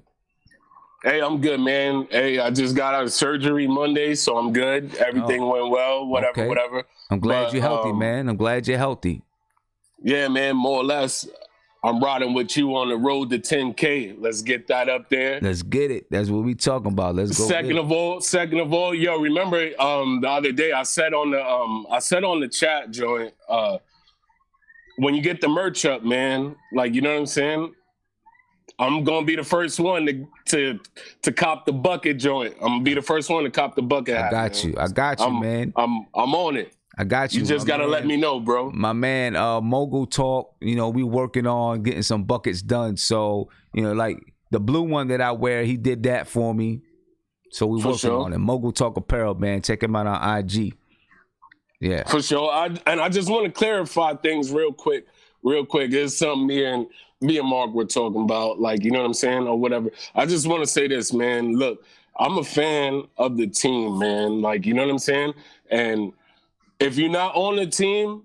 Hey, I'm good, man. Hey, I just got out of surgery Monday, so I'm good. Everything went well, whatever. I'm glad you're healthy, man. I'm glad you're healthy. Yeah, man, more or less. I'm riding with you on the road to 10K. Let's get that up there. Let's get it. That's what we talking about. Let's go. Second of all, yo, remember the other day I said on the chat joint, when you get the merch up, man, like, you know what I'm saying? I'm gonna be the first one to cop the bucket joint. I'm gonna be the first one to cop the bucket hat. I got you, man. I'm on it. I got you. You just gotta let me know, bro. My man, Mogul Talk, you know, we working on getting some buckets done. So, you know, like the blue one that I wear, he did that for me. So we working on it. Mogul Talk Apparel, man. Check him out on IG. Yeah. For sure. I just want to clarify things real quick. It's something me and Mark were talking about, like, you know what I'm saying, or whatever. I just want to say this, man. Look, I'm a fan of the team, man. Like, you know what I'm saying? And if you're not on the team,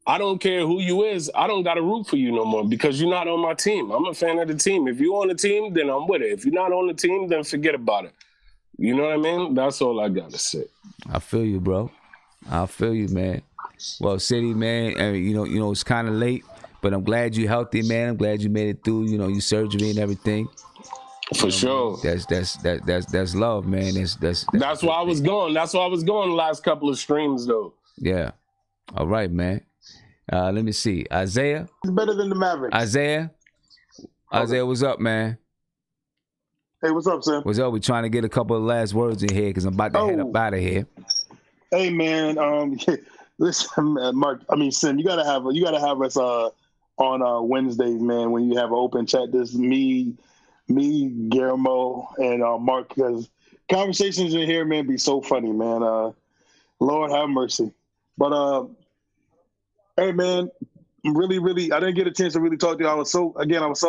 I don't care who you is. I don't got to root for you no more because you're not on my team. I'm a fan of the team. If you're on the team, then I'm with it. If you're not on the team, then forget about it. You know what I mean? That's all I got to say. I feel you, bro. I feel you, man. Well, City, man, I mean, you know, it's kind of late, but I'm glad you're healthy, man. I'm glad you made it through, you know, your surgery and everything. For sure. That's love, man. That's why I was going. That's why I was going the last couple of streams, though. Yeah. All right, man. Let me see. Isaiah. It's better than the Mavericks. Isaiah, what's up, man? Hey, what's up, Sam? What's up? We're trying to get a couple of last words in here because I'm about to head up out of here. Hey, man. Listen, Mark. I mean, Sim. You gotta have us on Wednesdays, man. When you have an open chat, this me, Guillermo, and Mark, because conversations in here, man, be so funny, man. Lord have mercy. But hey, man, really, I didn't get a chance to really talk to you. I was so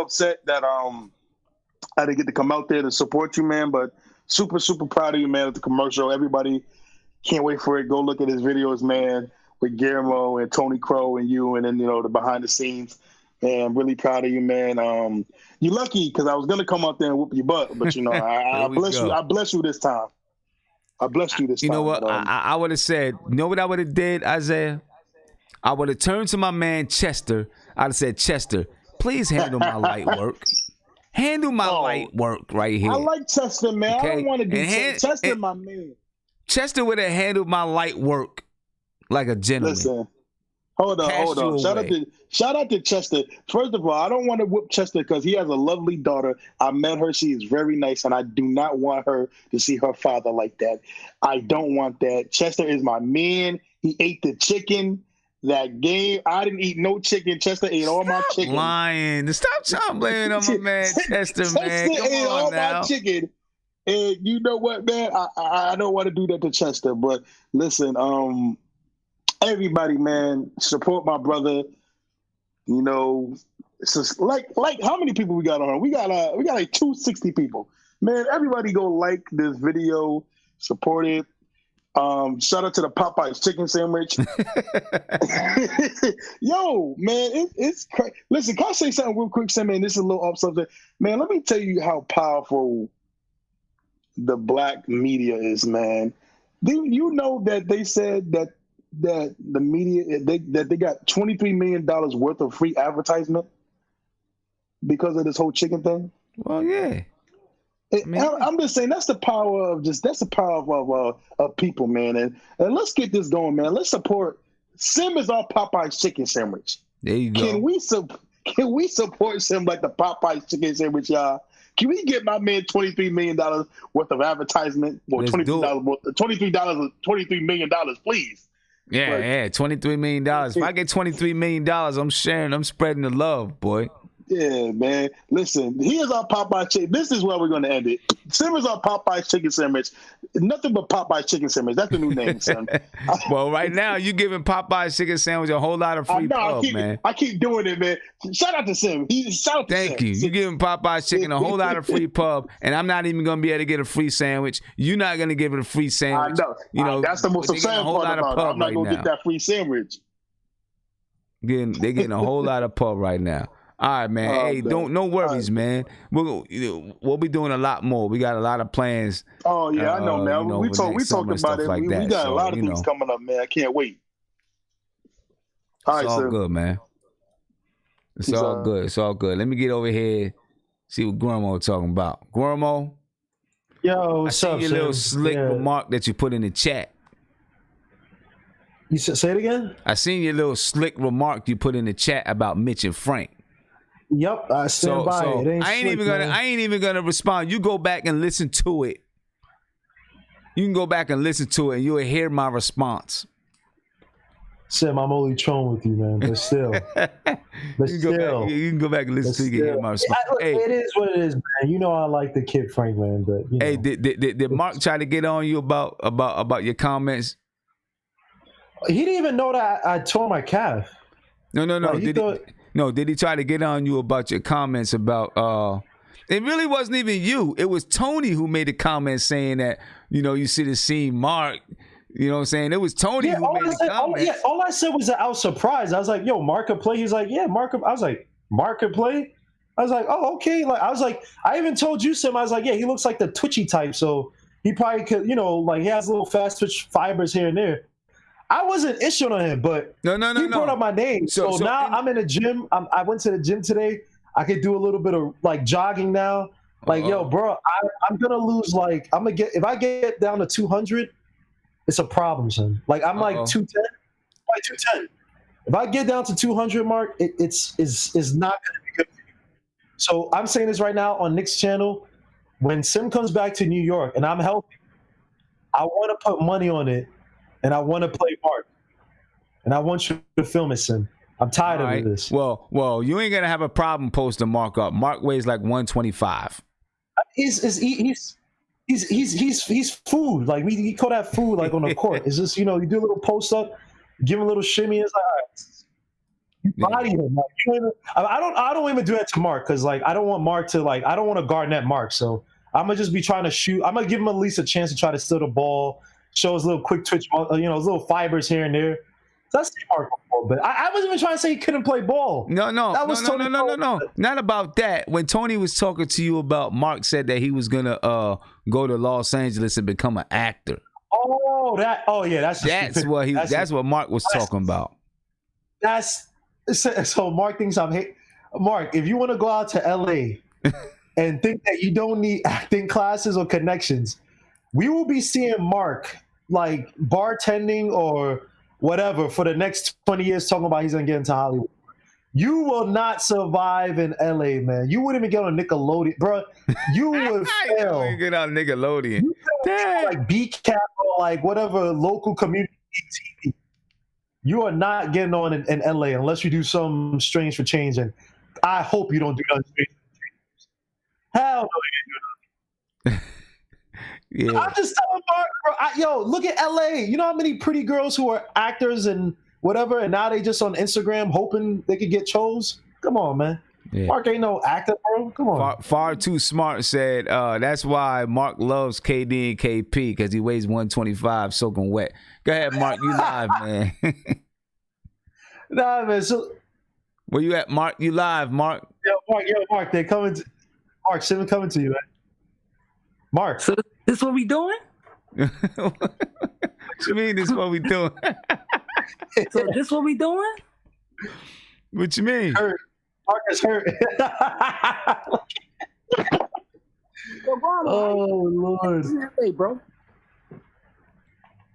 upset that I didn't get to come out there to support you, man. But super proud of you, man. At the commercial, everybody can't wait for it. Go look at his videos, man, with Guillermo and Tony Crow and you, and then the behind the scenes. And I'm really proud of you, man. You're lucky because I was gonna come out there and whoop your butt, but I bless you. I bless you this time. I blessed you this time. You know what? I would have said. You know what I would have did, Isaiah? I would have turned to my man Chester. I'd have said, Chester, please handle my light work. Handle my light work right here. I like Chester, man. Okay? I don't want to do Chester, my man. Chester would have handled my light work like a gentleman. Listen, hold on. Shout out to Chester. First of all, I don't want to whoop Chester because he has a lovely daughter. I met her. She is very nice, and I do not want her to see her father like that. I don't want that. Chester is my man. He ate the chicken that game. I didn't eat no chicken. Chester ate all my chicken. Lying. Stop chomping on my man Chester, man. Come ate on all now. my chicken. And you know what, man? I don't want to do that to Chester. But listen, everybody, man, support my brother. It's just like how many people we got on? We got like 260 people. Man, everybody go like this video, support it. Shout out to the Popeyes chicken sandwich. Yo, man, it's crazy. Listen, can I say something real quick, Sam? Man, this is a little off subject. Man, let me tell you how powerful the black media is, man. Do you know that they said that the media they got $23 million worth of free advertisement because of this whole chicken thing? Well, yeah. I'm just saying that's the power of people, man. And let's get this going, man. Let's support Sim is our Popeyes chicken sandwich. There you go. Can we support Sim like the Popeyes chicken sandwich, y'all? Can we get my man $23 million worth of advertisement? Or $23 million, please. Yeah, $23 million. If I get $23 million, I'm sharing. I'm spreading the love, boy. Yeah, man. Listen, here's our Popeye chicken. This is where we're going to end it. Simmons our Popeye chicken sandwich. Nothing but Popeye chicken sandwich. That's the new name, son. Well, right now you're giving Popeye's chicken sandwich a whole lot of free pub, man. I keep doing it, man. Shout out to Sim. Thank you. You're giving Popeye's chicken a whole lot of free pub, and I'm not even going to be able to get a free sandwich. You're not going to give it a free sandwich. I know. You know, that's the most upsetting part about it. I'm not going to get that free sandwich. They're getting a whole lot of pub right now. All right, man. Hey, man. no worries, man. We'll be doing a lot more. We got a lot of plans. Oh yeah, I know, man. We talked about it. Like we got a lot of things coming up, man. I can't wait. All right, it's all good, man. It's all good. It's all good. Let me get over here, see what Guillermo talking about. Guillermo, yo, what's up? I see your little slick remark that you put in the chat. You say it again? I seen your little slick remark you put in the chat about Mitch and Frank. Yep, I stand by it. It I ain't even gonna respond. You go back and listen to it. You can go back and listen to it, and you'll hear my response. Sim, I'm only trolling with you, man. But still, you can go back and listen to it and hear my response. It is what it is, man. You know I like the kid Frank, man. But hey, did Mark try to get on you about your comments? He didn't even know that I tore my calf. No. Did he try to get on you about your comments about it really wasn't even you. It was Tony who made a comment saying that, you should have seen Mark. You know what I'm saying? It was Tony who made the comment. All I said was that I was surprised. I was like, yo, Mark could play. He's like, yeah, Mark. I was like, Mark could play? I was like, oh, okay. Like I was like, I even told you, Sim, I was like, yeah, he looks like the twitchy type. So he probably could, like he has little fast twitch fibers here and there. I wasn't issuing on him, but he brought up my name. So now I'm in the gym. I went to the gym today. I could do a little bit of like jogging now. Like, yo, bro, I'm gonna lose. Like, if I get down to 200, it's a problem, son. Like, I'm like 210, like 210. If I get down to 200, Mark, it's not gonna be good for you. So I'm saying this right now on Knicks channel. When Sim comes back to New York and I'm healthy, I want to put money on it. And I want to play Mark. And I want you to film it, Sim. I'm tired of this. Well, you ain't gonna have a problem posting Mark up. Mark weighs like 125. He's food. Like we call that food like on the court. It's just, you do a little post up, give him a little shimmy. It's like, all right. You body him. Like, I don't even do that to Mark because like I don't want Mark to I don't want to guard net Mark. So I'm gonna just be trying to shoot. I'm gonna give him at least a chance to try to steal the ball. Show his little quick twitch, his little fibers here and there. That's Mark ball, but I wasn't even trying to say he couldn't play ball. No. Not about that. When Tony was talking to you about Mark said that he was gonna go to Los Angeles and become an actor. That's what Mark was talking about. So Mark thinks I'm hate. Mark, if you want to go out to LA and think that you don't need acting classes or connections, we will be seeing Mark like bartending or whatever for the next 20 years talking about he's going to get into Hollywood. You will not survive in LA, man. You wouldn't even get on Nickelodeon. Bro, you would fail. You get on Nickelodeon. You like BCAP or like whatever local community TV. You are not getting on in LA unless you do something strange for change. And I hope you don't do nothing strange for change. Hell no, you do nothing. Yeah. I'm just telling Mark, bro, look at LA. You know how many pretty girls who are actors and whatever, and now they just on Instagram hoping they could get chose? Come on, man. Yeah. Mark ain't no actor, bro. Come on. Far Too Smart said that's why Mark loves KD and KP because he weighs 125 soaking wet. Go ahead, Mark. You live, man. Nah, man. So where you at, Mark? You live, Mark? Mark. They're coming. Mark, Sim coming to you, man. Mark. So this what we doing? What you mean this what we doing? So this what we doing? What you mean? Hurt. Mark is hurt. Oh, Lord. Hey, bro.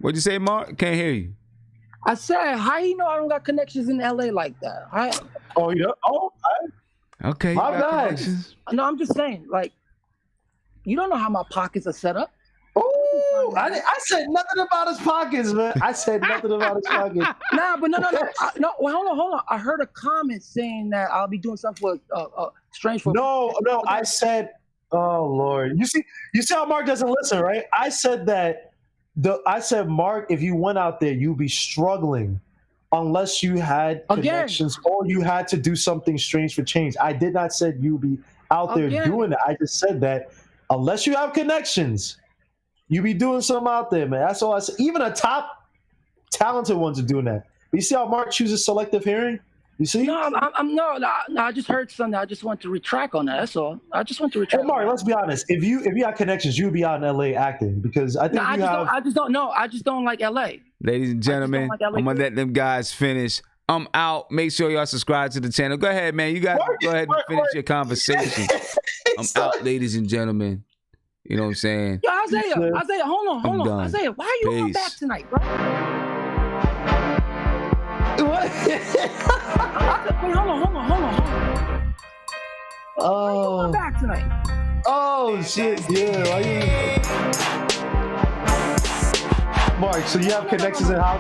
What'd you say, Mark? Can't hear you. I said, how you know I don't got connections in LA like that? Okay. My guys. No, I'm just saying, like, you don't know how my pockets are set up. Oh, Who? I said nothing about his pockets, man. I said nothing about his pockets. Nah, but no. Well, hold on. I heard a comment saying that I'll be doing something for strange for. No. I said, oh Lord, you see how Mark doesn't listen, right? I said that. I said, Mark, if you went out there, you'd be struggling unless you had connections or you had to do something strange for change. I did not say you'd be out there doing that. I just said that unless you have connections, you be doing something out there, man. That's all I said. Even the top talented ones are doing that. But you see how Mark chooses selective hearing? You see? No, I just heard something. I just want to retract on that. That's all. I just want to retract. Hey, Mark, let's be honest. If you had connections, you would be out in LA acting because I think I just don't know. I just don't like LA. Ladies and gentlemen, I'm gonna let them guys finish. I'm out. Make sure y'all subscribe to the channel. Go ahead, man. You guys go ahead and finish your conversation. I'm out, ladies and gentlemen. You know what I'm saying? Yo, Isaiah, hold on. Isaiah, why are you on back tonight, bro? What? Wait, hold on. Oh, why you back tonight? Oh shit, yeah. Mark, so you have connections in how?